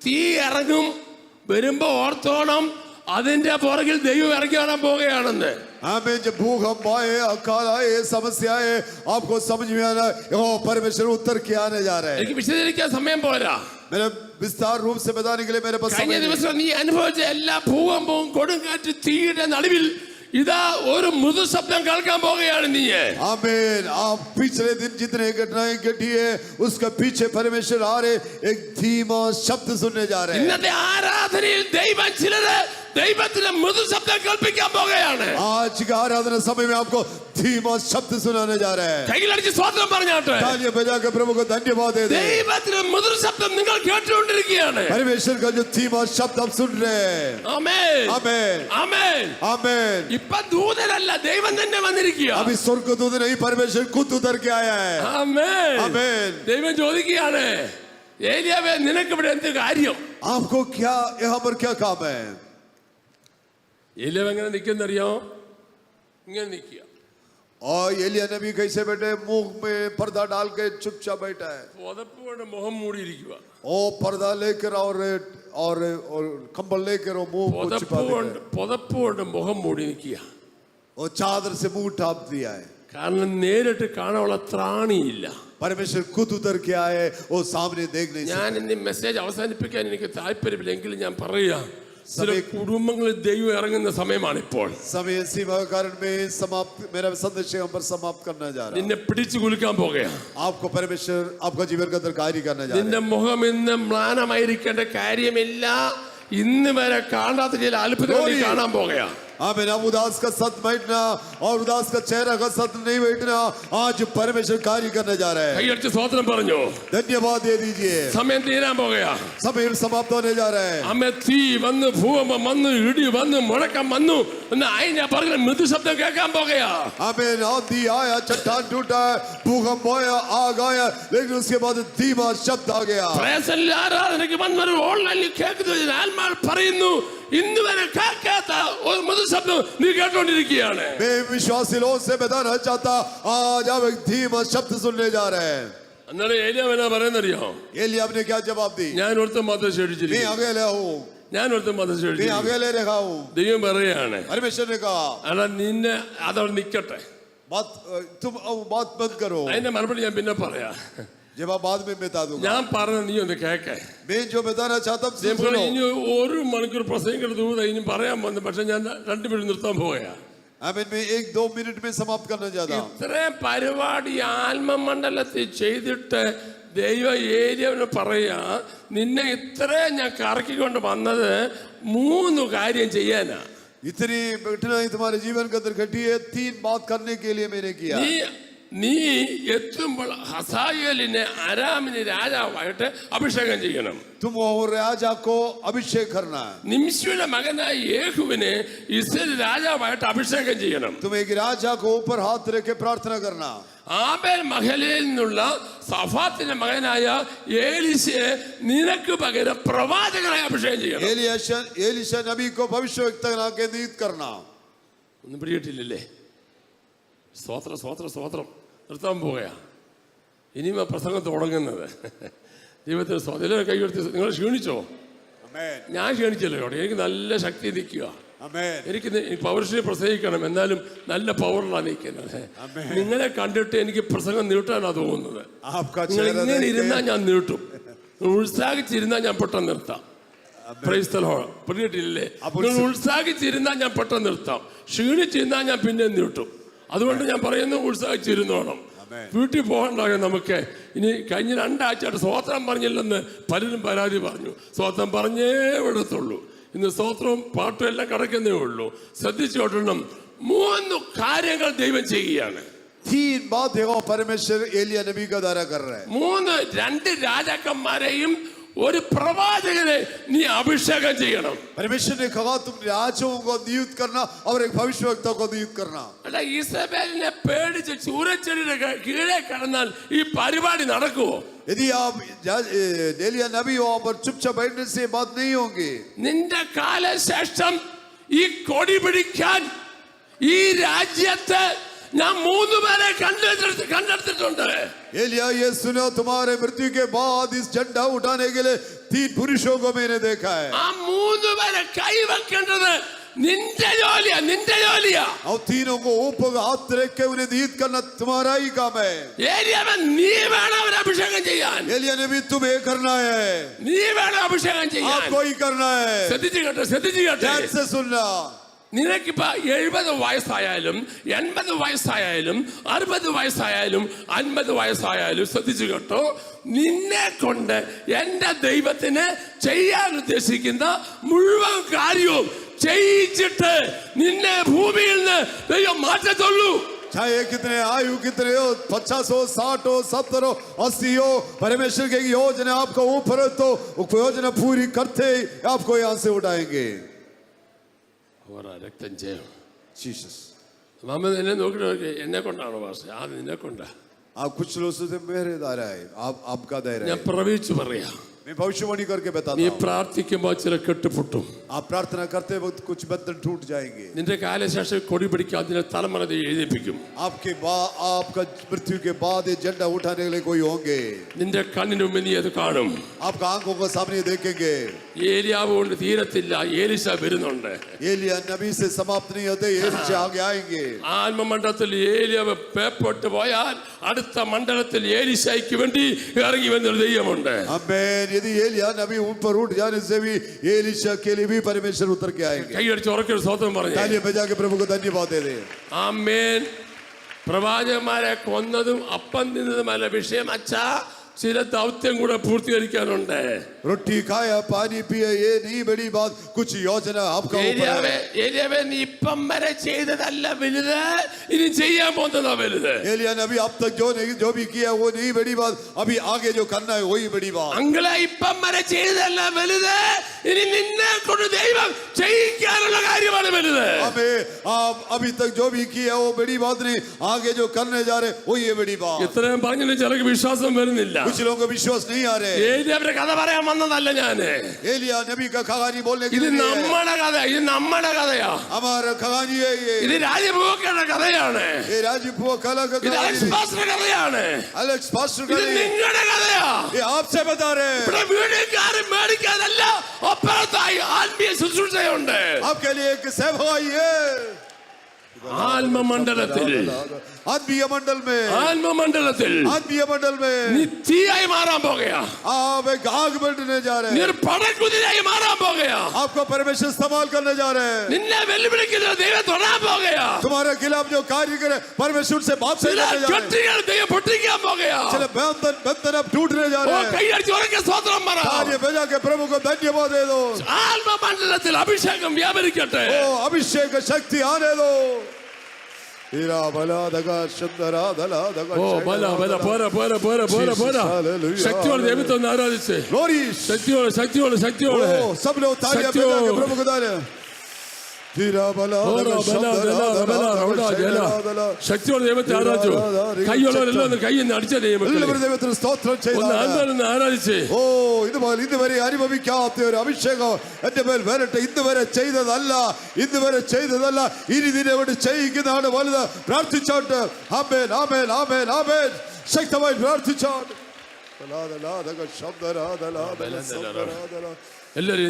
തീ ഇറങ്ങും. വരുമ്പോ ഓർത്തോണം, അതിന്റെ പുറകിൽ ദൈവം ഇറങ്ങി വരാൻ പോകുകയാണെന്ന്. आमेन। जब भूकंप आए, अकाल आए, समस्या आए, आपको समझ में आना यहोवा परमेश्वर उत्तर के आने जा रहे हैं। എനിക്ക് വിശദീകരിക്കാൻ സമയം പോരാ. मेरे विस्तार रूप से बताने के लिए मेरे पास കഴിഞ്ഞ समय नहीं। ദിവസം നീ അനുഭവിച്ച എല്ലാ ഭൂകമ്പവും കൊടുങ്കാറ്റ് തീയുടെ നടുവിൽ ഇതാ ഒരു മൃദു ശബ്ദം കേൾക്കാൻ പോകുകയാണ് നീ. आमीन। आप पिछले दिन जितने घटनाएं घटी है, उसका पीछे परमेश्वर आ रहे एक धीमा शब्द सुनने जा रहे हैं। ഇന്നത്തെ ആരാധനയിൽ ദൈവം ചിലര് ദൈവത്തിന്റെ മൃദു ശബ്ദം കേൾപ്പിക്കാൻ പോകുകയാണ്. आज का आराधना समय में आपको धीमा शब्द सुनाने जा रहे हैं। കൈകളടിച്ച് സ്തോത്രം പറഞ്ഞാട്ടെ. तालियां बजाकर प्रभु को धन्यवाद दे दें। ദൈവത്തിന്റെ മൃദു ശബ്ദം നിങ്ങൾ കേട്ടുകൊണ്ടിരിക്കുകയാണ്. परमेश्वर का जो धीमा शब्द आप सुन रहे हैं। ആമേൻ, आमीन, ആമേൻ. आमीन। ഇപ്പൊ ദൂതനല്ല, ദൈവം തന്നെ വന്നിരിക്കുക. अभी स्वर्गदूत नहीं, परमेश्वर खुद उतर के आया है। ആമേൻ, आमीन। ദൈവം ചോദിക്കുകയാണ്, ഏലിയാവേ നിനക്ക് ഇവിടെ എന്ത് കാര്യം? आपको क्या यहाँ पर क्या काम है? ഏലിയാവ് എങ്ങനെ നിൽക്കുന്നറിയോ? ഇങ്ങനെ നിൽക്കുക. और एलिया नबी कैसे बैठे? मुंह में पर्दा डाल के चुपचाप बैठा है। പുതപ്പ് കൊണ്ട് മുഖം മൂടിയിരിക്കുക. ओ पर्दा लेकर और कंबल लेकर वो मुंह को छिपा दिया है। പുതപ്പ് കൊണ്ട് മുഖം മൂടി നിൽക്കുക. और चादर से मुंह ढाप दिया है। കാരണം നേരിട്ട് കാണാനുള്ള ത്രാണിയില്ല. परमेश्वर खुद उतर के आए, वो सामने देख नहीं ഞാൻ सकते। ഇന്ന് മെസ്സേജ് അവസാനിപ്പിക്കാൻ എനിക്ക് താല്പര്യമില്ല, എങ്കിലും ഞാൻ പറയാ, ചില കുടുംബങ്ങളിൽ ദൈവം ഇറങ്ങുന്ന സമയമാണ് ഇപ്പോൾ. समय सीमा के कारण में समाप्त, मेरा संदेश यहाँ पर समाप्त करना जा रहा है। നിന്നെ പിടിച്ചു കുലുക്കാൻ പോകുക. आपको परमेश्वर आपका जीवन का अंदर कार्य करना जा रहा നിന്റെ മുഖം ഇന്ന് മ്ലാനമായിരിക്കേണ്ട കാര്യമില്ല. ഇന്ന് വരെ കാണാത്ത ചില അത്ഭുതങ്ങൾ നീ കാണാൻ പോകുക. आमीन। अब उदास का सत बैठना और उदास का चेहरा का सत नहीं बैठना, आज परमेश्वर कार्य करने जा रहे हैं। കൈയടിച്ച് സ്തോത്രം പറഞ്ഞു. धन्यवाद दे दीजिए। സമയം തീരാൻ പോകുക. समय समाप्त होने जा रहा है। അമ്മ തീ വന്ന്, ഭൂകമ്പം വന്ന്, ഇടി വന്ന്, മുഴക്കം വന്നു എന്ന് അതിനെ പറഞ്ഞ മൃദു ശബ്ദം കേൾക്കാൻ പോകുക. आमीन। आंधी आया, चट्टान टूटा, भूकंप आया, आग आया, लेकिन उसके बाद धीमा शब्द आ गया। പ്രേസനിൽ ആരാധനയ്ക്ക് വന്നൊരു ഓൺലൈനിൽ കേൾക്കുന്നതിന് ആത്മാവ് പറയുന്നു, ഇന്ന് വരെ കേൾക്കാത്ത ഒരു മൃദു ശബ്ദം നീ കേട്ടോണ്ടിരിക്കുകയാണ്. मैं विश्वासी लोगों से बताना चाहता, आज आप एक धीमा शब्द सुनने जा रहे हैं। അന്നേരം ഏലിയാവ് എന്നാ പറയുന്നറിയോ? एलियाब ने क्या जवाब दी? ഞാൻ ഒരുത്തൻ മതം मैं ക്ഷണിച്ചിരിക്കുന്നു. अकेला हूँ, ഞാൻ ഒരുത്തൻ മതം मैं ക്ഷണിച്ചിരിക്കുന്നു. अकेले रखा हूँ। ദൈവം പറയാണ്, परमेश्वर ने कहा അല്ല നിന്നെ അതവിടെ നിൽക്കട്ടെ, बात तुम अब बात बंद करो, അതിന്റെ മറുപടി ഞാൻ പിന്നെ പറയാ. जवाब बाद में बता दूंगा। ഞാൻ പറഞ്ഞ നീ ഒന്ന് കേക്കേ. मैं जो बताना चाहता हूँ ദൈവം सुनो। ഇനി ഒരു മണിക്കൂർ പ്രസംഗിക്കുന്ന ദൂത ഇനി പറയാൻ വന്നു, പക്ഷെ ഞാൻ 2 മിനിറ്റ് നിർത്താൻ പോവുകയാ. आमीन। मैं 1-2 मिनट में समाप्त करना चाहता हूँ। ഇത്രയും പരിപാടി ആത്മമണ്ഡലത്തിൽ ചെയ്തിട്ട് ദൈവം ഏലിയാവിന് പറയാ, നിന്നെ ഇത്രയും ഞാൻ കറക്കിക്കൊണ്ട് വന്നത് 3 കാര്യം ചെയ്യാനാ. इतनी घटनाएं तुम्हारे जीवन के अंदर घटी है, 3 बात करने के लिए मैंने किया। നീ എത്തുമ്പോൾ ഹസായേലിനെ അരാമിന് രാജാവായിട്ട് അഭിഷേകം ചെയ്യണം. तुम और राजा को अभिषेक करना है। നിംശിയുടെ മകനായ യേഹുവിനെ ഇസ്രായേൽ രാജാവായിട്ട് അഭിഷേകം ചെയ്യണം. तुम एक राजा को ऊपर हाथ रख के प्रार्थना करना। ആബേൽ മഹലയിൽ നിന്നുള്ള സഫാത്തിന്റെ മകനായ ഏലീശയെ നിനക്ക് പകരം പ്രവാചകനായി അഭിഷേകം ചെയ്യണം. एलीशा नबी को भविष्यवक्ता के नियुक्त करना। ഒന്നും പിടികിട്ടില്ലല്ലേ? സ്തോത്രം, സ്തോത്രം, സ്തോത്രം. നിർത്താൻ പോവുകയാ. ഇനിയും ആ പ്രസംഗം തുടങ്ങുന്നത്. ദൈവത്തിന് സ്വാധീനം കൈയെടുത്ത് നിങ്ങൾ ക്ഷീണിച്ചോ? ഞാൻ ക്ഷീണിച്ചല്ലോ. എനിക്ക് നല്ല ശക്തി നിൽക്കുക. എനിക്ക് പൗരുഷനെ പ്രസംഗിക്കണം, എന്നാലും നല്ല പവറിലാണ് നിൽക്കുന്നത്. നിങ്ങളെ കണ്ടിട്ട് എനിക്ക് പ്രസംഗം നീട്ടാനാ തോന്നുന്നത്. നിങ്ങൾ ഇങ്ങനെ ഇരുന്നാൽ ഞാൻ നീട്ടും, ഉത്സാഹിച്ചിരുന്നാൽ ഞാൻ പെട്ടെന്ന് നിർത്താം. Praise the Lord. പിടിയിട്ടില്ലേ? നിങ്ങൾ ഉത്സാഹിച്ചിരുന്നാൽ ഞാൻ പെട്ടെന്ന് നിർത്താം, ക്ഷീണിച്ചിരുന്നാൽ ഞാൻ പിന്നെ നീട്ടും. അതുകൊണ്ട് ഞാൻ പറയുന്നു, ഉത്സാഹിച്ചിരുന്നോണം. വീട്ടിൽ പോകണ്ടാകും. നമുക്ക് ഇനി കഴിഞ്ഞ 2 ആഴ്ചയായിട്ട് സ്തോത്രം പറഞ്ഞില്ലെന്ന് പലരും പരാതി പറഞ്ഞു. സ്തോത്രം പറഞ്ഞേ വിടത്തുള്ളൂ. ഇന്ന് സ്തോത്രവും പാട്ടും എല്ലാം കിടക്കുന്നേ ഉള്ളൂ. ശ്രദ്ധിച്ചു കൊള്ളണം, 3 കാര്യങ്ങൾ ദൈവം ചെയ്യുകയാണ്. 3 बातें परमेश्वर एलिया नबी का द्वारा कर रहा है. 2 രാജാക്കന്മാരെയും ഒരു പ്രവാചകനെ നീ അഭിഷേകം ചെയ്യണം. परमेश्वर ने कहा तुम राजाओं को नियुक्त करना और एक भविष्यवक्ता को नियुक्त करना. അല്ല, ഈസബേലിനെ പേടിച്ച് ചൂരച്ചെടിയുടെ കീഴെ കിടന്നാൽ ഈ പരിപാടി നടക്കുവോ? यदि आप एलिया नबी वहां पर चुपचाप बैठने से बात नहीं होगी. നിന്റെ കാലശേഷം ഈ കൊടി പിടിക്കാൻ ഈ രാജ്യത്ത് ഞാൻ 3 പേരെ കണ്ടെടുത്തിട്ടുണ്ട്. एलिया ये सुनो, तुम्हारे मृत्यु के बाद इस झंडा उठाने के लिए 3 पुरुषों को मैंने देखा है. ആ 3 പേരെ കൈവെക്കേണ്ടത് നിന്റെ ജോലിയാ. और तीनों को ऊपर हाथ रख के उन्हें नियुक्त करना तुम्हारा ही काम है. ഏലിയാവൻ നീ വേണം അവരെ അഭിഷേകം ചെയ്യാൻ. एलिया नबी तुम्हें करना है, നീ വേണം അഭിഷേകം ചെയ്യാൻ. आपको ही करना है. ശ്രദ്ധിച്ചു കേട്ടെ. ध्यान से सुनना. നിനക്കിപ്പോ 70 വയസ്സായാലും 80 വയസ്സായാലും 60 വയസ്സായാലും 50 വയസ്സായാലും ശ്രദ്ധിച്ചു കേട്ടോ, നിന്നെ കൊണ്ട് എന്റെ ദൈവത്തിന് ചെയ്യാൻ ഉദ്ദേശിക്കുന്ന മുഴുവൻ കാര്യവും ചെയ്യിച്ചിട്ട് നിന്നെ ഭൂമിയിൽ നിന്ന് ദൈവം മാറ്റത്തുള്ളൂ. चाहे कितने आयु कितने हो, 50 हो, 60 हो, 70 हो, 80 हो, परमेश्वर की योजना आपको ऊपर है तो योजना पूरी करते ही आपको यहाँ से उठाएंगे. രക്തം ചെയ്യും. जीसस. മാമ എന്നെ നോക്കി, എന്നെ കൊണ്ടാണോ ഭാഷ? അത് നിന്നെ കൊണ്ടാ. आप कुछ लोग सोचते मेरे द्वारा है, आपका दायरा ഞാൻ है. പ്രവചിച്ചു പറയാ, मैं भविष्यवाणी करके बताता നീ हूं. പ്രാർത്ഥിക്കുമ്പോൾ ചില കെട്ടുപൊട്ടും. आप प्रार्थना करते वक्त कुछ बंधन टूट जाएंगे. നിന്റെ കാലശേഷം കൊടി പിടിക്കാൻ നിന്റെ തലമുറ എഴുതിപ്പിക്കും. आपका मृत्यु के बाद ये झंडा उठाने के लिए कोई होंगे. നിന്റെ കണ്ണിന് മുമ്പിൽ നീ അത് കാണും. आपका आंखों के सामने देखेंगे. ഏലിയാവ് കൊണ്ട് തീരത്തില്ല, ഏലിശ വരുന്നുണ്ട്. एलिया नबी से समाप्त नहीं होते, एलिशा आगे आएंगे. ആത്മമണ്ഡലത്തിൽ ഏലിയാവ് പേപ്പെട്ട് പോയാൽ അടുത്ത മണ്ഡലത്തിൽ ഏലിശയ്ക്ക് വേണ്ടി ഇറങ്ങി വരുന്നൊരു ദൈവമുണ്ട്. आमीन. यदि एलिया नबी ऊपर उठ जाने से भी एलिशा के लिए भी परमेश्वर उतर के आएंगे. കൈയടിച്ച് ഉറക്കെ സ്തോത്രം പറഞ്ഞു. तालियां बजा के प्रभु को धन्यवाद दे दे. ആമേൻ. പ്രവാചകന്മാരെ കൊന്നതും അപ്പം തിന്നതുമല്ല വിഷയം അച്ഛാ, ചില ദൗത്യം കൂടെ പൂർത്തീകരിക്കാനുണ്ട്. रोटी खाया पानी पिया ये नहीं बड़ी बात, कुछ योजना आपका ऊपर है. ഏലിയാവേ, നീ ഇപ്പം വരെ ചെയ്തതല്ല വലുത്, ഇനി ചെയ്യാൻ പോകുന്നതാ വലുത്. एलिया नबी अब तक जो भी किया वो नहीं बड़ी बात, अभी आगे जो करना है वही बड़ी बात. അങ്ങളെ ഇപ്പം വരെ ചെയ്തതല്ല വലുത്, ഇനി നിന്നെ കൊണ്ട് ദൈവം ചെയ്യിക്കാനുള്ള കാര്യമാണ് വലുത്. आप अभी तक जो भी किया वो बड़ी बात नहीं, आगे जो करने जा रहे वो ये बड़ी बात. ഇത്രയും പറഞ്ഞിട്ട് ചിലർക്ക് വിശ്വാസം വരുന്നില്ല. कुछ लोगों को विश्वास नहीं आ रहे. ഏലിയാവിന്റെ കഥ പറയാൻ വന്നതല്ല ഞാന്. एलिया नबी का कहानी बोलने के ഇത് लिए നമ്മുടെ കഥ, ഇത് നമ്മുടെ കഥയാ. हमारा कहानी है ये. ഇത് രാജഭൂക്കയുടെ കഥയാണ്. ये राजीव कला का ഇത് അലക്സ് कहानी. പാസ്റ്ററുടെ കഥയാണ്. अलेक्स पास्टर ഇത് का नहीं, നിങ്ങളുടെ കഥയാ. ये आपसे बता रहे हैं. ഇവിടെ വീടുകാരും മേടിക്കാനല്ല, അപ്പുറത്തായി ആത്മീയ ശുശ്രൂഷയുണ്ട്. आपके लिए एक सेवकाई है. ആത്മമണ്ഡലത്തിൽ आत्मीय मंडल में, ആത്മമണ്ഡലത്തിൽ आत्मीय मंडल में നീ തീയായി മാറാൻ പോകുകയാ. आप एक आग बढ़ने जा रहे നീ हैं. ഒരു പടക്കുതിരായി മാറാൻ പോകുകയാ. आपको परमेश्वर इस्तेमाल करने जा रहे हैं. നിന്നെ വെല്ലുവിളിക്കുന്ന ദൈവം തൊടാൻ പോകുകയാ. तुम्हारे खिलाफ जो कार्य करे परमेश्वर से बात ചില करने जा रहे हैं. കെട്ടുകൾ ദൈവം പൊട്ടിക്കാൻ പോകുകയാ. चले बंधन अब टूटने जा ഓ, रहे हैं. കൈയടിച്ച് ഉറക്കെ സ്തോത്രം പറ. तालियां बजा के प्रभु को धन्यवाद दे दो. ആത്മമണ്ഡലത്തിൽ അഭിഷേകം വ്യാപരിക്കട്ടെ. ओ अभिषेक शक्ति आने दो. हीरा भला दगा सुंदरा दला दगा. ഓ ബല ബല പോരാ പോരാ പോരാ പോരാ പോരാ. ശക്തിയോടെ ദൈവത്തെ ഒന്ന് ആരാധിച്ച്. ग्लोरी. ശക്തിയോടെ ശക്തിയോടെ ശക്തിയോടെ. ओ सब लोग तालियां बजा के प्रभु को तालियां. हीरा भला दगा सुंदरा दला. ശക്തിയോടെ ദൈവത്തെ ആരാധിച്ചു. കൈയുള്ളവരെല്ലാം ഒന്ന് കൈയെന്ന് അടിച്ച ദൈവം എല്ലാവരും ദൈവത്തിന് സ്തോത്രം ഒന്ന് ചെയ്താൽ. ആത്മാവിനെ ആരാധിച്ച്. ഓ ഇതുവരെ അനുഭവിക്കാത്ത ഒരു അഭിഷേകം എന്റെ മേൽ വരട്ടെ. ഇതുവരെ ചെയ്തതല്ല ഇനി നിന്നോട് ചെയ്യിക്കുന്നതാണ് വലുത്. പ്രാർത്ഥിച്ചോട്ട്. ആമേൻ ആമേൻ ആമേൻ ആമേൻ. ശക്തമായി പ്രാർത്ഥിച്ചോട്ട്. എല്ലാവരും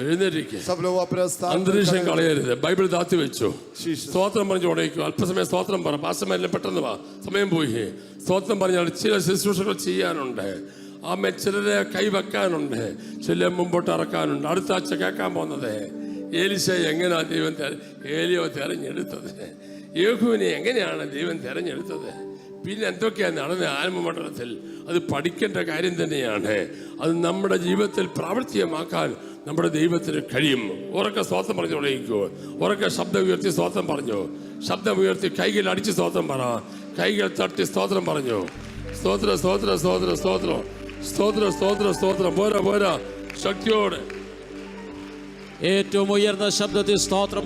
എഴുന്നേറ്റിരിക്കുക. सब लोग अपना स्थान അന്തരീക്ഷം കളയരുത്. ബൈബിൾ താത്തി വെച്ചു. ശീശ്. സ്തോത്രം പറഞ്ഞു തുടങ്ങിക്കോ. അല്പസമയം സ്തോത്രം പറ. പാസ്റ്റർമാരെല്ലാം പെട്ടെന്ന് വാ, സമയം പോയി. സ്തോത്രം പറഞ്ഞാൽ ചില ശുശ്രൂഷകൾ ചെയ്യാനുണ്ട്. ചിലരെ കൈവെക്കാനുണ്ട്, ചില മുമ്പോട്ട് ഇറക്കാനുണ്ട്. അടുത്ത ആഴ്ച കേൾക്കാൻ പോകുന്നത് ഏലിശ എങ്ങനെയാ ദൈവം ഏലിയോ തിരഞ്ഞെടുത്തത്, യേഹൂവിനെ എങ്ങനെയാണ് ദൈവം തിരഞ്ഞെടുത്തത്, പിന്നെ എന്തൊക്കെയാണ് നടന്നത് ആത്മമണ്ഡലത്തിൽ. അത് പഠിക്കേണ്ട കാര്യം തന്നെയാണ്. അത് നമ്മുടെ ജീവിതത്തിൽ പ്രാവർത്തികമാക്കാൻ നമ്മുടെ ദൈവത്തിന് കഴിയും. ഉറക്കെ സ്തോത്രം പറഞ്ഞു തുടങ്ങിക്കോ. ഉറക്കെ ശബ്ദം ഉയർത്തി സ്തോത്രം പറഞ്ഞു. ശബ്ദം ഉയർത്തി കൈകൾ അടിച്ച് സ്തോത്രം പറ. കൈകൾ തട്ടി സ്തോത്രം പറഞ്ഞു. സ്തോത്രം സ്തോത്രം സ്തോത്രം സ്തോത്രം സ്തോത്രം സ്തോത്രം സ്തോത്രം. പോരാ പോരാ, ശക്തിയോടെ ഏറ്റവും ഉയർന്ന ശബ്ദത്തിൽ സ്തോത്രം